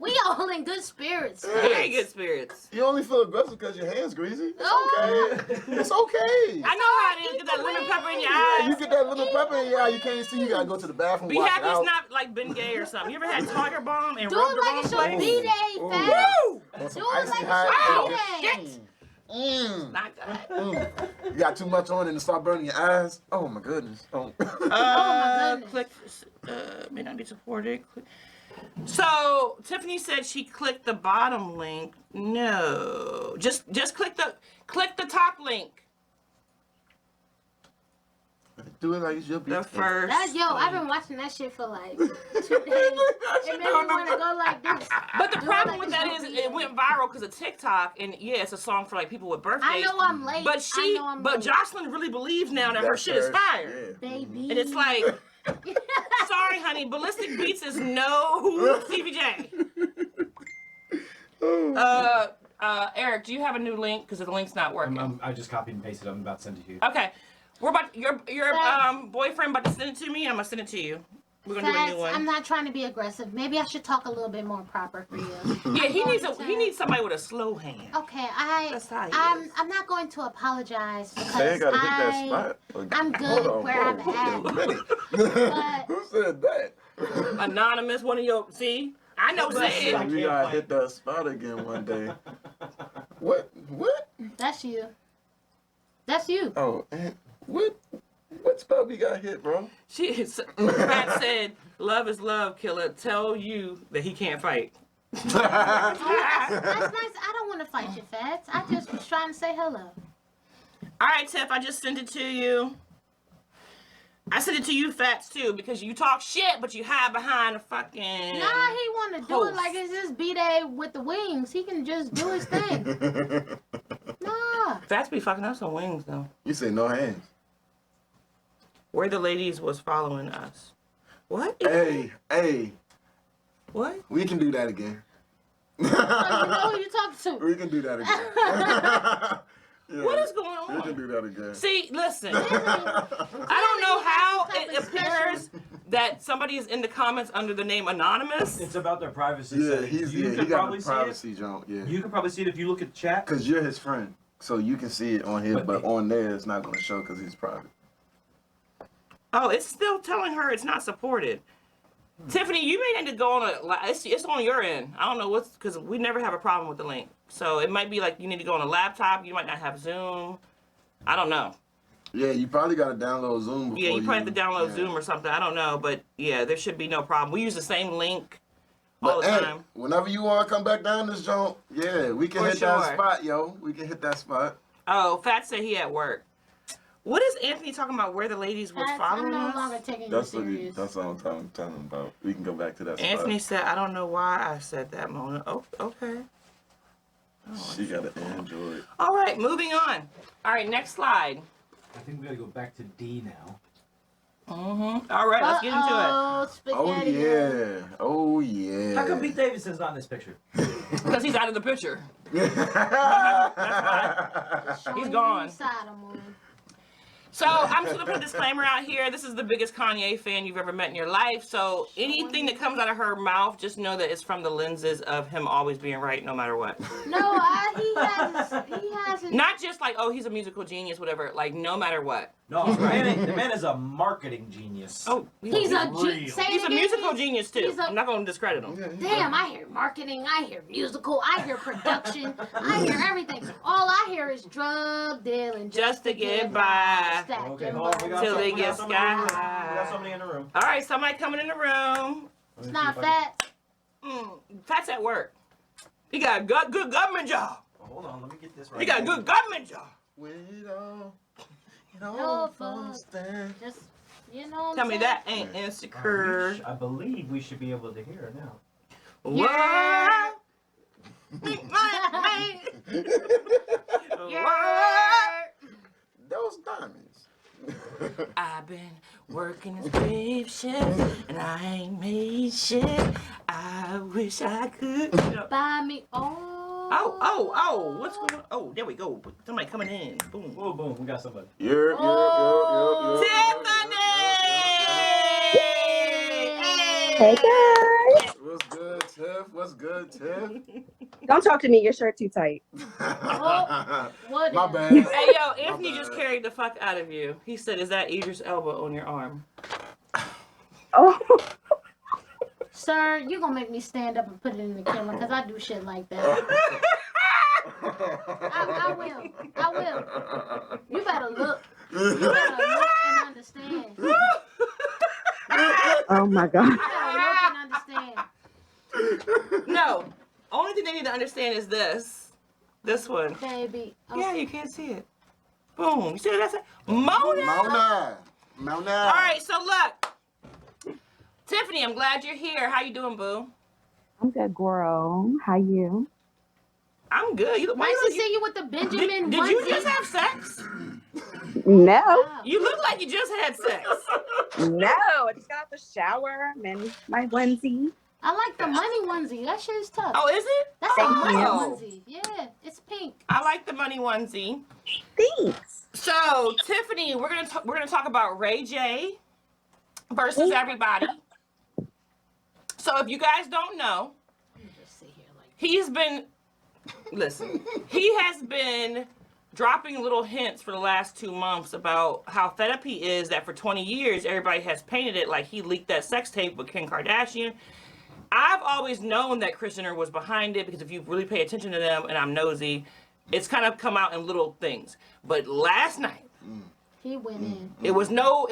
Speaker 3: We all in good spirits.
Speaker 1: Very good spirits.
Speaker 5: You only feel aggressive because your hand's greasy. It's
Speaker 3: Oh.
Speaker 5: okay. It's okay.
Speaker 1: I know how it is. Get that lemon pepper in your
Speaker 5: Yeah, you
Speaker 1: eyes.
Speaker 5: get that little pepper in your eye, you can't see, you gotta go to the bathroom,
Speaker 1: Be
Speaker 5: wash
Speaker 1: happy
Speaker 5: it
Speaker 1: it's
Speaker 5: out.
Speaker 1: not like been gay or something. You ever had Tiger Balm and
Speaker 3: Do
Speaker 1: rubbed
Speaker 3: it
Speaker 1: the
Speaker 3: like
Speaker 1: wrong
Speaker 3: it's your
Speaker 1: place?
Speaker 3: B-day,
Speaker 5: Ooh.
Speaker 3: Fats.
Speaker 1: Woo!
Speaker 5: Want some
Speaker 3: Do it
Speaker 5: icy
Speaker 3: like it's
Speaker 5: hot?
Speaker 3: your
Speaker 1: Oh,
Speaker 3: B-day.
Speaker 1: shit.
Speaker 5: Mm.
Speaker 1: Not good.
Speaker 5: You got too much on and it start burning your eyes. Oh my goodness. Oh.
Speaker 3: goodness.
Speaker 1: Click. May not be supported. Click. So Tiffany said she clicked the bottom link. No, just click the top link.
Speaker 5: Do it like it's your
Speaker 1: The
Speaker 5: beat.
Speaker 1: first.
Speaker 3: I've been watching that shit for like 2 days. It made me want to go like this.
Speaker 1: But the
Speaker 3: Do it
Speaker 1: problem
Speaker 3: like
Speaker 1: with
Speaker 3: it's
Speaker 1: that
Speaker 3: your
Speaker 1: is
Speaker 3: B-day.
Speaker 1: it went viral because of TikTok, and yeah, it's a song for like people with birthdays.
Speaker 3: I know I'm late.
Speaker 1: But
Speaker 3: I know I'm late.
Speaker 1: Jocelyn really believes now that her shit is fire.
Speaker 3: Baby.
Speaker 1: And it's like, sorry, honey, Ballistic Beats is no CBJ. Eric, do you have a new link? Because the link's not working.
Speaker 6: I just copied and pasted it. I'm about to send it to you.
Speaker 1: Okay, we're about your boyfriend about to send it to me. I'm gonna send it to you. We're gonna do a
Speaker 3: Fats,
Speaker 1: new one.
Speaker 3: I'm not trying to be aggressive. Maybe I should talk a little bit more proper for you.
Speaker 1: Yeah, he needs somebody with a slow hand.
Speaker 3: Okay,
Speaker 1: That's how he is.
Speaker 3: I'm not going to apologize because
Speaker 5: They gotta hit that spot.
Speaker 3: I'm good
Speaker 5: Hold on,
Speaker 3: where I'm
Speaker 5: whoa,
Speaker 3: at.
Speaker 5: wait a minute.
Speaker 3: But-
Speaker 5: Who said that?
Speaker 1: Anonymous, one of your see. I know
Speaker 4: Bless you.
Speaker 1: Zed.
Speaker 5: We gotta hit that spot again one day. What?
Speaker 3: That's you. That's you.
Speaker 5: Oh, what spot we got hit, bro?
Speaker 1: Pat said, "Love is love, killer. Tell you that he can't fight."
Speaker 3: That's nice. I don't want to fight you, Fats. I just was trying to say hello.
Speaker 1: All right, Tiff, I just sent it to you. I sent it to you, Fats, too, because you talk shit, but you hide behind a fucking.
Speaker 3: Nah, he want to do
Speaker 1: Post.
Speaker 3: it like it's his B-Day with the wings. He can just do his thing. Nah.
Speaker 1: Fats be fucking up some wings, though.
Speaker 5: You say no hands.
Speaker 1: Where the ladies was following us. What?
Speaker 5: Hey,
Speaker 1: What?
Speaker 5: we can do that again.
Speaker 3: Oh, you know who you talking to.
Speaker 5: We can do that again. Yeah,
Speaker 1: What is going
Speaker 5: we can
Speaker 1: on?
Speaker 5: do that again.
Speaker 1: See, listen. I don't know how it appears that somebody is in the comments under the name Anonymous.
Speaker 4: It's about their privacy
Speaker 5: Yeah,
Speaker 4: settings.
Speaker 5: he
Speaker 4: could
Speaker 5: got
Speaker 4: probably
Speaker 5: the
Speaker 4: see it.
Speaker 5: privacy junk. Yeah,
Speaker 4: You can probably see it if you look at the chat.
Speaker 5: because you're his friend, so you can see it on here,
Speaker 4: But-
Speaker 5: but on there it's not gonna show because he's private.
Speaker 1: Oh, it's still telling her it's not supported. Tiffany, you may need to go on it's on your end. I don't know what's, because we never have a problem with the link. So it might be like you need to go on a laptop. You might not have Zoom. I don't know.
Speaker 5: Yeah, you probably gotta download Zoom. Before
Speaker 1: Yeah, you probably have to download
Speaker 5: yeah.
Speaker 1: Zoom or something. I don't know. But yeah, there should be no problem. We use the same link all
Speaker 5: But
Speaker 1: the
Speaker 5: hey,
Speaker 1: time.
Speaker 5: whenever you wanna come back down this joint, yeah, we can
Speaker 1: For
Speaker 5: hit that
Speaker 1: sure.
Speaker 5: spot, yo. We can hit that spot.
Speaker 1: Oh, Fat said he at work. What is Anthony talking about? Where the ladies was
Speaker 3: I'm
Speaker 1: following
Speaker 3: no
Speaker 1: us?
Speaker 3: longer taking you
Speaker 5: That's what
Speaker 3: serious.
Speaker 5: that's what I'm telling him about. We can go back to that.
Speaker 1: Anthony said, I don't know why I said that, Mona. Oh, okay.
Speaker 5: She got an Android.
Speaker 1: All right, moving on. All right, next slide.
Speaker 6: I think we gotta go back to D now.
Speaker 1: All right, let's get into it.
Speaker 5: Oh
Speaker 3: Spaghetti.
Speaker 5: yeah. Oh yeah.
Speaker 6: How come Pete Davidson's not in this picture?
Speaker 1: Because he's out of the picture.
Speaker 3: Showing
Speaker 1: He's
Speaker 3: you
Speaker 1: gone.
Speaker 3: inside him, woman.
Speaker 1: So I'm just gonna put a disclaimer out here. This is the biggest Kanye fan you've ever met in your life. So anything that comes out of her mouth, just know that it's from the lenses of him always being right, no matter what.
Speaker 3: No, he has his.
Speaker 1: Not just like, oh, he's a musical genius, whatever. Like, no matter what.
Speaker 6: No, the man is a marketing genius.
Speaker 1: Oh,
Speaker 3: He's a
Speaker 6: real.
Speaker 3: say it
Speaker 1: he's a
Speaker 3: again.
Speaker 1: musical genius too.
Speaker 3: he's a-
Speaker 1: I'm not gonna discredit him.
Speaker 3: Damn, I hear marketing, I hear musical, I hear production, I hear everything. All I hear is drug dealing
Speaker 1: Just to get by.
Speaker 3: Stack
Speaker 6: Okay,
Speaker 3: them
Speaker 6: hold on. We got
Speaker 1: Till
Speaker 6: some-
Speaker 1: they
Speaker 6: we
Speaker 1: get
Speaker 6: got somebody in the room.
Speaker 1: sky
Speaker 6: We got somebody in the room.
Speaker 1: All right, somebody coming in the room.
Speaker 3: It's not fat.
Speaker 1: Fat's at work. He got a good government job.
Speaker 6: Hold on, let me get this right.
Speaker 1: He got a good government job.
Speaker 3: No fuss. Just, you know what
Speaker 1: Tell
Speaker 3: I'm
Speaker 1: me
Speaker 3: saying?
Speaker 1: that ain't insecure.
Speaker 6: I believe we should be able to hear it now.
Speaker 1: What?
Speaker 5: Those diamonds.
Speaker 1: I've been working this grave shift and I ain't made shit. I wish I could.
Speaker 3: Buy me.
Speaker 1: Oh, what's going on? Oh, there we go. Somebody coming in. Boom.
Speaker 6: Boom, boom, we got somebody.
Speaker 1: Tiffany!
Speaker 7: Hey guys!
Speaker 5: What's good, Tiff? What's good, Tiff?
Speaker 7: Don't talk to me. Your shirt too tight.
Speaker 3: What
Speaker 5: My
Speaker 3: is-
Speaker 5: bad.
Speaker 1: Hey, yo, Anthony
Speaker 5: My
Speaker 1: just
Speaker 5: bad.
Speaker 1: carried the fuck out of you. He said, is that Idris Elba on your arm?
Speaker 7: Oh,
Speaker 3: Sir, you gonna make me stand up and put it in the camera because I do shit like that. I will. You better look. You better look and understand. You
Speaker 7: oh my God.
Speaker 3: better look and understand.
Speaker 1: No. Only thing they need to understand is this. This one.
Speaker 3: Baby.
Speaker 1: Yeah, you can't see it. Boom. You see what that's? Mona.
Speaker 5: Mona.
Speaker 1: All right, so look. Tiffany, I'm glad you're here. How you doing, boo?
Speaker 7: I'm good, girl. How you?
Speaker 1: I'm good. You look,
Speaker 3: Nice to
Speaker 1: you,
Speaker 3: see you with the Benjamin
Speaker 1: did you
Speaker 3: onesie.
Speaker 1: just have sex?
Speaker 7: No,
Speaker 3: Wow.
Speaker 1: You look like you just had sex.
Speaker 7: no. I just got out the shower. I'm in my onesie.
Speaker 3: I like the money onesie. That shit is tough.
Speaker 1: Oh, is it?
Speaker 3: That's
Speaker 7: Thank
Speaker 3: a money
Speaker 7: you.
Speaker 3: onesie. Yeah, it's pink.
Speaker 1: I like the money onesie.
Speaker 7: Thanks.
Speaker 1: So, Tiffany, we're gonna talk about Ray J versus everybody. So, if you guys don't know,
Speaker 3: Let me just sit here like.
Speaker 1: he's been he has been dropping little hints for the last 2 months about how fed up he is that for 20 years everybody has painted it like he leaked that sex tape with Kim Kardashian. I've always known that Kris Jenner was behind it because if you really pay attention to them, and I'm nosy, it's kind of come out in little things. But last night,
Speaker 3: He went in.
Speaker 1: it was no,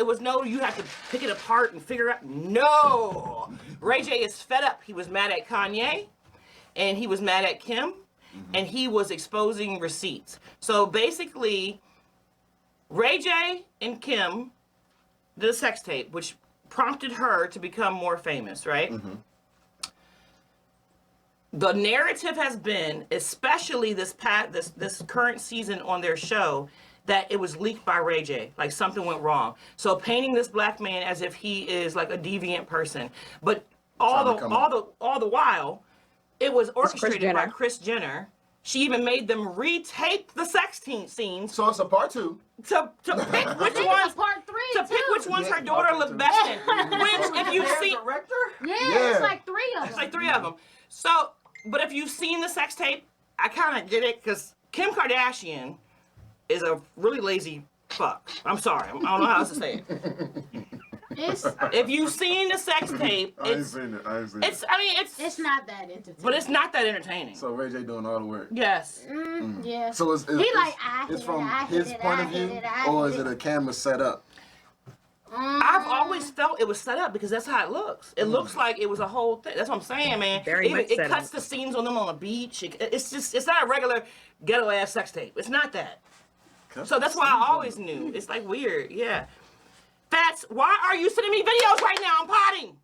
Speaker 1: you have to pick it apart and figure out. No! Ray J is fed up. He was mad at Kanye, and he was mad at Kim, and he was exposing receipts. So basically, Ray J and Kim did a sex tape, which prompted her to become more famous, right? The narrative has been, especially this current season on their show, that it was leaked by Ray J, like something went wrong. So painting this black man as if he is like a deviant person, but all the while, it was orchestrated by
Speaker 7: Jenner.
Speaker 1: Kris Jenner. She even made them retape the sex scenes
Speaker 5: So it's a part 2.
Speaker 1: to pick which
Speaker 3: I think
Speaker 1: ones
Speaker 3: it's a part 3
Speaker 1: to
Speaker 3: too.
Speaker 1: pick which ones her
Speaker 5: Yeah,
Speaker 1: daughter
Speaker 5: part
Speaker 1: looked
Speaker 5: two.
Speaker 1: best in. Which, if you've seen,
Speaker 6: Director?
Speaker 3: Yeah,
Speaker 5: Yeah.
Speaker 3: it's like 3 of them.
Speaker 1: it's like 3 of them. So, but if you've seen the sex tape, I kind of get it because Kim Kardashian is a really lazy fuck. I'm sorry. I don't know how else to say it. If you've seen the sex tape,
Speaker 5: I ain't
Speaker 1: it's
Speaker 5: seen it.
Speaker 1: it's
Speaker 3: not that entertaining.
Speaker 1: but it's not that entertaining.
Speaker 5: So Ray J doing all the work.
Speaker 1: Yes.
Speaker 3: Yeah.
Speaker 5: So it's
Speaker 3: He like, I
Speaker 5: it's
Speaker 3: hit
Speaker 5: from
Speaker 3: it, I hit
Speaker 5: his
Speaker 3: it,
Speaker 5: point
Speaker 3: I
Speaker 5: of
Speaker 3: hit
Speaker 5: view,
Speaker 3: it, I
Speaker 5: or
Speaker 3: hit
Speaker 5: is it
Speaker 3: it.
Speaker 5: a camera set up?
Speaker 1: I've always felt it was set up because that's how it looks. It looks like it was a whole thing. That's what I'm saying, man.
Speaker 7: Very much
Speaker 1: it
Speaker 7: set
Speaker 1: cuts
Speaker 7: up.
Speaker 1: the scenes on them on a beach. It's not a regular ghetto ass sex tape. It's not that. So that's why I always knew. It's like weird, yeah. Fats, why are you sending me videos right now? I'm potting.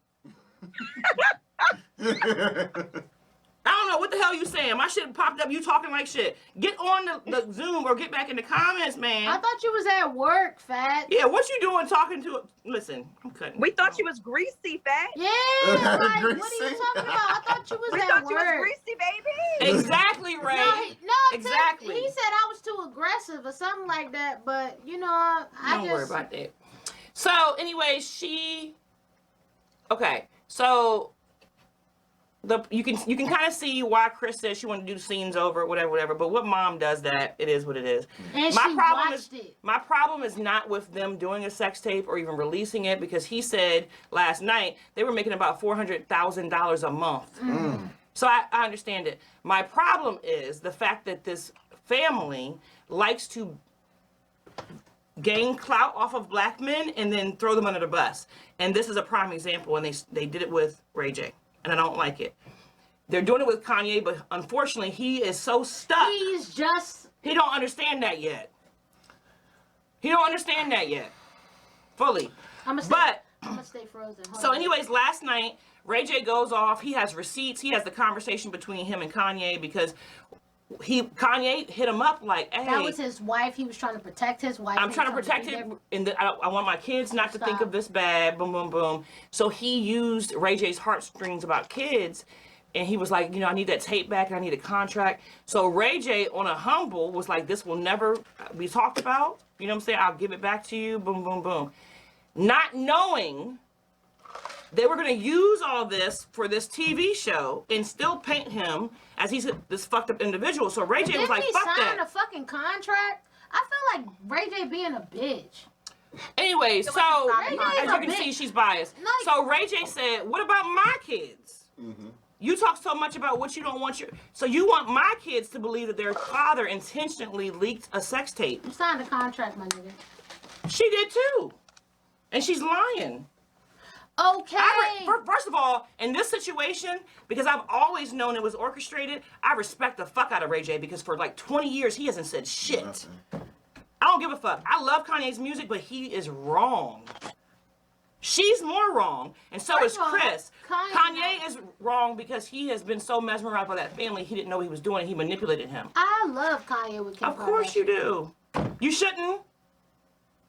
Speaker 1: I don't know what the hell you saying. My shit popped up. You talking like shit. Get on the Zoom or get back in the comments, man.
Speaker 3: I thought you was at work, Fat.
Speaker 1: Yeah, what you doing talking to? Listen, I'm cutting.
Speaker 7: We thought you was greasy, Fat.
Speaker 3: Yeah, like, what are you
Speaker 5: Greasy.
Speaker 3: talking about? I thought you was
Speaker 7: We
Speaker 3: at
Speaker 7: thought
Speaker 3: work.
Speaker 7: you was greasy, baby.
Speaker 1: Exactly, Ray.
Speaker 3: No,
Speaker 1: Exactly.
Speaker 3: He said I was too aggressive or something like that, but you know, I
Speaker 1: Don't worry about that. So, anyway, okay, so you can kind of see why Chris says she wanted to do the scenes over, whatever. But what mom does that, it is what it is.
Speaker 3: And
Speaker 1: My
Speaker 3: she
Speaker 1: problem
Speaker 3: watched
Speaker 1: is
Speaker 3: it.
Speaker 1: my problem is not with them doing a sex tape or even releasing it, because he said last night they were making about $400,000 a month. So I understand it. My problem is the fact that this family likes to gain clout off of black men and then throw them under the bus. And this is a prime example, and they did it with Ray J, and I don't like it. They're doing it with Kanye, but unfortunately he is so stuck.
Speaker 3: He's just.
Speaker 1: He don't understand that yet. He don't understand that yet. Fully.
Speaker 3: I'm gonna stay frozen. Hold
Speaker 1: So
Speaker 3: on.
Speaker 1: anyways, last night, Ray J goes off. He has receipts. He has the conversation between him and Kanye because Kanye hit him up like, hey.
Speaker 3: That was his wife. He was trying to protect his wife.
Speaker 1: I'm trying to protect him, and I want my kids not to think of this bad, boom, boom, boom. So he used Ray J's heartstrings about kids, and he was like, I need that tape back, and I need a contract. So Ray J, on a humble, was like, this will never be talked about. You know what I'm saying? I'll give it back to you, boom, boom, boom. Not knowing they were going to use all this for this TV show and still paint him as he's this fucked up individual. So Ray J was like, fuck that.
Speaker 3: Didn't he sign a fucking contract? I feel like Ray J being a bitch.
Speaker 1: Anyway, so
Speaker 3: Ray J's
Speaker 1: as
Speaker 3: a
Speaker 1: you can
Speaker 3: bitch.
Speaker 1: see, she's biased.
Speaker 3: Like-
Speaker 1: So Ray J said, what about my kids? You talk so much about what you don't want so you want my kids to believe that their father intentionally leaked a sex tape.
Speaker 3: You signed a contract, my nigga.
Speaker 1: She did too. And she's lying.
Speaker 3: Okay.
Speaker 1: First of all, in this situation, because I've always known it was orchestrated, I respect the fuck out of Ray J, because for like 20 years, he hasn't said shit.
Speaker 5: Nothing.
Speaker 1: I don't give a fuck. I love Kanye's music, but he is wrong. She's more wrong, and so
Speaker 3: First
Speaker 1: is
Speaker 3: of all,
Speaker 1: Chris.
Speaker 3: Kanye
Speaker 1: Kanye is wrong because he has been so mesmerized by that family, he didn't know what he was doing. He manipulated him.
Speaker 3: I love Kanye with Kim
Speaker 1: Of course you
Speaker 3: Kardashian.
Speaker 1: do. You shouldn't.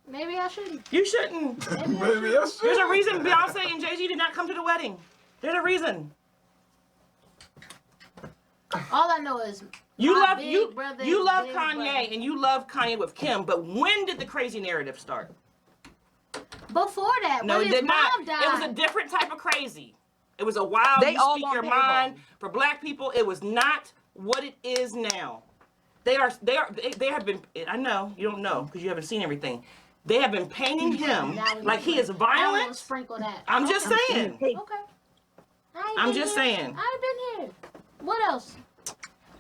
Speaker 3: Maybe I shouldn't.
Speaker 1: You shouldn't.
Speaker 5: Maybe I should.
Speaker 1: There's a reason Beyonce and Jay-Z did not come to the wedding. There's a reason.
Speaker 3: All I know is
Speaker 1: You
Speaker 3: my
Speaker 1: love
Speaker 3: big brother
Speaker 1: you
Speaker 3: is
Speaker 1: love
Speaker 3: big
Speaker 1: Kanye
Speaker 3: brother.
Speaker 1: and you love Kanye with Kim, but when did the crazy narrative start?
Speaker 3: Before that,
Speaker 1: No,
Speaker 3: when
Speaker 1: it
Speaker 3: his
Speaker 1: did not.
Speaker 3: mom died.
Speaker 1: It was a different type of crazy. It was a wild,
Speaker 7: They
Speaker 1: you
Speaker 7: all
Speaker 1: speak
Speaker 7: want
Speaker 1: your
Speaker 7: payroll.
Speaker 1: mind. For black people, it was not what it is now. They have been, I know, you don't know because you haven't seen everything. They have been painting him
Speaker 3: Now we
Speaker 1: like he is
Speaker 3: I will
Speaker 1: violent.
Speaker 3: sprinkle that.
Speaker 1: I'm just saying.
Speaker 7: Hey,
Speaker 3: Okay. I ain't
Speaker 1: I'm
Speaker 3: been
Speaker 1: just
Speaker 3: here.
Speaker 1: saying.
Speaker 3: I ain't been here. What else?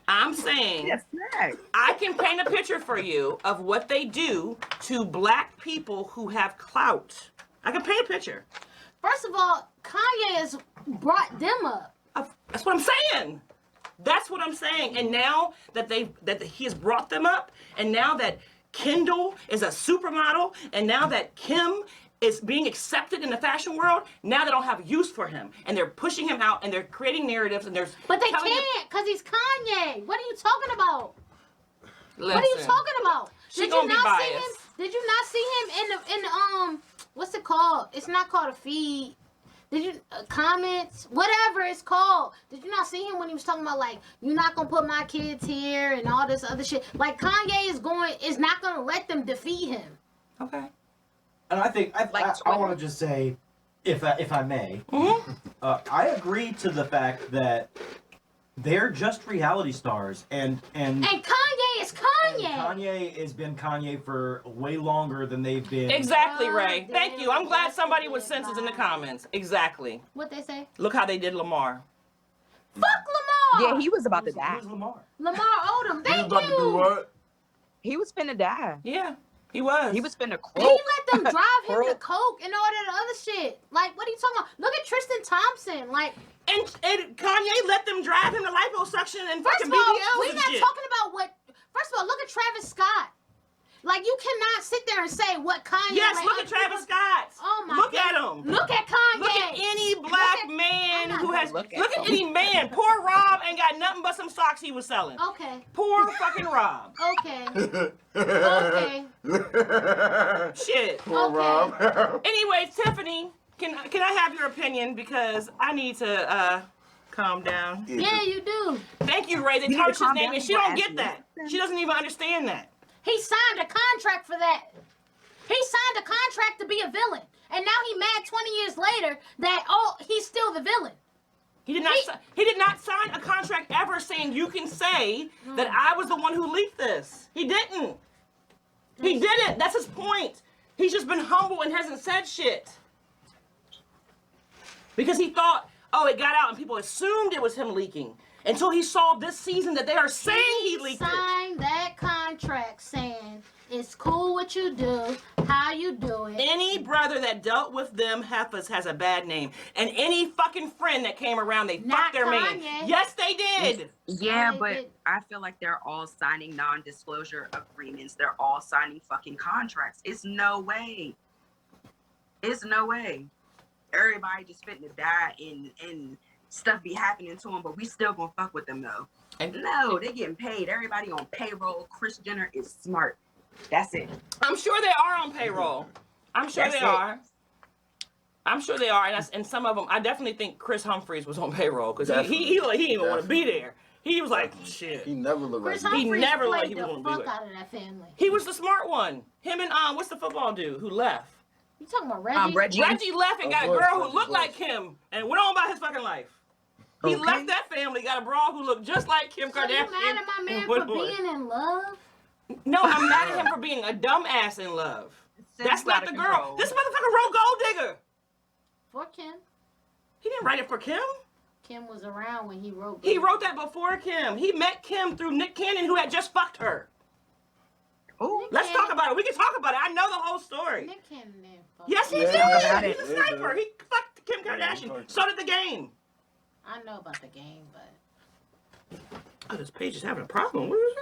Speaker 1: I'm saying
Speaker 7: yes, sir.
Speaker 1: I can paint a picture for you of what they do to black people who have clout. I can paint a picture.
Speaker 3: First of all, Kanye has brought them up.
Speaker 1: That's what I'm saying. That's what I'm saying. And now that he has brought them up, and now that Kendall is a supermodel, and now that Kim is being accepted in the fashion world, now they don't have use for him, and they're pushing him out, and they're creating narratives, and they're
Speaker 3: But they
Speaker 1: telling him-
Speaker 3: can't, because he's Kanye. What are you talking about?
Speaker 1: Listen,
Speaker 3: What are you talking about?
Speaker 1: She gonna be
Speaker 3: see him?
Speaker 1: biased.
Speaker 3: Did you not see him in the what's it called? It's not called a feed. Did you comments? Whatever it's called. Did you not see him when he was talking about like you're not gonna put my kids here and all this other shit? Like Kanye is not gonna let them defeat him.
Speaker 1: Okay.
Speaker 4: And I think I
Speaker 7: Twitter.
Speaker 4: want to just say, if I may,
Speaker 1: Mm-hmm.
Speaker 4: I agree to the fact that they're just reality stars, and
Speaker 3: And Kanye is Kanye.
Speaker 4: Kanye has been Kanye for way longer than they've been.
Speaker 1: Exactly,
Speaker 3: God
Speaker 1: Ray. Thank you. I'm glad
Speaker 3: damn,
Speaker 1: somebody with
Speaker 3: yes,
Speaker 1: senses in the
Speaker 3: God.
Speaker 1: comments. Exactly.
Speaker 3: What they say?
Speaker 1: Look how they did Lamar.
Speaker 3: Fuck Lamar.
Speaker 7: Yeah, he was about to die.
Speaker 4: Who's Lamar?
Speaker 3: Lamar Odom.
Speaker 5: He was
Speaker 3: Thank
Speaker 5: about to do
Speaker 3: you.
Speaker 5: what?
Speaker 7: He was finna die.
Speaker 1: Yeah, he was.
Speaker 7: He was finna
Speaker 3: He
Speaker 7: croak.
Speaker 3: let them drive him to
Speaker 7: Croak.
Speaker 3: coke and all that other shit. Like, what are you talking about? Look at Tristan Thompson. Like,
Speaker 1: And Kanye let them drive him to liposuction and
Speaker 3: first
Speaker 1: fucking
Speaker 3: of all,
Speaker 1: BBLs
Speaker 3: we're
Speaker 1: and
Speaker 3: not
Speaker 1: shit.
Speaker 3: talking about what. First of all, look at Travis Scott. Like, you cannot sit there and say what Kanye.
Speaker 1: Yes,
Speaker 3: like,
Speaker 1: look at Travis Scott.
Speaker 3: Oh my
Speaker 1: Look
Speaker 3: God.
Speaker 1: at him.
Speaker 3: Look at Kanye.
Speaker 1: Look at any black
Speaker 3: at-
Speaker 1: man
Speaker 3: I'm not
Speaker 1: who
Speaker 3: gonna
Speaker 1: has.
Speaker 7: look
Speaker 1: Look
Speaker 7: at
Speaker 1: at
Speaker 7: him.
Speaker 1: any man. Poor Rob ain't got nothing but some socks he was selling.
Speaker 3: Okay.
Speaker 1: Poor fucking Rob.
Speaker 3: Okay. Okay.
Speaker 1: Shit.
Speaker 5: Poor
Speaker 3: Okay.
Speaker 5: Rob.
Speaker 1: Anyway, Tiffany, can I have your opinion because I need to calm down.
Speaker 3: Yeah, you do.
Speaker 1: Thank you, Ray. They
Speaker 7: You need
Speaker 1: tarnished
Speaker 7: to
Speaker 1: his
Speaker 7: calm
Speaker 1: name,
Speaker 7: down
Speaker 1: and she
Speaker 7: before
Speaker 1: don't get
Speaker 7: asking
Speaker 1: that.
Speaker 7: me.
Speaker 1: She doesn't even understand that.
Speaker 3: He signed a contract for that. He signed a contract to be a villain. And now he mad 20 years later that, oh, he's still the villain.
Speaker 1: He did not. He did not sign a contract ever saying you can say that I was the one who leaked this. He didn't. He didn't. That's his point. He's just been humble and hasn't said shit. Because he thought, oh, it got out and people assumed it was him leaking. Until he saw this season that they are saying he leaked it.
Speaker 3: Signed that contract saying it's cool what you do, how you do it.
Speaker 1: Any brother that dealt with them heifers has a bad name. And any fucking friend that came around, they
Speaker 3: Not
Speaker 1: fucked their man.
Speaker 3: Kanye.
Speaker 1: Yes, they did.
Speaker 7: Yeah,
Speaker 3: They
Speaker 7: but
Speaker 3: did.
Speaker 7: I feel like they're all signing non-disclosure agreements. They're all signing fucking contracts. It's no way. It's no way. Everybody just fitting to die and stuff be happening to them, but we still gonna fuck with them though.
Speaker 1: And
Speaker 7: No, they getting paid. Everybody on payroll. Kris Jenner is smart. That's it.
Speaker 1: I'm sure they are on payroll. I'm sure
Speaker 7: That's
Speaker 1: they
Speaker 7: it.
Speaker 1: are. I'm sure they are, and some of them. I definitely think Chris Humphries was on payroll because he didn't even want to be there. He was like, shit.
Speaker 5: He never looked
Speaker 3: Chris
Speaker 5: like
Speaker 1: He
Speaker 3: Humphries
Speaker 1: never
Speaker 3: played
Speaker 1: let he
Speaker 3: the
Speaker 1: was gonna do
Speaker 3: fuck
Speaker 1: it.
Speaker 3: out of that family.
Speaker 1: He was the smart one. Him and what's the football dude who left?
Speaker 3: You talking about Reggie?
Speaker 7: Reggie.
Speaker 1: Reggie left and
Speaker 5: Of
Speaker 1: got a
Speaker 5: course,
Speaker 1: girl who
Speaker 5: Reggie
Speaker 1: looked
Speaker 5: was.
Speaker 1: like Kim and went on about his fucking life. He
Speaker 7: Okay.
Speaker 1: left that family, got a broad who looked just like Kim
Speaker 3: So
Speaker 1: Kardashian.
Speaker 3: you mad at my man
Speaker 1: and
Speaker 3: for
Speaker 1: went on.
Speaker 3: being in love?
Speaker 1: No, I'm mad at him for being a dumbass in love. That's not the girl. This motherfucker wrote Gold Digger.
Speaker 3: For Kim.
Speaker 1: He didn't write it for Kim.
Speaker 3: Kim was around when he wrote
Speaker 1: He
Speaker 3: that.
Speaker 1: wrote that before Kim. He met Kim through Nick Cannon, who had just fucked her.
Speaker 7: Oh,
Speaker 1: Let's talk about it. We can talk about it. I know the whole story.
Speaker 3: Nick Cannon didn't fuck.
Speaker 1: Yes, he
Speaker 5: Yeah,
Speaker 1: did.
Speaker 7: he
Speaker 1: He's
Speaker 5: did.
Speaker 1: a sniper. He fucked Kim
Speaker 5: Yeah, he
Speaker 1: Kardashian.
Speaker 5: fucked
Speaker 1: So did the game.
Speaker 3: I know about the game, but
Speaker 1: Oh, this page is having a problem. What is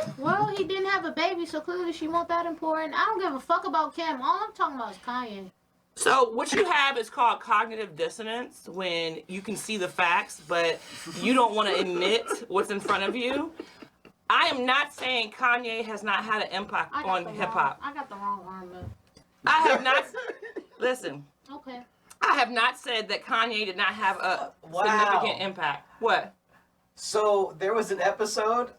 Speaker 1: that?
Speaker 3: well, he didn't have a baby, so clearly she wasn't that important. I don't give a fuck about Kim. All I'm talking about is Kanye.
Speaker 1: So what you have is called cognitive dissonance, when you can see the facts, but you don't want to admit what's in front of you. I am not saying Kanye has not had an impact
Speaker 3: I got
Speaker 1: on
Speaker 3: the
Speaker 1: hip hop.
Speaker 3: I got the wrong arm up.
Speaker 1: I have not. Listen,
Speaker 3: Okay.
Speaker 1: I have not said that Kanye did not have a
Speaker 6: Wow.
Speaker 1: significant impact. What?
Speaker 6: So there was an episode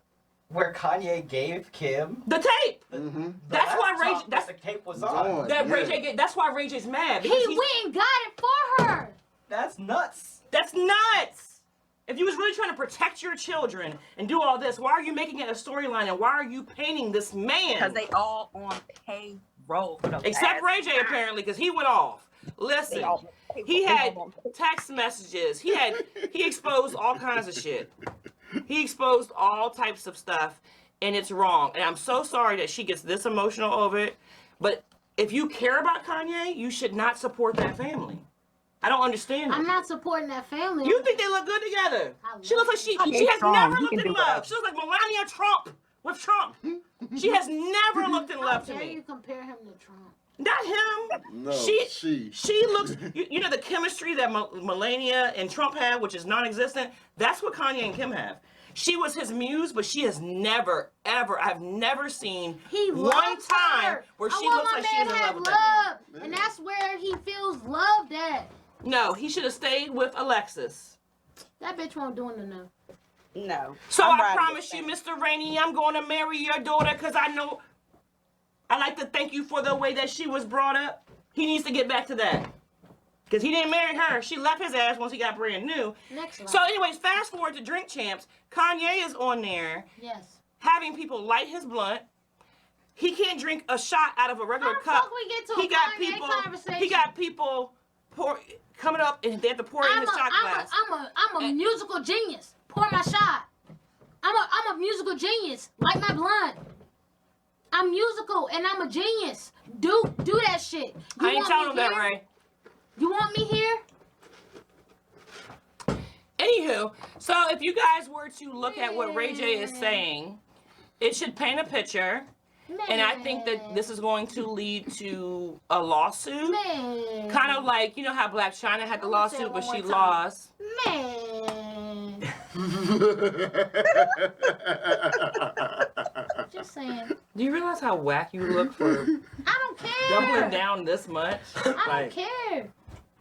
Speaker 6: where Kanye gave Kim
Speaker 1: The tape.
Speaker 5: Mm-hmm.
Speaker 6: the
Speaker 1: That's why
Speaker 6: laptop
Speaker 1: Ray-
Speaker 6: that the tape was on.
Speaker 5: on.
Speaker 1: That Ray
Speaker 5: Yeah.
Speaker 1: J. That's why Ray J's mad.
Speaker 3: He
Speaker 1: because
Speaker 3: went and got it for her.
Speaker 6: That's nuts.
Speaker 1: That's nuts. If you was really trying to protect your children and do all this, why are you making it a storyline and why are you painting this man?
Speaker 7: because they all on payroll for the
Speaker 1: Except
Speaker 7: last
Speaker 1: Ray J
Speaker 7: time.
Speaker 1: apparently, because he went off. Listen,
Speaker 7: They all on payroll.
Speaker 1: he
Speaker 7: They
Speaker 1: had
Speaker 7: all on payroll.
Speaker 1: text messages. He exposed all kinds of shit. He exposed all types of stuff, and it's wrong. And I'm so sorry that she gets this emotional over it. But if you care about Kanye, you should not support that family. I don't understand
Speaker 3: I'm
Speaker 1: it.
Speaker 3: not supporting that family.
Speaker 1: You think they look good together?
Speaker 3: I
Speaker 1: She looks like she
Speaker 7: Kanye's
Speaker 1: has
Speaker 7: strong.
Speaker 1: never
Speaker 7: He
Speaker 1: looked
Speaker 7: can
Speaker 1: in
Speaker 7: do
Speaker 1: love.
Speaker 7: whatever.
Speaker 1: She looks like Melania Trump with Trump. She has never looked in
Speaker 3: How
Speaker 1: love to
Speaker 3: dare
Speaker 1: me.
Speaker 3: you compare him to Trump?
Speaker 1: Not him.
Speaker 5: No,
Speaker 1: she
Speaker 5: she.
Speaker 1: looks. You know the chemistry that Melania and Trump have, which is non-existent. That's what Kanye and Kim have. She was his muse, but she has never, ever. I've never seen
Speaker 3: He
Speaker 1: one
Speaker 3: loves
Speaker 1: time
Speaker 3: her.
Speaker 1: where
Speaker 3: I
Speaker 1: she
Speaker 3: want
Speaker 1: looks
Speaker 3: my
Speaker 1: like she's
Speaker 3: man
Speaker 1: in
Speaker 3: to
Speaker 1: love
Speaker 3: have
Speaker 1: with that
Speaker 3: love, and that's where he feels loved at.
Speaker 1: man. No, he should have stayed with Alexis.
Speaker 3: That bitch won't do him enough.
Speaker 7: No.
Speaker 1: So
Speaker 7: I'm
Speaker 1: I
Speaker 7: riding
Speaker 1: promise
Speaker 7: with
Speaker 1: you,
Speaker 7: them.
Speaker 1: Mr. Rainey, I'm going to marry your daughter because I know. I like to thank you for the way that she was brought up. He needs to get back to that. Because he didn't marry her. She left his ass once he got brand new.
Speaker 3: Next one.
Speaker 1: So anyways, fast forward to Drink Champs. Kanye is on there
Speaker 3: Yes.
Speaker 1: having people light his blunt. He can't drink a shot out of a regular
Speaker 3: How the
Speaker 1: cup.
Speaker 3: fuck we get to
Speaker 1: He
Speaker 3: a
Speaker 1: got
Speaker 3: Kanye
Speaker 1: people.
Speaker 3: conversation?
Speaker 1: He got people coming up and they have to pour it in his shot glass.
Speaker 3: I'm a musical genius. Pour my shot. I'm a musical genius. Light my blunt. I'm musical and I'm a genius. Do that shit. You
Speaker 1: I ain't
Speaker 3: want
Speaker 1: telling
Speaker 3: me
Speaker 1: him that,
Speaker 3: here?
Speaker 1: Ray.
Speaker 3: You want me here?
Speaker 1: Anywho, so if you guys were to look at what Ray J is saying, it should paint a picture And I think that this is going to lead to a lawsuit.
Speaker 3: Man.
Speaker 1: Kind of like, you know how Black China had the
Speaker 3: I'm gonna say
Speaker 1: lawsuit,
Speaker 3: it
Speaker 1: but
Speaker 3: one
Speaker 1: she
Speaker 3: more time.
Speaker 1: lost.
Speaker 3: Man. Just saying.
Speaker 1: Do you realize how whack you look for
Speaker 3: I don't care.
Speaker 1: doubling down this much?
Speaker 3: I don't
Speaker 1: Like,
Speaker 3: care.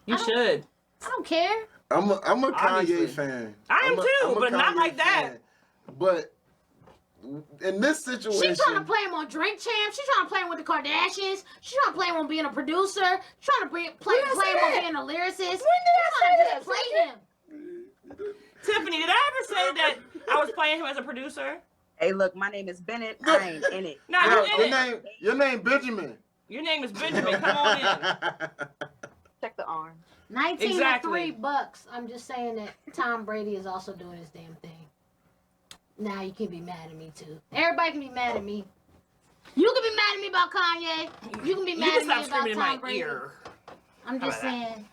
Speaker 1: you should.
Speaker 3: I don't care.
Speaker 5: I'm a
Speaker 1: Obviously.
Speaker 5: Kanye fan.
Speaker 1: I am too,
Speaker 5: I'm a
Speaker 1: but not
Speaker 5: Kanye
Speaker 1: like that.
Speaker 5: fan. But in this situation,
Speaker 3: She's trying to play him on Drink Champ. She's trying to play him with the Kardashians. She's trying to play him on being a producer. She's trying to play him on being a lyricist. When did I say that? Play him.
Speaker 1: Tiffany, did I ever say that I was playing him as a producer?
Speaker 7: Hey, look, my name is Bennett. I ain't in it.
Speaker 1: No,
Speaker 5: Yo,
Speaker 1: you in it.
Speaker 5: your name Benjamin.
Speaker 1: Your name is Benjamin. Come on in.
Speaker 7: Check the arm.
Speaker 3: 19
Speaker 1: Exactly.
Speaker 3: to $3. I'm just saying that Tom Brady is also doing his damn thing. Now you can be mad at me too. Everybody can be mad at me. You can be mad at me about Kanye. You can be
Speaker 1: You
Speaker 3: mad
Speaker 1: can
Speaker 3: at
Speaker 1: stop
Speaker 3: me
Speaker 1: screaming
Speaker 3: about
Speaker 1: in
Speaker 3: Tom
Speaker 1: my
Speaker 3: Brady.
Speaker 1: ear.
Speaker 3: I'm just
Speaker 1: How about
Speaker 3: saying.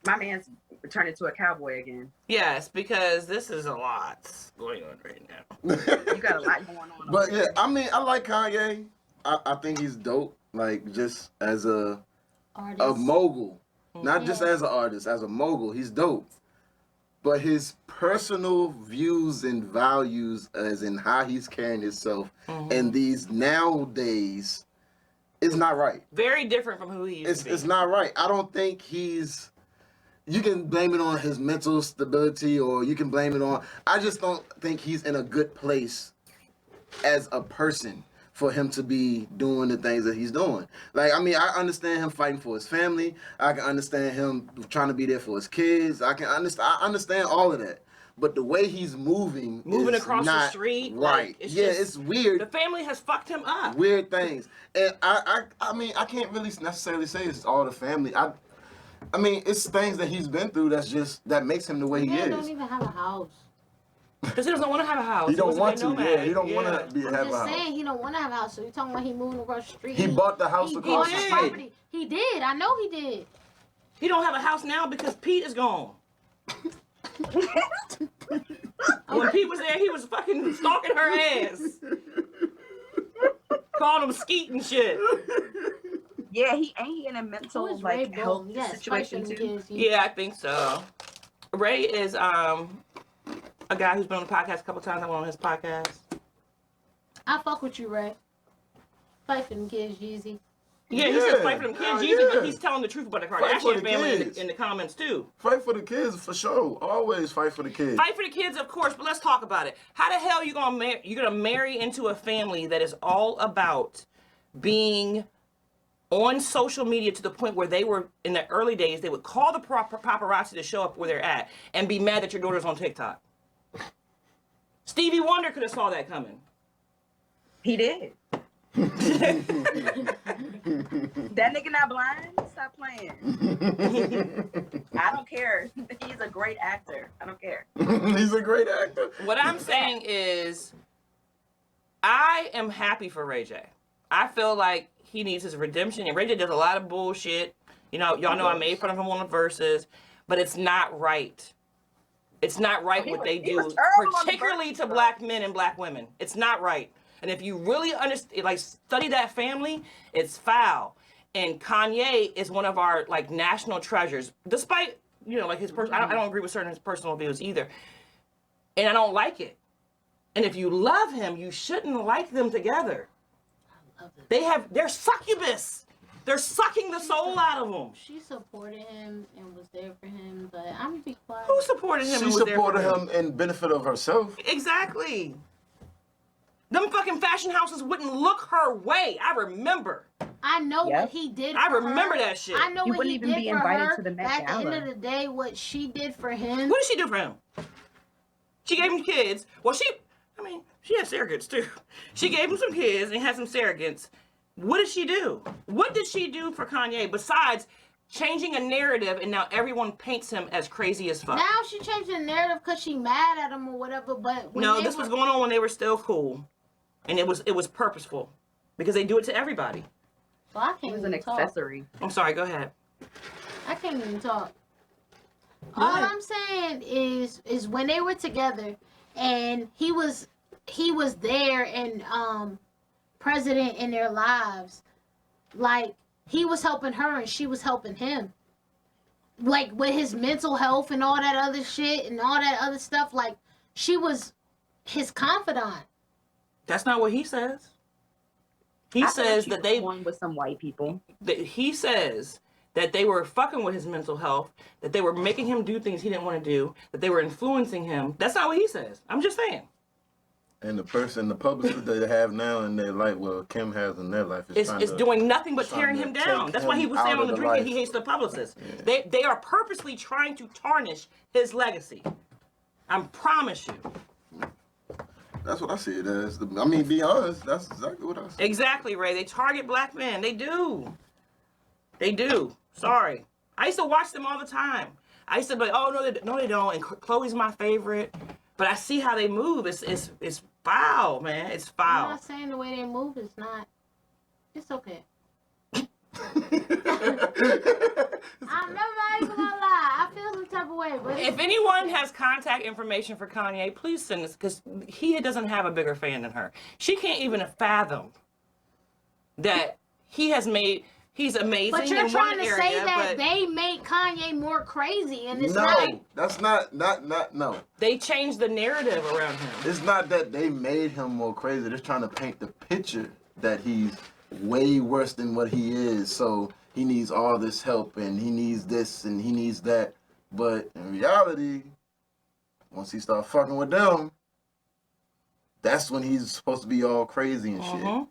Speaker 7: My man's turning to a cowboy again.
Speaker 1: Yes, because this is a lot going on right now.
Speaker 7: You got a lot going on.
Speaker 5: But
Speaker 7: over
Speaker 5: yeah,
Speaker 7: there.
Speaker 5: I mean, I like Kanye. I think he's dope. Like just as a
Speaker 3: Artist.
Speaker 5: mogul, not just
Speaker 3: Yeah.
Speaker 5: as an artist, as a mogul, he's dope. But his personal views and values, as in how he's carrying himself, and these nowadays, is not right.
Speaker 1: Very different from who he used to be.
Speaker 5: It's not right. I don't think he's. You can blame it on his mental stability, or you can blame it on. I just don't think he's in a good place as a person for him to be doing the things that he's doing. Like, I mean, I understand him fighting for his family. I can understand him trying to be there for his kids. I understand all of that. But the way he's moving is
Speaker 1: across the
Speaker 5: not
Speaker 1: street,
Speaker 5: right?
Speaker 1: like, it's
Speaker 5: yeah,
Speaker 1: just-
Speaker 5: it's weird.
Speaker 1: The family has fucked him up.
Speaker 5: Weird things, and I mean, I can't really necessarily say it's all the family. I mean, it's things that he's been through that makes him the way he
Speaker 3: Man
Speaker 5: is.
Speaker 3: don't even have a house.
Speaker 1: Because he doesn't want to have a house.
Speaker 5: He don't
Speaker 1: wants
Speaker 5: want
Speaker 1: be
Speaker 5: to.
Speaker 1: a
Speaker 5: Yeah,
Speaker 1: nomad.
Speaker 5: he don't want to
Speaker 3: I'm
Speaker 5: have a
Speaker 3: just
Speaker 5: house.
Speaker 3: saying he don't want to have a house. So you talking about he moving across the street?
Speaker 5: He bought the house
Speaker 3: He
Speaker 5: across
Speaker 3: bought
Speaker 5: the
Speaker 3: his
Speaker 5: street.
Speaker 3: property. He did. I know he did.
Speaker 1: He don't have a house now because Pete is gone. When Pete was there, he was fucking stalking her ass. Calling him skeet and shit.
Speaker 7: Yeah, he in a
Speaker 3: Who
Speaker 7: mental
Speaker 3: is Ray
Speaker 7: like health
Speaker 3: Bolton? Yes,
Speaker 7: situation
Speaker 3: fight for
Speaker 7: too.
Speaker 3: them kids.
Speaker 1: Yeah, I think so. Ray is a guy who's been on the podcast a couple times. I went on his podcast.
Speaker 3: I fuck with you, Ray. Fight for them kids, Yeezy.
Speaker 1: Yeah, he says fight for them
Speaker 5: hell
Speaker 1: kids, usually,
Speaker 5: yeah.
Speaker 1: but he's telling the truth about the
Speaker 5: Fight for
Speaker 1: Kardashian
Speaker 5: the
Speaker 1: family
Speaker 5: kids.
Speaker 1: in the comments too.
Speaker 5: Fight for the kids for sure. Always fight for the kids.
Speaker 1: Fight for the kids, of course, but let's talk about it. How the hell you gonna marry into a family that is all about being on social media to the point where they were in the early days they would call the paparazzi to show up where they're at and be mad that your daughter's on TikTok. Stevie Wonder could have saw that coming.
Speaker 7: He did. That nigga not blind? Stop playing. I don't care. He's a great actor. I don't care.
Speaker 5: He's a great actor.
Speaker 1: What I'm saying is, I am happy for Ray J. I feel like he needs his redemption. And Ray J does a lot of bullshit. You know, y'all know I made fun of him on the verses, but it's not right. It's not right what they
Speaker 7: he
Speaker 1: do,
Speaker 7: was terrible on the
Speaker 1: particularly
Speaker 7: Versus,
Speaker 1: to
Speaker 7: bro.
Speaker 1: black men and black women. It's not right. And if you really understand, like, study that family, it's foul. And Kanye is one of our like national treasures, despite, you know, like his I don't agree with certain of his personal views either, and I don't like it. And if you love him, you shouldn't like them together. They're succubus. They're sucking the soul out of him.
Speaker 3: She supported him and was there for him, but I'm gonna be quiet.
Speaker 1: Who supported him?
Speaker 5: She
Speaker 1: and was there for
Speaker 5: supported him in benefit of herself.
Speaker 1: Exactly. Them fucking fashion houses wouldn't look her way. I remember.
Speaker 3: I know
Speaker 7: Yep.
Speaker 3: what he did.
Speaker 1: I
Speaker 3: for
Speaker 1: remember
Speaker 3: her.
Speaker 1: that shit.
Speaker 3: I know
Speaker 7: You
Speaker 3: what
Speaker 7: wouldn't
Speaker 3: he
Speaker 7: even
Speaker 3: did
Speaker 7: be
Speaker 3: for
Speaker 7: invited
Speaker 3: her.
Speaker 7: to the Met
Speaker 3: But at the end
Speaker 7: Gala.
Speaker 3: of the day, what she did for him.
Speaker 1: What did she do for him? She gave him kids. Well, she had surrogates too. She gave him some kids and had some surrogates. What did she do? What did she do for Kanye besides changing a narrative and now everyone paints him as crazy as fuck?
Speaker 3: Now she changed the narrative because she mad at him or whatever. But when
Speaker 1: No,
Speaker 3: they
Speaker 1: this was going on when they were still cool. And it was purposeful. Because they do it to everybody.
Speaker 3: Well, I
Speaker 7: He
Speaker 3: can't
Speaker 7: was an
Speaker 3: even talk.
Speaker 7: accessory.
Speaker 1: I'm sorry, go ahead.
Speaker 3: I can't even talk.
Speaker 1: Go
Speaker 3: All
Speaker 1: ahead.
Speaker 3: I'm saying is when they were together and he was there and president in their lives. Like, he was helping her and she was helping him. Like, with his mental health and all that other shit and all that other stuff, like, she was his confidant.
Speaker 1: That's not what he says. He
Speaker 7: I
Speaker 1: says
Speaker 7: thought
Speaker 1: that
Speaker 7: you
Speaker 1: they.
Speaker 7: were one with some white people.
Speaker 1: He says that they were fucking with his mental health, that they were making him do things he didn't want to do, that they were influencing him. That's not what he says. I'm just saying.
Speaker 5: And the publicist they have now in their life, well, Kim has in their life,
Speaker 1: It's doing nothing but
Speaker 5: trying
Speaker 1: tearing
Speaker 5: to
Speaker 1: him down.
Speaker 5: take
Speaker 1: That's why he
Speaker 5: him
Speaker 1: was saying
Speaker 5: out
Speaker 1: on
Speaker 5: of
Speaker 1: the
Speaker 5: the
Speaker 1: drink that
Speaker 5: life.
Speaker 1: he hates the publicist. They are purposely trying to tarnish his legacy. I promise you.
Speaker 5: That's what I see it as. I mean, be honest, that's exactly what I see.
Speaker 1: Exactly, Ray. They target black men. They do. They do. Sorry. I used to watch them all the time. I used to be like, oh, no, they don't. And Chloe's my favorite. But I see how they move. It's foul, man. It's
Speaker 3: I'm
Speaker 1: foul.
Speaker 3: not saying the way they move is not. It's okay. I'm not even gonna lie. I feel some type of way, but
Speaker 1: If anyone has contact information for Kanye, please send us, because he doesn't have a bigger fan than her. She can't even fathom that he has made. He's amazing.
Speaker 3: But you're
Speaker 1: in
Speaker 3: trying
Speaker 1: one
Speaker 3: to
Speaker 1: area,
Speaker 3: say that
Speaker 1: but
Speaker 3: they make Kanye more crazy, and it's
Speaker 5: No,
Speaker 3: not.
Speaker 5: that's not no.
Speaker 1: they changed the narrative around him.
Speaker 5: It's not that they made him more crazy. They're trying to paint the picture that he's way worse than what he is. So he needs all this help and he needs this and he needs that. But in reality, once he starts fucking with them, that's when he's supposed to be all crazy and shit.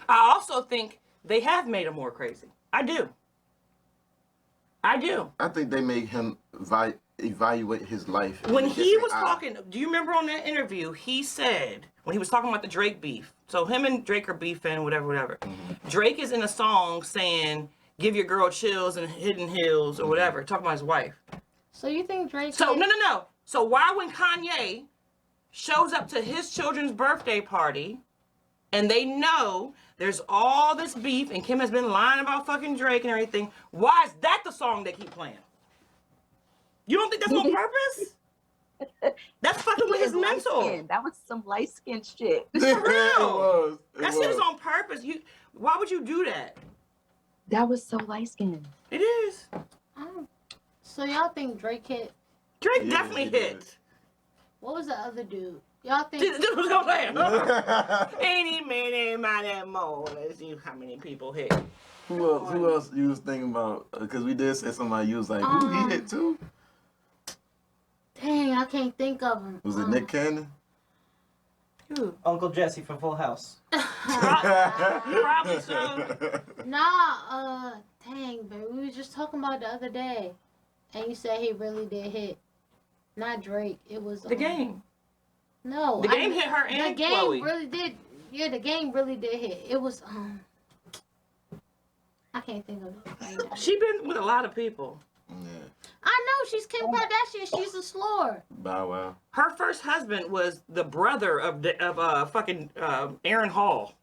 Speaker 1: I also think they have made him more crazy. I do.
Speaker 5: I think they made him evaluate his life. in
Speaker 1: When
Speaker 5: a
Speaker 1: he
Speaker 5: different
Speaker 1: was
Speaker 5: eye.
Speaker 1: talking, do you remember on that interview, he said, when he was talking about the Drake beef, so him and Drake are beefing, whatever. Drake is in a song saying, give your girl chills and hidden hills or whatever, talking about his wife.
Speaker 3: So you think Drake?
Speaker 1: So, no. So why when Kanye shows up to his children's birthday party and they know there's all this beef and Kim has been lying about fucking Drake and everything, why is that the song they keep playing? You don't think that's on purpose? That's fucking with his mental.
Speaker 7: Light-skinned. That was some light skinned shit.
Speaker 1: For real.
Speaker 5: It was.
Speaker 1: That shit is on purpose. Why would you do that?
Speaker 7: That was so light skinned.
Speaker 1: It is.
Speaker 3: So y'all think Drake hit?
Speaker 1: Drake
Speaker 5: Yeah,
Speaker 1: definitely
Speaker 5: he did.
Speaker 1: hit.
Speaker 3: What was the other dude? Y'all think?
Speaker 1: This is what I'm saying. Any, many, many more. Let's see how many people hit.
Speaker 5: Who else you was thinking about? Because we did say somebody you was like, who he hit too?
Speaker 3: Dang, I can't think of him.
Speaker 5: Was it Nick Cannon?
Speaker 6: Uncle Jesse from Full House.
Speaker 1: Probably so.
Speaker 3: Nah, dang, baby, we were just talking about it the other day, and you said he really did hit. Not Drake. It was
Speaker 1: The Game.
Speaker 3: No,
Speaker 1: The Game hit her
Speaker 3: The
Speaker 1: and
Speaker 3: Game
Speaker 1: Chloe.
Speaker 3: really did. Yeah, The Game really did hit. It was I can't think of it right now.
Speaker 1: She been with a lot of people.
Speaker 5: Yeah.
Speaker 3: I know she's Kim Kardashian. She's a slore.
Speaker 5: Bow Wow.
Speaker 1: Her first husband was the brother of fucking Aaron Hall.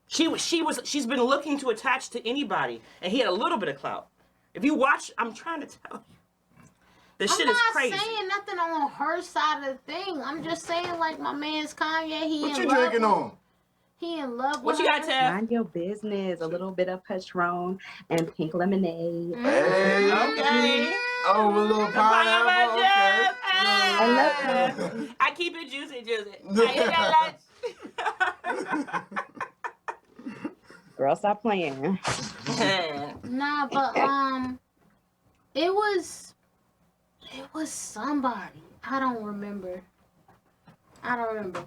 Speaker 1: She's been looking to attach to anybody, and he had a little bit of clout. If you watch, I'm trying to tell you, this shit is crazy.
Speaker 3: I'm not saying nothing on her side of the thing. I'm just saying, like, my man's Kanye. He
Speaker 5: What
Speaker 3: in
Speaker 5: you
Speaker 3: love
Speaker 5: drinking
Speaker 3: with-
Speaker 5: on?
Speaker 3: He in love
Speaker 1: What
Speaker 3: with
Speaker 1: you got,
Speaker 3: her.
Speaker 1: Tab?
Speaker 7: Mind your business. A little bit of Patron and pink lemonade.
Speaker 5: Hey.
Speaker 1: Okay.
Speaker 5: Oh, a little pineapple. Okay.
Speaker 7: I love
Speaker 1: I keep it juicy. I eat that
Speaker 7: Girl, stop playing.
Speaker 1: lunch.
Speaker 3: Nah, but it was somebody. I don't remember.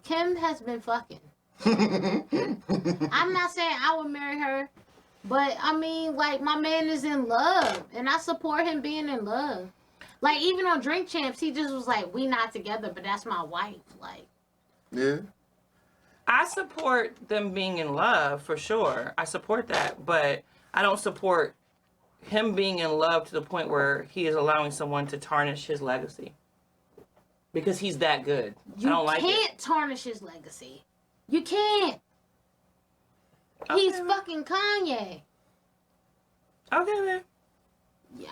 Speaker 3: Kim has been fucking. I'm not saying I would marry her, but I mean, like, my man is in love, and I support him being in love. Like, even on Drink Champs, he just was like, "We not together, but that's my wife." Like,
Speaker 5: Yeah.
Speaker 1: I support them being in love for sure. I support that, but I don't support him being in love to the point where he is allowing someone to tarnish his legacy. Because he's that good.
Speaker 3: you
Speaker 1: I don't like
Speaker 3: can't
Speaker 1: it.
Speaker 3: tarnish his legacy. You can't. He's fucking Kanye.
Speaker 1: Okay, man.
Speaker 3: Yeah.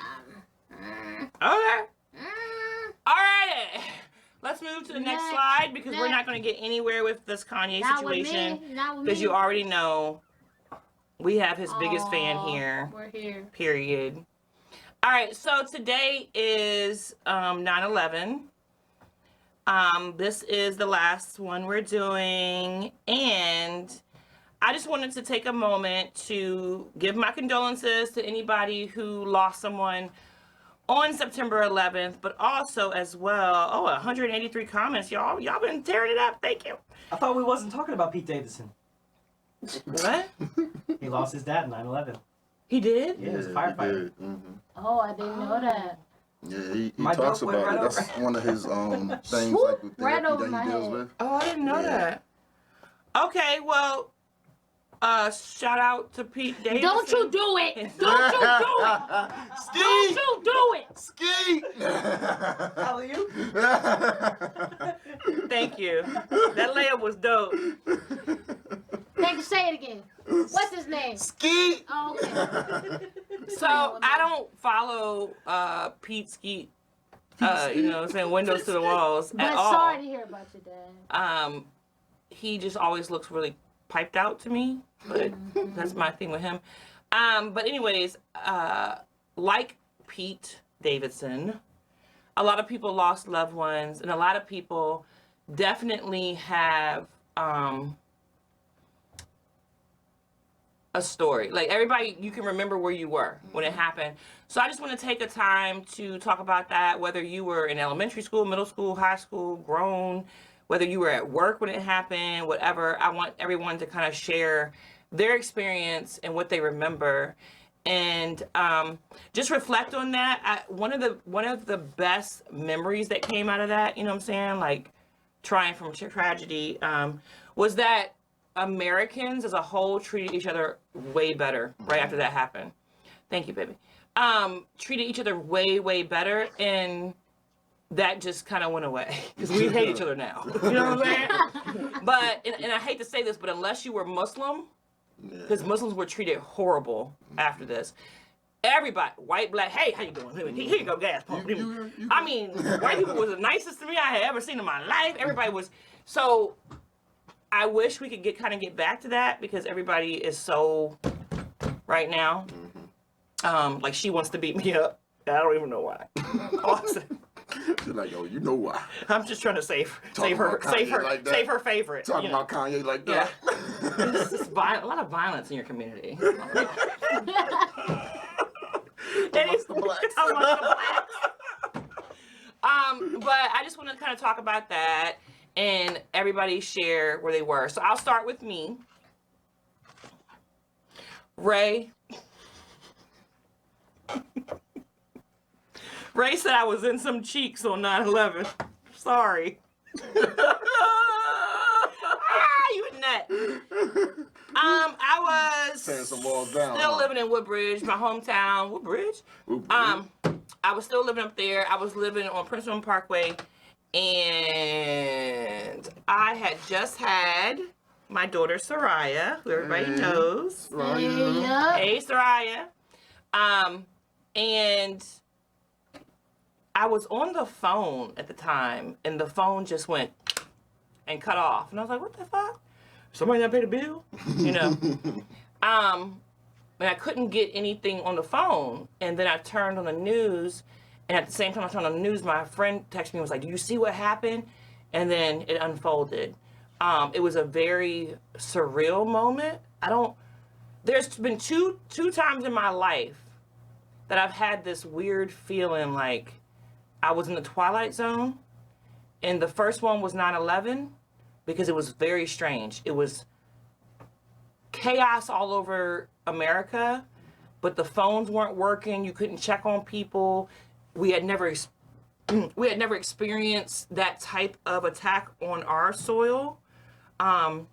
Speaker 1: Okay. Alrighty. Let's move on to the next slide because we're not going to get anywhere with this Kanye situation. Because you already know we have his biggest fan here.
Speaker 3: We're here.
Speaker 1: Period. All right, so today is 9/11. This is the last one we're doing, and I just wanted to take a moment to give my condolences to anybody who lost someone on September 11th, but also as well, 183 comments, y'all. Y'all been tearing it up. Thank you.
Speaker 4: I thought we wasn't talking about Pete Davidson.
Speaker 1: What?
Speaker 4: He lost his dad in 9/11.
Speaker 1: He did?
Speaker 4: Yeah, he was a firefighter.
Speaker 3: Oh, I didn't know that.
Speaker 5: Yeah, he
Speaker 4: My
Speaker 5: talks
Speaker 4: joke went
Speaker 5: about it.
Speaker 4: right
Speaker 5: That's one of his things
Speaker 3: Whoop,
Speaker 5: like with
Speaker 3: right
Speaker 5: therapy
Speaker 3: over
Speaker 5: that
Speaker 3: my
Speaker 5: he deals
Speaker 3: head.
Speaker 5: with.
Speaker 1: Oh, I didn't know that. Okay, well, shout out to Pete Davidson.
Speaker 3: Don't you do it! Don't you do it! Don't you do it!
Speaker 5: Ski!
Speaker 4: How are you?
Speaker 1: Thank you. That layup was dope.
Speaker 3: Thank you. Say it again. What's his name?
Speaker 5: Ski!
Speaker 3: Oh, okay.
Speaker 1: So I don't follow Pete Skeet, you know what I'm saying, windows to the walls
Speaker 3: But
Speaker 1: at all.
Speaker 3: sorry to hear about your dad.
Speaker 1: He just always looks really piped out to me, but that's my thing with him. But anyways, like Pete Davidson, a lot of people lost loved ones, and a lot of people definitely have a story. Like everybody, you can remember where you were when it happened. So I just want to take a time to talk about that, whether you were in elementary school, middle school, high school, grown, whether you were at work when it happened, whatever. I want everyone to kind of share their experience and what they remember, and just reflect on that. One of the best memories that came out of that, you know what I'm saying, like trying from tragedy, was that Americans as a whole treated each other way better right after that happened. Thank you, baby. Treated each other way, way better, and that just kind of went away because we hate each other now. You know what I'm saying? But, and I hate to say this, but unless you were Muslim, because Muslims were treated horrible after this. Everybody, white, black, hey, how you doing? Here you go, gas pump. I mean, white people was the nicest to me I had ever seen in my life. Everybody was, so I wish we could get back to that because everybody is so, right now, like she wants to beat me up. I don't even know why. Awesome.
Speaker 5: She's like, yo, you know why.
Speaker 1: I'm just trying to save her favorite.
Speaker 5: Talking about Kanye like that.
Speaker 1: Yeah. It's just a lot of violence in your community.
Speaker 5: Amongst the blacks.
Speaker 1: But I just want to kind of talk about that and everybody share where they were. So I'll start with me. Ray. Ray said I was in some cheeks on 9/11. Sorry. You a nut. I was
Speaker 5: Tearing some walls down,
Speaker 1: still living in Woodbridge, my hometown. Woodbridge? I was still living up there. I was living on Prince William Parkway, and I had just had my daughter Soraya, who everybody knows. Hey, Soraya. And I was on the phone at the time, and the phone just went and cut off. And I was like, what the fuck? Somebody not paid a bill? You know? And I couldn't get anything on the phone. And then I turned on the news, and at the same time I turned on the news, my friend texted me and was like, do you see what happened? And then it unfolded. It was a very surreal moment. There's been two times in my life that I've had this weird feeling like I was in the Twilight Zone. And the first one was 9/11 because it was very strange. It was chaos all over America, but the phones weren't working. You couldn't check on people. We had never experienced that type of attack on our soil. Well,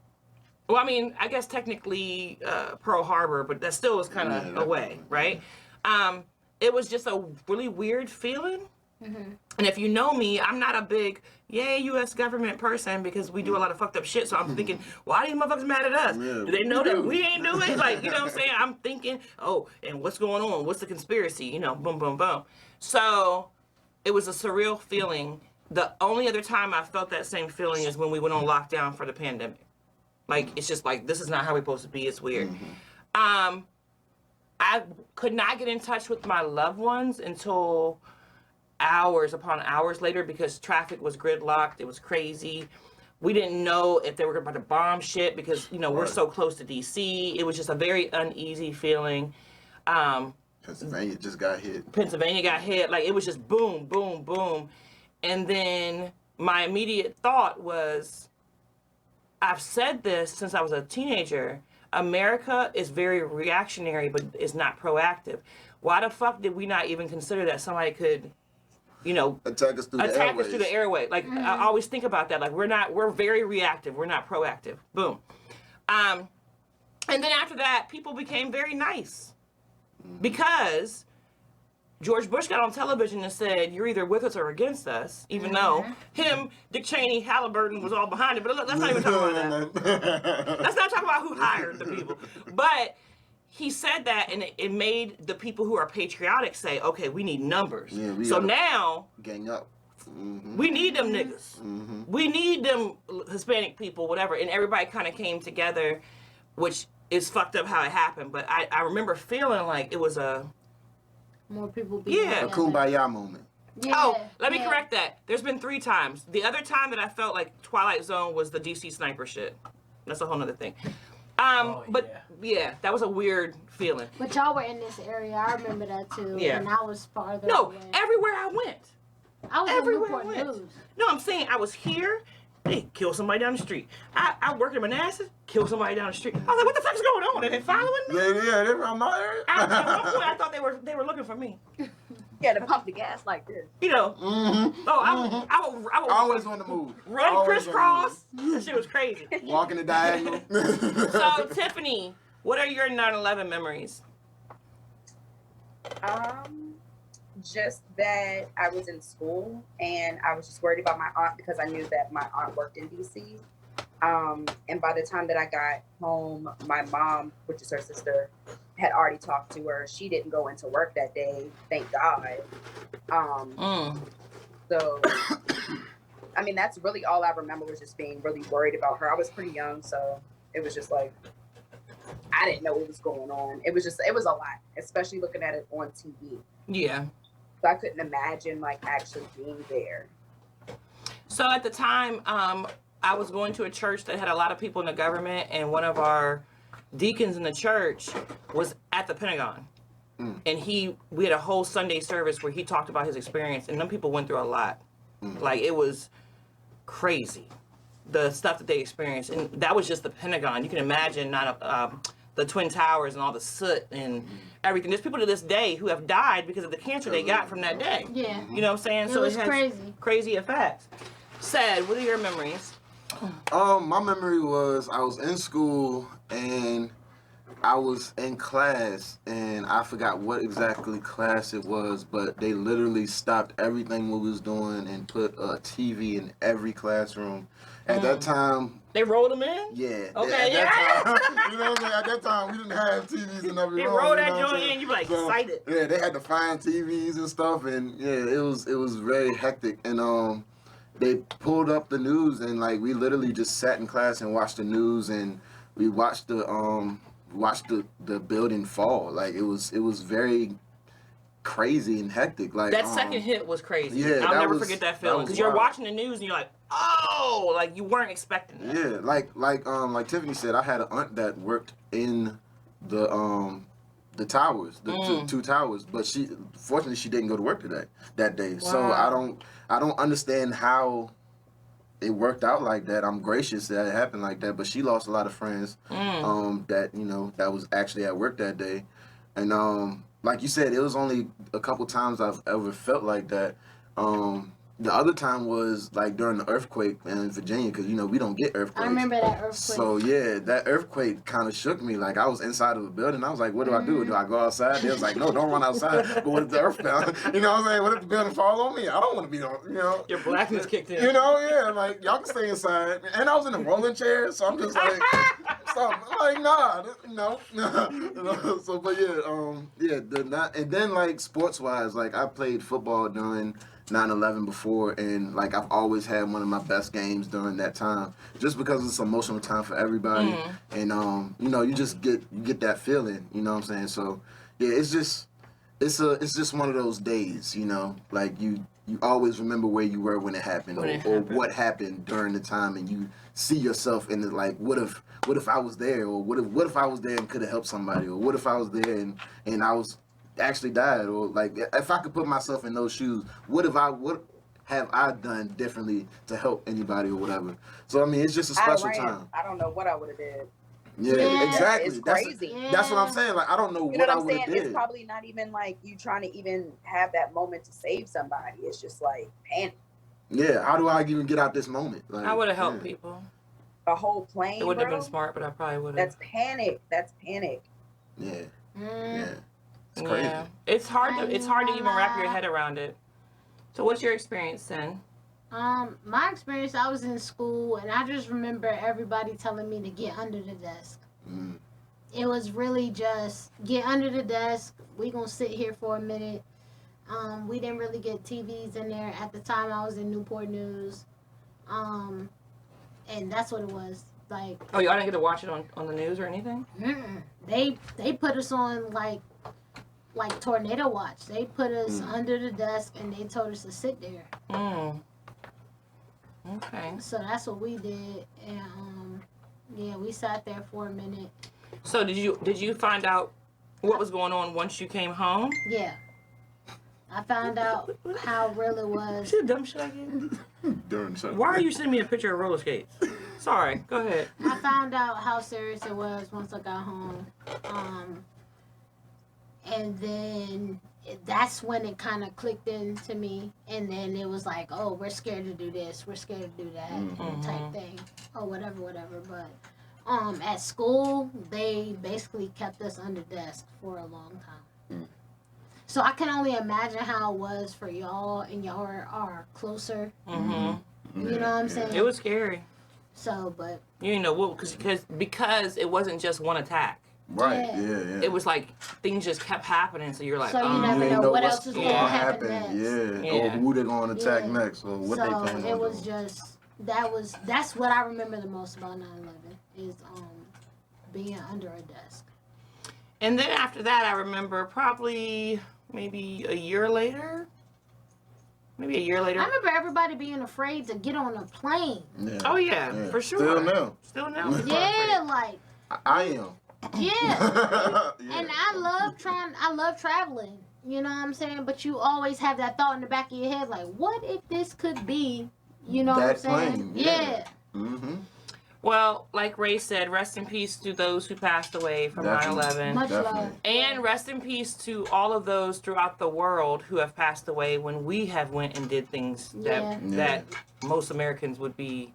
Speaker 1: I mean, I guess technically Pearl Harbor, but that still was kind of away, right? It was just a really weird feeling. And if you know me, I'm not a big, yay, U.S. government person because we do a lot of fucked up shit. So I'm thinking, why are these motherfuckers mad at us?
Speaker 5: Yeah,
Speaker 1: do they know that we ain't do it? Like, you know what I'm saying? I'm thinking, oh, and what's going on? What's the conspiracy? You know, boom, boom, boom. So it was a surreal feeling. the only other time I felt that same feeling is when we went on lockdown for the pandemic. Like, it's just like, this is not how we're supposed to be. It's weird. I could not get in touch with my loved ones until hours upon hours later because traffic was gridlocked. It was crazy. We didn't know if they were about to bomb shit because, you know, we're so close to DC. It was just a very uneasy feeling.
Speaker 5: Pennsylvania just got hit.
Speaker 1: Pennsylvania got hit. Like, it was just boom, boom, boom. And then my immediate thought was, I've said this since I was a teenager. America is very reactionary, but is not proactive. Why the fuck did we not even consider that somebody could, you know,
Speaker 5: attack us through the
Speaker 1: airway? Like, I always think about that. Like, we're very reactive. We're not proactive. Boom. And then after that, people became very nice because George Bush got on television and said, you're either with us or against us, even though him, Dick Cheney, Halliburton was all behind it. But let's not even talk about that. Let's not talk about who hired the people. But he said that, and it made the people who are patriotic say, okay, we need numbers.
Speaker 5: Yeah,
Speaker 1: so now,
Speaker 5: gang up.
Speaker 1: We need them niggas. We need them Hispanic people, whatever. And everybody kind of came together, which is fucked up how it happened. But I remember feeling like it was a...
Speaker 3: More people being
Speaker 5: A kumbaya moment.
Speaker 3: Yeah,
Speaker 1: oh, let me correct that. There's been 3 times. The other time that I felt like Twilight Zone was the DC sniper shit. That's a whole nother thing. But yeah, that was a weird feeling.
Speaker 3: But y'all were in this area. I remember that too.
Speaker 1: Yeah.
Speaker 3: And I was farther
Speaker 1: No,
Speaker 3: away.
Speaker 1: everywhere I went.
Speaker 3: I was
Speaker 1: everywhere
Speaker 3: in
Speaker 1: I
Speaker 3: Newport
Speaker 1: went.
Speaker 3: News.
Speaker 1: No, I'm saying I was here. They killed somebody down the street. I worked in Manassas, killed somebody down the street. I was like, what the fuck is going on? Are they following me?
Speaker 5: Yeah, they're from my area.
Speaker 1: At one point, I thought they were looking for me.
Speaker 7: Yeah, to pump the gas like this.
Speaker 1: You know. Oh, I would
Speaker 5: Always on the move.
Speaker 1: run
Speaker 5: Always
Speaker 1: crisscross. That shit was crazy.
Speaker 5: Walking the diagonal.
Speaker 1: So, Tiffany, what are your 9/11 memories?
Speaker 7: Just that I was in school and I was just worried about my aunt because I knew that my aunt worked in DC. And by the time that I got home, my mom, which is her sister, had already talked to her. She didn't go into work that day, thank God. So, I mean, that's really all I remember was just being really worried about her. I was pretty young, so it was just like, I didn't know what was going on. It was a lot, especially looking at it on TV.
Speaker 1: Yeah.
Speaker 7: So I couldn't imagine like actually being there.
Speaker 1: So at the time, I was going to a church that had a lot of people in the government, and one of our deacons in the church was at the Pentagon. And we had a whole Sunday service where he talked about his experience, and them people went through a lot. Like, it was crazy, the stuff that they experienced. And that was just the Pentagon. You can imagine the Twin Towers and all the soot and everything. There's people to this day who have died because of the cancer they got from that day.
Speaker 3: Yeah.
Speaker 1: You know what I'm saying?
Speaker 3: It was
Speaker 1: has
Speaker 3: crazy.
Speaker 1: Crazy effects. Sad, what are your memories?
Speaker 5: My memory was I was in school and I was in class and I forgot what exactly class it was, but they literally stopped everything we was doing and put a TV in every classroom. At that time,
Speaker 1: They rolled them in?
Speaker 5: yeah.
Speaker 1: Okay,
Speaker 5: at that time, you know what I'm saying? At that time, we didn't have TVs in every
Speaker 1: They
Speaker 5: room.
Speaker 1: rolled
Speaker 5: you
Speaker 1: that
Speaker 5: know what I'm
Speaker 1: joint
Speaker 5: saying?
Speaker 1: in, you be like
Speaker 5: So,
Speaker 1: excited.
Speaker 5: Yeah, they had to find TVs and stuff, and yeah, it was very hectic. And they pulled up the news, and like we literally just sat in class and watched the news, and we watched the building fall. Like it was very crazy and hectic. Like
Speaker 1: That second hit was crazy.
Speaker 5: yeah,
Speaker 1: I'll
Speaker 5: that
Speaker 1: never
Speaker 5: was-
Speaker 1: forget that
Speaker 5: that
Speaker 1: feeling.
Speaker 5: was
Speaker 1: Because you're
Speaker 5: wild.
Speaker 1: watching the news and you're like, oh, like you weren't expecting that.
Speaker 5: Yeah, like Tiffany said, I had an aunt that worked in the towers, the two towers, but fortunately she didn't go to work that day. So
Speaker 1: Wow.
Speaker 5: I don't understand how it worked out like that. I'm gracious that it happened like that, but she lost a lot of friends that that was actually at work that day. And like you said, it was only a couple times I've ever felt like that. The other time was like during the earthquake in Virginia, because we don't get earthquakes.
Speaker 3: I remember that earthquake.
Speaker 5: So yeah, that earthquake kind of shook me. Like I was inside of a building. I was like, what do I do? Do I go outside? They was like, no, don't run outside. But what if the earth fell? You know what I'm saying? What if the building fall on me? I don't want to be on.
Speaker 1: Your blackness kicked in.
Speaker 5: Yeah, like y'all can stay inside. And I was in a rolling chair, so I'm just like, something. I'm like, nah, no. So, but yeah, and then like sports wise, like I played football during 9/11 before, and like I've always had one of my best games during that time, just because it's an emotional time for everybody, and you just get that feeling, you know what I'm saying? So yeah, it's just one of those days, like you always remember where you were when it happened, or what happened during the time, and you see yourself in it, like what if I was there, or what if I was there and could have helped somebody, or what if I was there and I was actually died, or like if I could put myself in those shoes, what have I done differently to help anybody or whatever. So I mean, it's just a special time.
Speaker 7: I don't know what I would have did.
Speaker 5: Yeah, exactly.
Speaker 7: It's crazy.
Speaker 5: That's what I'm saying. Like I don't know what I would have did.
Speaker 7: It's probably not even like you trying to even have that moment to save somebody. It's just like panic.
Speaker 5: Yeah, how do I even get out this moment? Like,
Speaker 1: I would have helped people.
Speaker 7: A whole plane.
Speaker 1: It wouldn't have been smart, but I probably would have.
Speaker 7: That's panic.
Speaker 5: Yeah. Yeah. It's
Speaker 1: Yeah.
Speaker 5: crazy.
Speaker 1: It's hard to even wrap your head around it. So what's your experience then?
Speaker 3: My experience, I was in school and I just remember everybody telling me to get under the desk. It was really just get under the desk. We gonna sit here for a minute. We didn't really get TVs in there at the time. I was in Newport News, and that's what it was like.
Speaker 1: Oh, y'all didn't get to watch it on the news or anything?
Speaker 3: They put us on like tornado watch. They put us under the desk and they told us to sit there.
Speaker 1: Okay.
Speaker 3: So that's what we did, and we sat there for a minute.
Speaker 1: So did you find out what was going on once you came home?
Speaker 3: Yeah, I found out how real it was.
Speaker 1: See the dumb shit I did?
Speaker 5: During something.
Speaker 1: Why are you sending me a picture of roller skates? Sorry, go ahead.
Speaker 3: I found out how serious it was once I got home, and then that's when it kind of clicked into me, and then it was like, oh, we're scared to do this, we're scared to do that, type thing, or whatever. But at school, they basically kept us under desk for a long time. So I can only imagine how it was for y'all, and y'all are closer. You know what I'm saying?
Speaker 1: It was scary.
Speaker 3: So, but
Speaker 1: You know what? Because it wasn't just one attack.
Speaker 5: Right.
Speaker 3: Yeah.
Speaker 5: Yeah.
Speaker 1: It was like things just kept happening. So you're like,
Speaker 3: So you never know what else is
Speaker 5: gonna
Speaker 3: gonna happen next.
Speaker 5: Yeah.
Speaker 1: Yeah.
Speaker 5: Or who they're gonna attack
Speaker 3: Yeah.
Speaker 5: next, or what they
Speaker 3: So
Speaker 5: plan on
Speaker 3: it was
Speaker 5: doing.
Speaker 3: just that's what I remember the most about 9/11 is being under a desk.
Speaker 1: And then after that, I remember probably maybe a year later.
Speaker 3: I remember everybody being afraid to get on a plane.
Speaker 5: Yeah.
Speaker 1: Oh yeah, for sure.
Speaker 5: Still now.
Speaker 1: Still now.
Speaker 3: Yeah, like
Speaker 5: I am.
Speaker 3: yeah.
Speaker 5: Yeah.
Speaker 3: And I love traveling. You know what I'm saying? But you always have that thought in the back of your head, like, what if this could be? You know
Speaker 5: That
Speaker 3: what I'm saying?
Speaker 5: plane,
Speaker 3: Yeah.
Speaker 5: yeah. Mm-hmm.
Speaker 1: Well, like Ray said, rest in peace to those who passed away from
Speaker 5: Definitely.
Speaker 1: 9/11.
Speaker 3: Much
Speaker 5: Definitely.
Speaker 3: love.
Speaker 1: And rest in peace to all of those throughout the world who have passed away when we have went and did things
Speaker 3: Yeah.
Speaker 1: that most Americans would be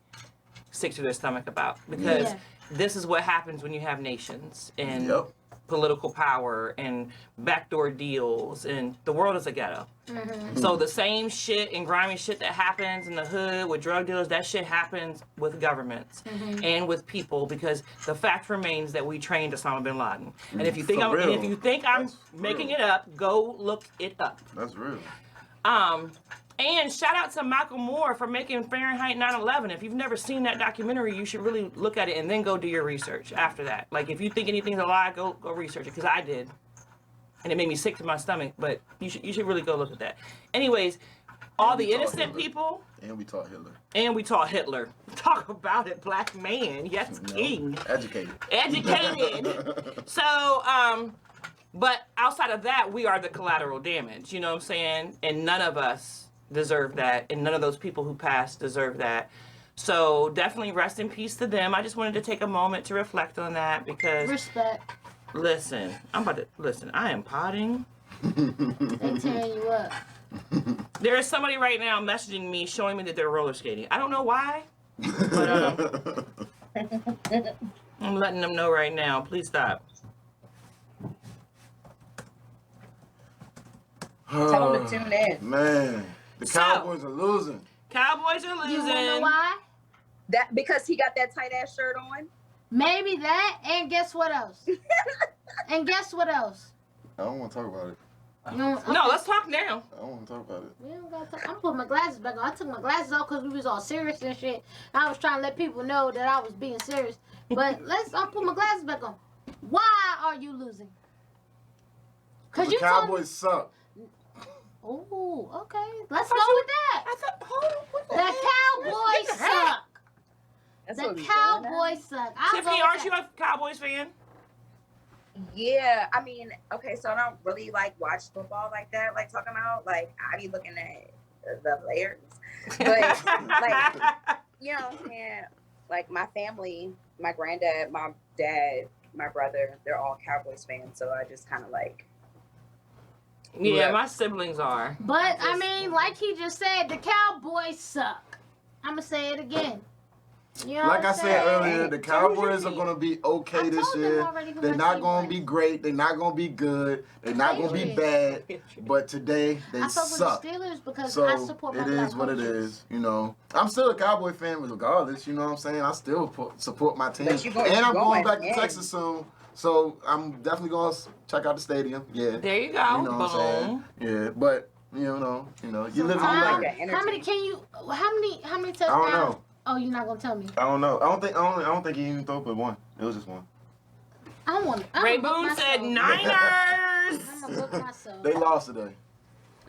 Speaker 1: sick to their stomach about. Because
Speaker 3: Yeah.
Speaker 1: this is what happens when you have nations and
Speaker 5: Yep.
Speaker 1: political power and backdoor deals, and the world is a ghetto.
Speaker 3: Mm-hmm.
Speaker 1: So the same shit and grimy shit that happens in the hood with drug dealers, that shit happens with governments
Speaker 3: Mm-hmm.
Speaker 1: and with people, because the fact remains that we trained Osama bin Laden. And if you think
Speaker 5: For real.
Speaker 1: I'm
Speaker 5: That's
Speaker 1: making
Speaker 5: real.
Speaker 1: it up, go look it up.
Speaker 5: That's real.
Speaker 1: And shout out to Michael Moore for making Fahrenheit 9/11. If you've never seen that documentary, you should really look at it and then go do your research after that. Like, if you think anything's a lie, go research it, because I did. And it made me sick to my stomach, but you should really go look at that. Anyways, all the
Speaker 5: we taught
Speaker 1: innocent
Speaker 5: Hitler.
Speaker 1: people,
Speaker 5: And we taught Hitler.
Speaker 1: and we taught Hitler. Talk about it, black man. Yes,
Speaker 5: You know,
Speaker 1: king.
Speaker 5: Educated.
Speaker 1: Educated. So, but outside of that, we are the collateral damage, you know what I'm saying? And none of us deserve that, and none of those people who passed deserve that. So definitely rest in peace to them. I just wanted to take a moment to reflect on that, because
Speaker 3: Respect.
Speaker 1: listen, I am potting.
Speaker 3: They tearing you up.
Speaker 1: There is somebody right now messaging me showing me that they're roller skating. I don't know why, but I'm letting them know right now. Please stop.
Speaker 7: Tell them to tune in.
Speaker 5: Man, the
Speaker 1: So-
Speaker 5: Cowboys are losing.
Speaker 1: Cowboys are
Speaker 3: You wanna know
Speaker 1: losing.
Speaker 3: why?
Speaker 7: That because he got that tight ass shirt on.
Speaker 3: Maybe that, and guess what else? And guess what else?
Speaker 5: I don't want to talk about it.
Speaker 3: You know,
Speaker 1: No, let's talk now.
Speaker 5: I don't want to talk about it.
Speaker 3: We don't gotta talk. I'm putting my glasses back on. I took my glasses off because we was all serious and shit. I was trying to let people know that I was being serious. But I'm put my glasses back on. Why are you losing? Because
Speaker 5: The
Speaker 3: you told me.
Speaker 5: Cowboys suck.
Speaker 3: Ooh, okay. Let's go with that.
Speaker 1: I thought, hold on, what the
Speaker 3: The
Speaker 1: heck?
Speaker 3: Cowboys suck.
Speaker 8: That's
Speaker 3: The
Speaker 8: what we doing now.
Speaker 3: Cowboys suck. I'll
Speaker 1: Tiffany,
Speaker 3: go with
Speaker 1: aren't you
Speaker 3: that.
Speaker 1: a Cowboys fan?
Speaker 8: Yeah, I mean, okay, so I don't really like watch football like that. Like talking about, like I be looking at the players, but like you know what I'm saying. Like my family, my granddad, my dad, my brother, they're all Cowboys fans. So I just kind of like.
Speaker 1: Yeah, my siblings are.
Speaker 3: But I mean, like he just said, the Cowboys suck. I'ma say it again. You know
Speaker 5: Like
Speaker 3: what
Speaker 5: I
Speaker 3: I'm
Speaker 5: said
Speaker 3: saying?
Speaker 5: earlier, the Cowboys are going to be okay
Speaker 3: I
Speaker 5: this
Speaker 3: told them
Speaker 5: year.
Speaker 3: already who
Speaker 5: They're
Speaker 3: my
Speaker 5: not
Speaker 3: team
Speaker 5: going to
Speaker 3: was.
Speaker 5: be great. They're not going to be good. They're not going to be bad. But today, they
Speaker 3: I fuck
Speaker 5: suck.
Speaker 3: with the Steelers because
Speaker 5: So
Speaker 3: I support my
Speaker 5: it
Speaker 3: black
Speaker 5: is what it
Speaker 3: coaches.
Speaker 5: is, you know. I'm still a Cowboy fan regardless, you know what I'm saying? I still support my team.
Speaker 8: But you going-
Speaker 5: And
Speaker 8: you
Speaker 5: I'm going back
Speaker 8: going
Speaker 5: to
Speaker 8: in.
Speaker 5: Texas soon. So I'm definitely going to check out the stadium. Yeah.
Speaker 1: There you go.
Speaker 5: You know what I'm saying? Yeah, but you know, you live and you
Speaker 8: Like
Speaker 5: learn.
Speaker 8: that energy.
Speaker 3: How many can you? How many
Speaker 5: I
Speaker 3: touchdowns?
Speaker 5: don't know.
Speaker 3: Oh, you're not gonna tell me.
Speaker 5: I don't know. I don't think he even threw but one. It was just one.
Speaker 3: I don't want.
Speaker 1: Ray Boone said Niners.
Speaker 3: I'm gonna look myself.
Speaker 5: They lost today.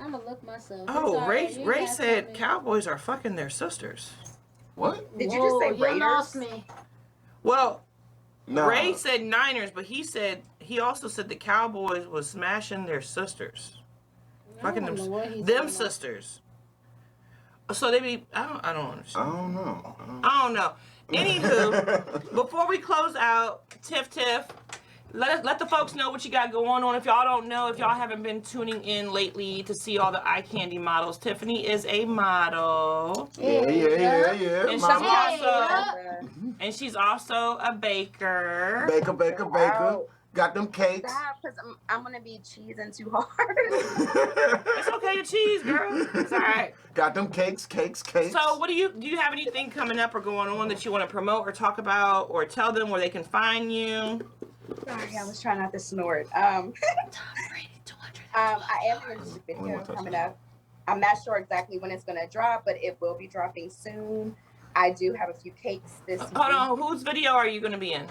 Speaker 3: I'm gonna look myself.
Speaker 1: Oh,
Speaker 3: It's
Speaker 1: Ray
Speaker 3: alright, you
Speaker 1: Ray
Speaker 3: guys
Speaker 1: said
Speaker 3: tell me.
Speaker 1: Cowboys are fucking their sisters.
Speaker 5: What?
Speaker 8: Did you just say
Speaker 3: You
Speaker 8: Raiders?
Speaker 3: lost me.
Speaker 1: Well,
Speaker 5: Nah.
Speaker 1: Ray said Niners, but he also said the Cowboys was smashing their sisters. Fucking
Speaker 3: I don't know what he's
Speaker 1: them
Speaker 3: talking about.
Speaker 1: sisters. So they be I don't
Speaker 5: I
Speaker 1: understand.
Speaker 5: don't know.
Speaker 1: I don't know. Anywho, before we close out, Tiff, let the folks know what you got going on. If y'all don't know, if y'all haven't been tuning in lately to see all the eye candy models, Tiffany is a model,
Speaker 5: Yeah.
Speaker 1: and she's
Speaker 5: Mama.
Speaker 1: and she's also a baker.
Speaker 5: Baker.
Speaker 8: Wow.
Speaker 5: Got them cakes.
Speaker 8: Stop, because I'm gonna be cheesing too hard.
Speaker 1: It's okay to cheese, girl. It's all right.
Speaker 5: Got them cakes.
Speaker 1: So, what do you have anything coming up or going on that you want to promote or talk about or tell them where they can find you?
Speaker 8: Sorry, I was trying not to snort. I am in a music video coming up. I'm not sure exactly when it's gonna drop, but it will be dropping soon. I do have a few cakes this week.
Speaker 1: Hold on, whose video are you going to be in?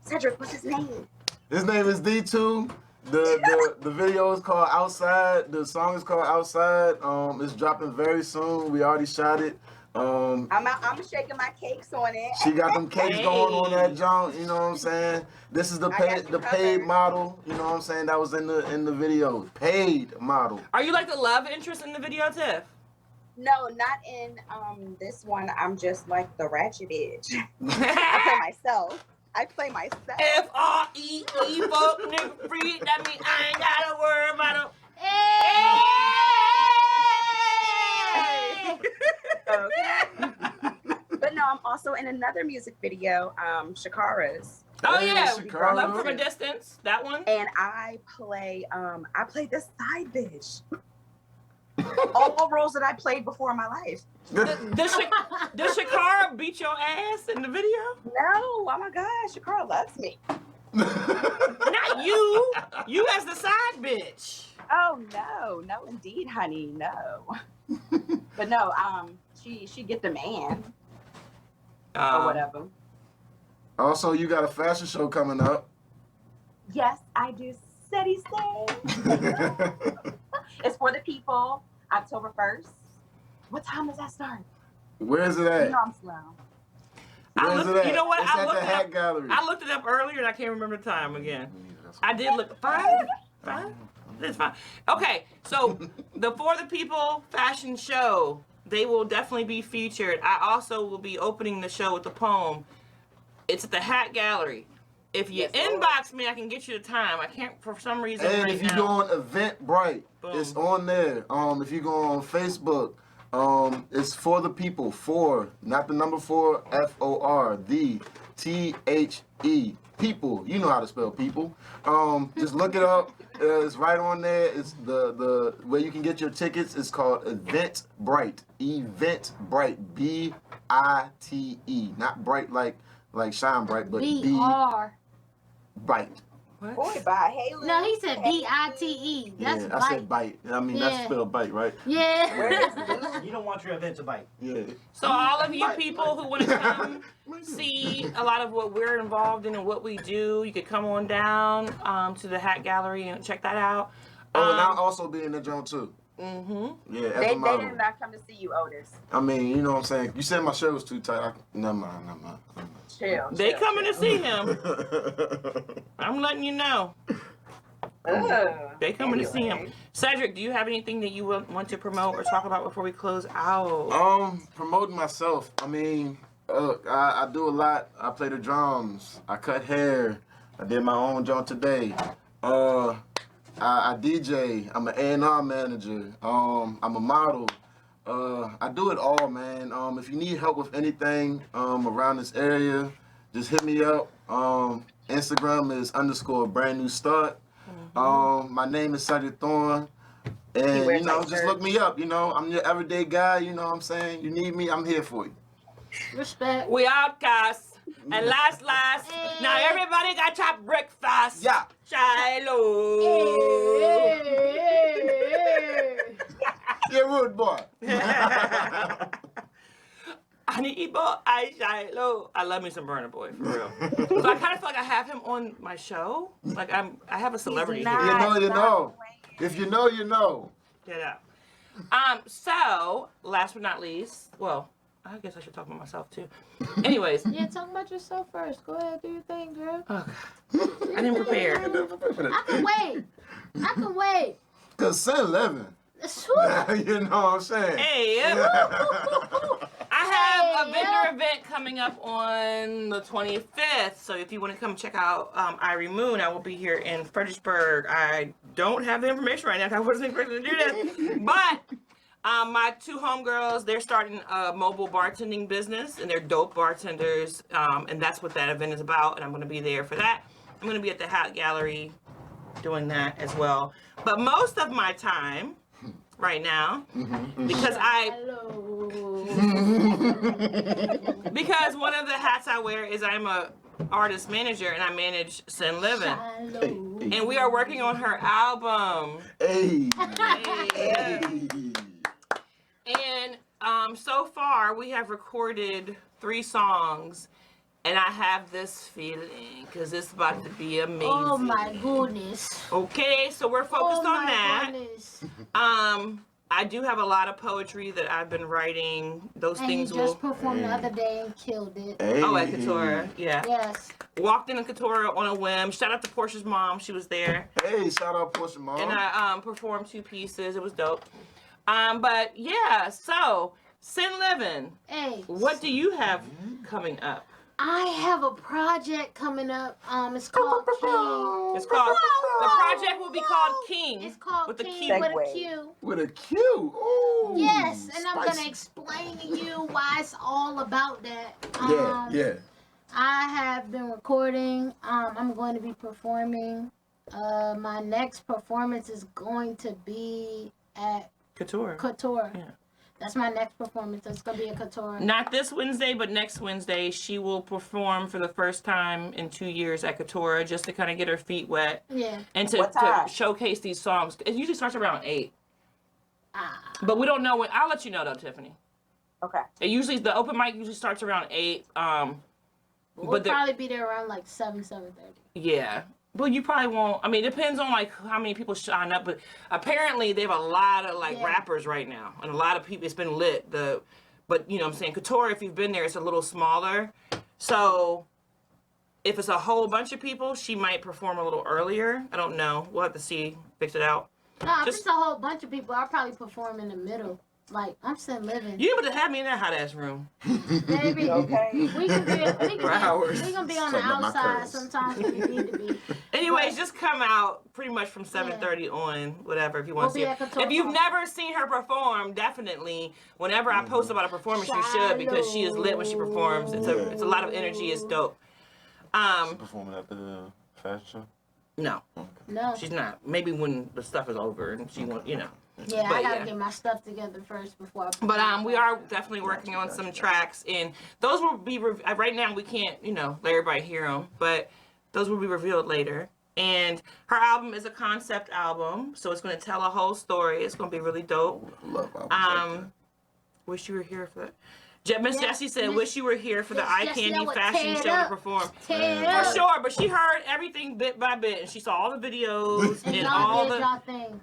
Speaker 8: Cedric, what's his name?
Speaker 5: His name is D2. The video is called Outside. The song is called Outside. It's dropping very soon. We already shot it.
Speaker 8: I'm shaking my cakes on it.
Speaker 5: She got them cakes going on that junk, you know what I'm saying? This is the
Speaker 8: I got you
Speaker 5: paid
Speaker 8: covered.
Speaker 5: model, you know what I'm saying? That was in the video. Paid model.
Speaker 1: Are you like the love interest in the video, Tiff?
Speaker 8: No, not in this one. I'm just like the ratchet bitch. I play myself.
Speaker 1: F-R-E-E, fuck nigga free. That mean I ain't gotta worry about them.
Speaker 8: Okay. But no, I'm also in another music video, Shakara's.
Speaker 1: Oh
Speaker 5: Hey,
Speaker 1: yeah,
Speaker 5: Shakara.
Speaker 1: Love from a Distance. That one.
Speaker 8: And I play this side bitch. All roles that I played before in my life.
Speaker 1: Does Shakara beat your ass in the video?
Speaker 8: No, oh my gosh, Shakara loves me.
Speaker 1: Not you. You as the side bitch.
Speaker 8: Oh no, indeed, honey, no. But no, she get the man or whatever.
Speaker 5: Also, you got a fashion show coming up.
Speaker 8: Yes, I do. Steady stay. It's for the people. October 1st. What time does that start?
Speaker 5: Where is it at?
Speaker 8: You know I'm slow.
Speaker 5: Where is it at?
Speaker 1: You know what?
Speaker 5: It's
Speaker 1: I
Speaker 5: at
Speaker 1: looked
Speaker 5: the
Speaker 1: it up.
Speaker 5: Hat Gallery.
Speaker 1: I looked it up earlier and I can't remember the time again. I did look 5. That's fine. Okay, so the For the People fashion show, they will definitely be featured. I also will be opening the show with a poem. It's at the Hat Gallery. If you inbox me, I can get you the time. I can't for some reason.
Speaker 5: And
Speaker 1: right
Speaker 5: if you
Speaker 1: now.
Speaker 5: go on Eventbrite,
Speaker 1: Boom.
Speaker 5: it's on there. If you go on Facebook, it's For the People. 4, not the number 4, FOR. The THE. People, you know how to spell people. Just look it up. It's right on there. It's the where you can get your tickets. It's called Eventbrite. Eventbrite. BITE. Not bright like shine bright, but
Speaker 3: BR.
Speaker 5: Bite.
Speaker 8: Boy, bye. Hey, Lou.
Speaker 3: No, he said BITE. That's
Speaker 5: Yeah,
Speaker 3: bite.
Speaker 5: I said bite. I mean that's
Speaker 3: Yeah.
Speaker 5: spelled bite, right?
Speaker 3: Yeah.
Speaker 4: You don't want your event to bite.
Speaker 5: Yeah.
Speaker 1: So all of you people who want to come see a lot of what we're involved in and what we do, you could come on down to the Hat Gallery and check that out.
Speaker 5: Oh, and I'll also be in the joint too.
Speaker 1: Mm-hmm.
Speaker 5: Yeah, as
Speaker 8: They
Speaker 5: a model.
Speaker 8: did not come to see you, Otis.
Speaker 5: I mean, you know what I'm saying? You said my shirt was too tight. Never mind.
Speaker 8: Chill.
Speaker 1: They
Speaker 8: chill,
Speaker 1: coming to
Speaker 8: chill.
Speaker 1: see him. I'm letting you know. They coming to see him.
Speaker 8: Anyway.
Speaker 1: Cedric, do you have anything that you want to promote or talk about before we close out?
Speaker 5: Promoting myself. I mean, I do a lot. I play the drums. I cut hair. I did my own joint today. I DJ. I'm an A&R manager. I'm a model. I do it all, man. If you need help with anything around this area, just hit me up. Instagram is _brand new start. My name is Cedric Thorne. And,
Speaker 8: wears
Speaker 5: you know,
Speaker 8: like
Speaker 5: just look me up. You know, I'm your everyday guy. You know what I'm saying? You need me, I'm here for you.
Speaker 3: Respect.
Speaker 1: We outcasts. And last, now everybody got your breakfast.
Speaker 5: Yeah.
Speaker 1: Shiloh.
Speaker 5: You're rude boy.
Speaker 1: Honey boy, I Shiloh. I love me some Burner Boy, for real. So I kind of feel like I have him on my show. Like I have a celebrity
Speaker 8: He's
Speaker 1: here.
Speaker 8: not.
Speaker 5: You know. If you know, you know.
Speaker 1: Get out. So, last but not least, well, I guess I should talk about myself too. Anyways,
Speaker 3: Yeah, talk about yourself first. Go ahead, do your thing, girl.
Speaker 1: I didn't prepare.
Speaker 3: I can wait. I can wait.
Speaker 5: Cause Sin living.
Speaker 3: Swoop.
Speaker 5: You know what I'm saying?
Speaker 1: Hey, I have a vendor event coming up on the 25th. So if you want to come check out Irie Moon, I will be here in Fredericksburg. I don't have the information right now because I wasn't expecting to do this. But my two homegirls, they're starting a mobile bartending business, and they're dope bartenders. And that's what that event is about. And I'm going to be there for that. I'm going to be at the Hat Gallery doing that as well. But most of my time right now, because because one of the hats I wear is I'm a artist manager and I manage Sin Living, and we are working on her album.
Speaker 5: Hey.
Speaker 1: Hey. And so far we have recorded 3 songs, and I have this feeling because it's about to be amazing.
Speaker 3: Oh my goodness.
Speaker 1: Okay, so we're focused
Speaker 3: Oh
Speaker 1: on
Speaker 3: my
Speaker 1: that.
Speaker 3: goodness.
Speaker 1: I do have a lot of poetry that I've been writing. Those
Speaker 3: And he
Speaker 1: things
Speaker 3: just
Speaker 1: will.
Speaker 3: performed the other day and killed it.
Speaker 5: Hey.
Speaker 1: Oh, at Katora, yeah.
Speaker 3: Yes.
Speaker 1: Walked in Katora on a whim. Shout out to Portia's mom. She was there.
Speaker 5: Hey, shout out Portia Mom.
Speaker 1: And I performed 2 pieces. It was dope. But yeah, so Sin Living,
Speaker 3: Hey.
Speaker 1: what do you have coming up?
Speaker 3: I have a project coming up. It's called King.
Speaker 1: It's called, the project will be called King.
Speaker 3: It's called
Speaker 1: with the
Speaker 3: King
Speaker 1: Q.
Speaker 3: with a
Speaker 8: Segue.
Speaker 3: Q.
Speaker 5: With a Q. Ooh,
Speaker 3: Yes, and I'm
Speaker 5: spicy.
Speaker 3: gonna explain to you why it's all about that.
Speaker 5: Yeah.
Speaker 3: I have been recording. I'm going to be performing. My next performance is going to be at
Speaker 1: Katora.
Speaker 3: Couture.
Speaker 1: Yeah.
Speaker 3: That's my next performance. It's gonna be a Couture.
Speaker 1: Not this Wednesday, but next Wednesday, she will perform for the first time in 2 years at Katora, just to kind of get her feet wet
Speaker 3: Yeah.
Speaker 1: and to
Speaker 8: What time?
Speaker 1: showcase these songs. It usually starts around 8,
Speaker 3: Ah.
Speaker 1: but we don't know when. I'll let you know though, Tiffany.
Speaker 8: Okay.
Speaker 1: It usually, the open mic usually starts around 8.
Speaker 3: We'll
Speaker 1: But the-
Speaker 3: probably be there around like 7:30.
Speaker 1: Yeah. Well, you probably won't. I mean, it depends on like how many people sign up, but apparently they have a lot of like
Speaker 3: Yeah.
Speaker 1: rappers right now, and a lot of people. It's been lit. But you know what I'm saying, Couture, if you've been there, it's a little smaller. So if it's a whole bunch of people, she might perform a little earlier. I don't know. We'll have to see, fix it out.
Speaker 3: No, if
Speaker 1: Just-
Speaker 3: it's a whole bunch of people, I'll probably perform in the middle. Like, I'm still living.
Speaker 1: You able to have me in that hot ass room?
Speaker 3: Baby,
Speaker 8: Okay.
Speaker 3: we can be,
Speaker 1: For hours.
Speaker 3: we gonna be on the
Speaker 5: Setting up my
Speaker 3: outside
Speaker 5: curls.
Speaker 3: sometimes when you need to be.
Speaker 1: Anyways, just come out pretty much from 7:30 on, whatever, if you want
Speaker 3: We'll
Speaker 1: to
Speaker 3: be
Speaker 1: see
Speaker 3: at
Speaker 1: it.
Speaker 3: Couture
Speaker 1: If you've
Speaker 3: Park.
Speaker 1: never seen her perform, definitely, whenever I post about a performance, you should, because she is lit when she performs. It's a lot of energy. It's dope.
Speaker 5: Performing at the fashion show.
Speaker 1: No,
Speaker 3: No.
Speaker 1: she's not. Maybe when the stuff is over and she wants,
Speaker 3: Yeah,
Speaker 1: But
Speaker 3: I gotta
Speaker 1: yeah.
Speaker 3: get my stuff together first before I.
Speaker 1: But we are definitely working on some tracks, and those will be right now. We can't, let everybody hear them, but those will be revealed later. And her album is a concept album, so it's going to tell a whole story. It's going to be really dope.
Speaker 5: Love albums.
Speaker 1: Wish you were here for that. Miss
Speaker 3: Yeah,
Speaker 1: Jessie said,
Speaker 3: Miss-
Speaker 1: "Wish you were here for the
Speaker 3: Miss
Speaker 1: Eye
Speaker 3: Jessie,
Speaker 1: Candy
Speaker 3: I would
Speaker 1: fashion
Speaker 3: tear it
Speaker 1: show to
Speaker 3: up.
Speaker 1: perform."
Speaker 3: Tear it
Speaker 1: For
Speaker 3: up.
Speaker 1: sure, but she heard everything bit by bit, and she saw all the videos
Speaker 3: And
Speaker 1: and
Speaker 3: y'all
Speaker 1: all
Speaker 3: did
Speaker 1: the
Speaker 3: y'all thing.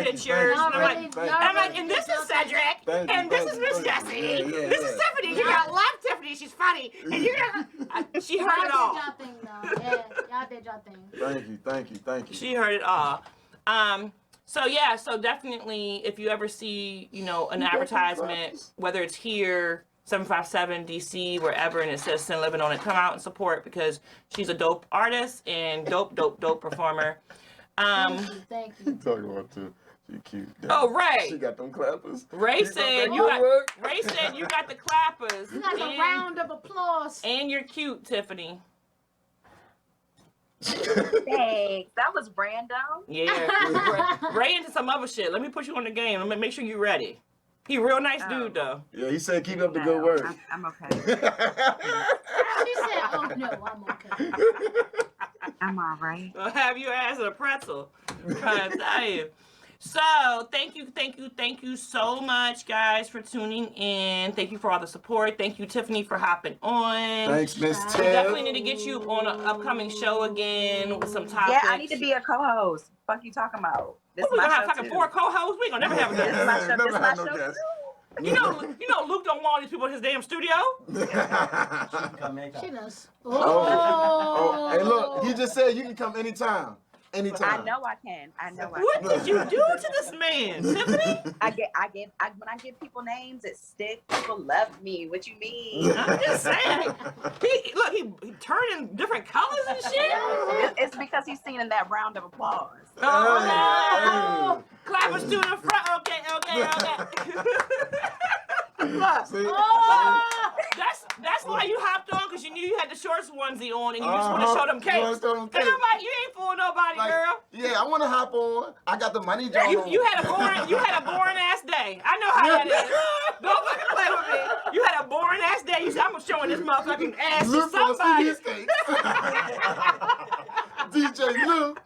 Speaker 1: pictures.
Speaker 3: Y'all
Speaker 1: And I'm
Speaker 3: really-
Speaker 1: like,
Speaker 3: y'all
Speaker 1: and I'm like,
Speaker 3: really
Speaker 1: and this
Speaker 3: did
Speaker 1: is Cedric,
Speaker 5: Thank you,
Speaker 1: and this
Speaker 5: thank
Speaker 1: is
Speaker 5: you,
Speaker 1: Miss
Speaker 5: thank you.
Speaker 1: Jessie,
Speaker 5: Yeah,
Speaker 1: this is
Speaker 5: yeah.
Speaker 1: Tiffany. You're gonna love Tiffany. She's funny, and you're gonna. She heard it all.
Speaker 3: Y'all did y'all thing though. Yeah, y'all did y'all thing.
Speaker 5: Thank you.
Speaker 1: She heard it all. So definitely, if you ever see, an advertisement, whether it's here, 757 DC, wherever, and it says Sin Living on it, come out and support because she's a dope artist and dope performer.
Speaker 3: Thank you.
Speaker 5: Talking about too. She cute.
Speaker 1: Oh, Ray.
Speaker 5: She got them clappers.
Speaker 1: Ray
Speaker 5: You
Speaker 1: said
Speaker 5: got
Speaker 1: you
Speaker 5: that
Speaker 1: got.
Speaker 5: good work?
Speaker 1: Ray said you got the clappers.
Speaker 3: You got a
Speaker 1: and-
Speaker 3: round of applause.
Speaker 1: And you're cute, Tiffany.
Speaker 8: Thanks. That was Brando.
Speaker 1: Yeah. Ray into some other shit. Let me put you on the game. Let me make sure you're ready. He a real nice dude though.
Speaker 5: Yeah, he said keep up the
Speaker 8: No,
Speaker 5: good work.
Speaker 8: I'm okay.
Speaker 3: She said, "Oh no, I'm okay."
Speaker 8: I'm all right.
Speaker 1: I'll have your ass in a pretzel. I'm trying to tell you. So thank you so much, guys, for tuning in. Thank you for all the support. Thank you, Tiffany, for hopping on.
Speaker 5: Thanks, Miss
Speaker 1: We definitely
Speaker 5: Tiff.
Speaker 1: need to get you on an upcoming show again with some topics.
Speaker 8: Yeah, I need to be a co-host. Fuck you talking about? This
Speaker 1: What, we
Speaker 8: is
Speaker 1: gonna
Speaker 8: my
Speaker 1: have
Speaker 8: show
Speaker 1: fucking
Speaker 8: too.
Speaker 1: 4 co-hosts? We gonna never have a
Speaker 8: This is
Speaker 1: guest.
Speaker 8: my show. This
Speaker 5: Never
Speaker 8: is my
Speaker 5: had no
Speaker 8: show
Speaker 5: guest.
Speaker 8: too.
Speaker 1: You know, Luke don't want all these people in his damn studio.
Speaker 4: Come anytime.
Speaker 3: She does.
Speaker 5: Oh, hey, look, he just said you can come anytime. Anytime.
Speaker 8: I know I can. I know I
Speaker 1: What
Speaker 8: can.
Speaker 1: did you do to this man, Tiffany?
Speaker 8: When I give people names, it sticks. People love me. What you mean?
Speaker 1: I'm just saying. He turning different colors and shit.
Speaker 8: It's because he's singing in that round of applause.
Speaker 1: Oh, clappers to the front. Okay. Look,
Speaker 5: See?
Speaker 1: that's why you hopped on, because you knew you had the shorts onesie on and you just want to show them
Speaker 5: You wanna
Speaker 1: cakes.
Speaker 5: show them
Speaker 1: And
Speaker 5: cakes.
Speaker 1: I'm like, you ain't fooling nobody,
Speaker 5: Like,
Speaker 1: girl.
Speaker 5: yeah, I want to hop on. I got the money drawn on.
Speaker 1: You had a boring ass day. I know how that is. Don't fucking play with me. You had a boring ass day. You said, I'm showing this motherfucking ass to
Speaker 5: Luke wants to see
Speaker 1: somebody.
Speaker 5: his cakes. DJ Luke.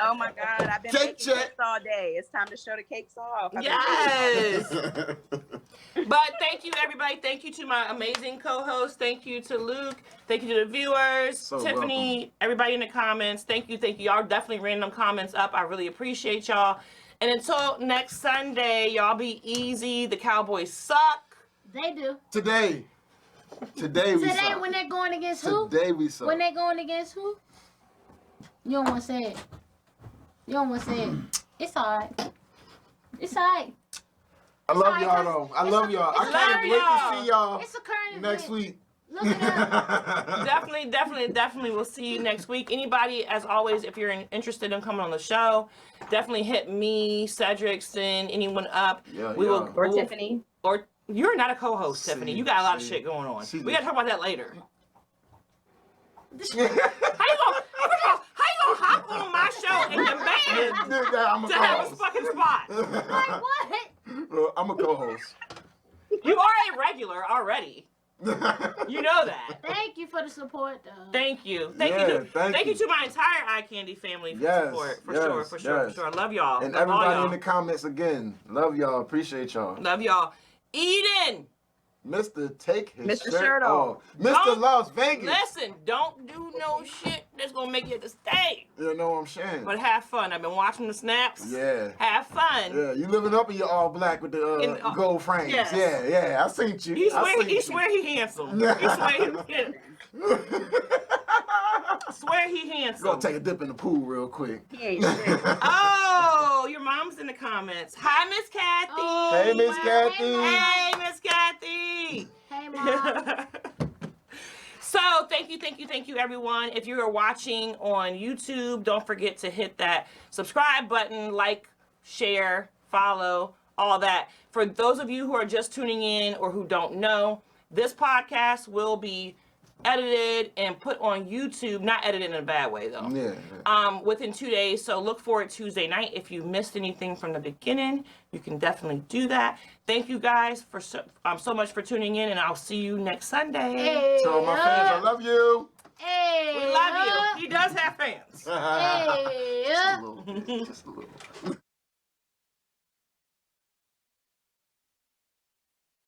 Speaker 8: Oh my God, I've been
Speaker 5: Cake
Speaker 8: making
Speaker 5: check.
Speaker 8: cakes all day. It's time to show the cakes off. I've been
Speaker 1: Yes. But thank you, everybody. Thank you to my amazing co-host. Thank you to Luke. Thank you to the viewers.
Speaker 5: So
Speaker 1: Tiffany, everybody in the comments. Thank you. Y'all definitely ran them comments up. I really appreciate y'all. And until next Sunday, y'all be easy. The Cowboys suck.
Speaker 3: They do.
Speaker 5: Today we
Speaker 3: Today,
Speaker 5: suck.
Speaker 3: when they're going against who?
Speaker 5: Today we suck.
Speaker 3: When they're going against who? You don't want to say it. You don't want to say it. It's alright. It's alright.
Speaker 5: I love
Speaker 3: Sorry,
Speaker 5: y'all though. I love y'all. I
Speaker 3: it's
Speaker 5: can't
Speaker 1: love
Speaker 5: wait
Speaker 1: y'all.
Speaker 5: to see y'all
Speaker 3: It's a current
Speaker 5: next
Speaker 3: event.
Speaker 5: week.
Speaker 3: Look it up.
Speaker 1: Definitely we'll see you next week. Anybody, as always, if you're interested in coming on the show, definitely hit me, Cedric, send anyone up.
Speaker 5: Yeah,
Speaker 1: we
Speaker 5: yeah.
Speaker 1: will
Speaker 8: Or Tiffany.
Speaker 1: Or you're not a co-host,
Speaker 5: See,
Speaker 1: Tiffany. You got a lot of
Speaker 5: see.
Speaker 1: shit going on.
Speaker 5: See
Speaker 1: We
Speaker 5: this.
Speaker 1: gotta talk about that later. How you gonna hop on my show and demand
Speaker 5: I'm a
Speaker 1: to have a
Speaker 5: co-host.
Speaker 1: fucking spot?
Speaker 3: Like what?
Speaker 5: I'm a co-host.
Speaker 1: You are a regular already. You know that.
Speaker 3: Thank you for the support, though.
Speaker 1: Thank you.
Speaker 5: Yeah,
Speaker 1: Thank you to my entire Eye Candy family for
Speaker 5: Yes,
Speaker 1: support. For
Speaker 5: yes,
Speaker 1: sure.
Speaker 5: yes.
Speaker 1: I love y'all.
Speaker 5: And
Speaker 1: Love all
Speaker 5: everybody
Speaker 1: y'all.
Speaker 5: in the comments again. Love y'all. Appreciate y'all.
Speaker 1: Love y'all. Eden!
Speaker 5: Mr. Take his
Speaker 8: Mr.
Speaker 5: shirt
Speaker 8: Shirt
Speaker 5: off.
Speaker 8: off.
Speaker 5: Mr.
Speaker 1: Don't-
Speaker 5: Las Vegas.
Speaker 1: Listen, don't do no shit that's gonna make you have to stay.
Speaker 5: You know what I'm saying?
Speaker 1: But have fun. I've been watching the snaps.
Speaker 5: Yeah.
Speaker 1: Have fun.
Speaker 5: Yeah, you living up in your all black with the
Speaker 1: In-
Speaker 5: gold frames.
Speaker 1: yes.
Speaker 5: Yeah, I seen you.
Speaker 1: He
Speaker 5: I
Speaker 1: swear
Speaker 5: seen
Speaker 1: he
Speaker 5: you.
Speaker 1: swear he handsome. He swear he handsome.
Speaker 5: Gonna take a dip in the pool real quick.
Speaker 8: He ain't shit.
Speaker 1: Oh, your mom's in the comments. Hi, Miss Kathy.
Speaker 3: Oh,
Speaker 5: Hey, Miss
Speaker 3: wow.
Speaker 5: Kathy.
Speaker 1: Hey, Miss Kathy.
Speaker 3: Hey, Mom.
Speaker 1: So thank you, everyone. If you are watching on YouTube, don't forget to hit that subscribe button, like, share, follow, all that. For those of you who are just tuning in or who don't know, this podcast will be edited and put on YouTube. Not edited in a bad way, though.
Speaker 5: Yeah.
Speaker 1: Within 2 days. So look for it Tuesday night. If you missed anything from the beginning, you can definitely do that. Thank you guys for so much for tuning in, and I'll see you next Sunday.
Speaker 3: Hey,
Speaker 5: Tell my fans I love you.
Speaker 3: Hey,
Speaker 1: We love you. He does have fans.
Speaker 3: Hey,
Speaker 5: Just a little bit. Just a little.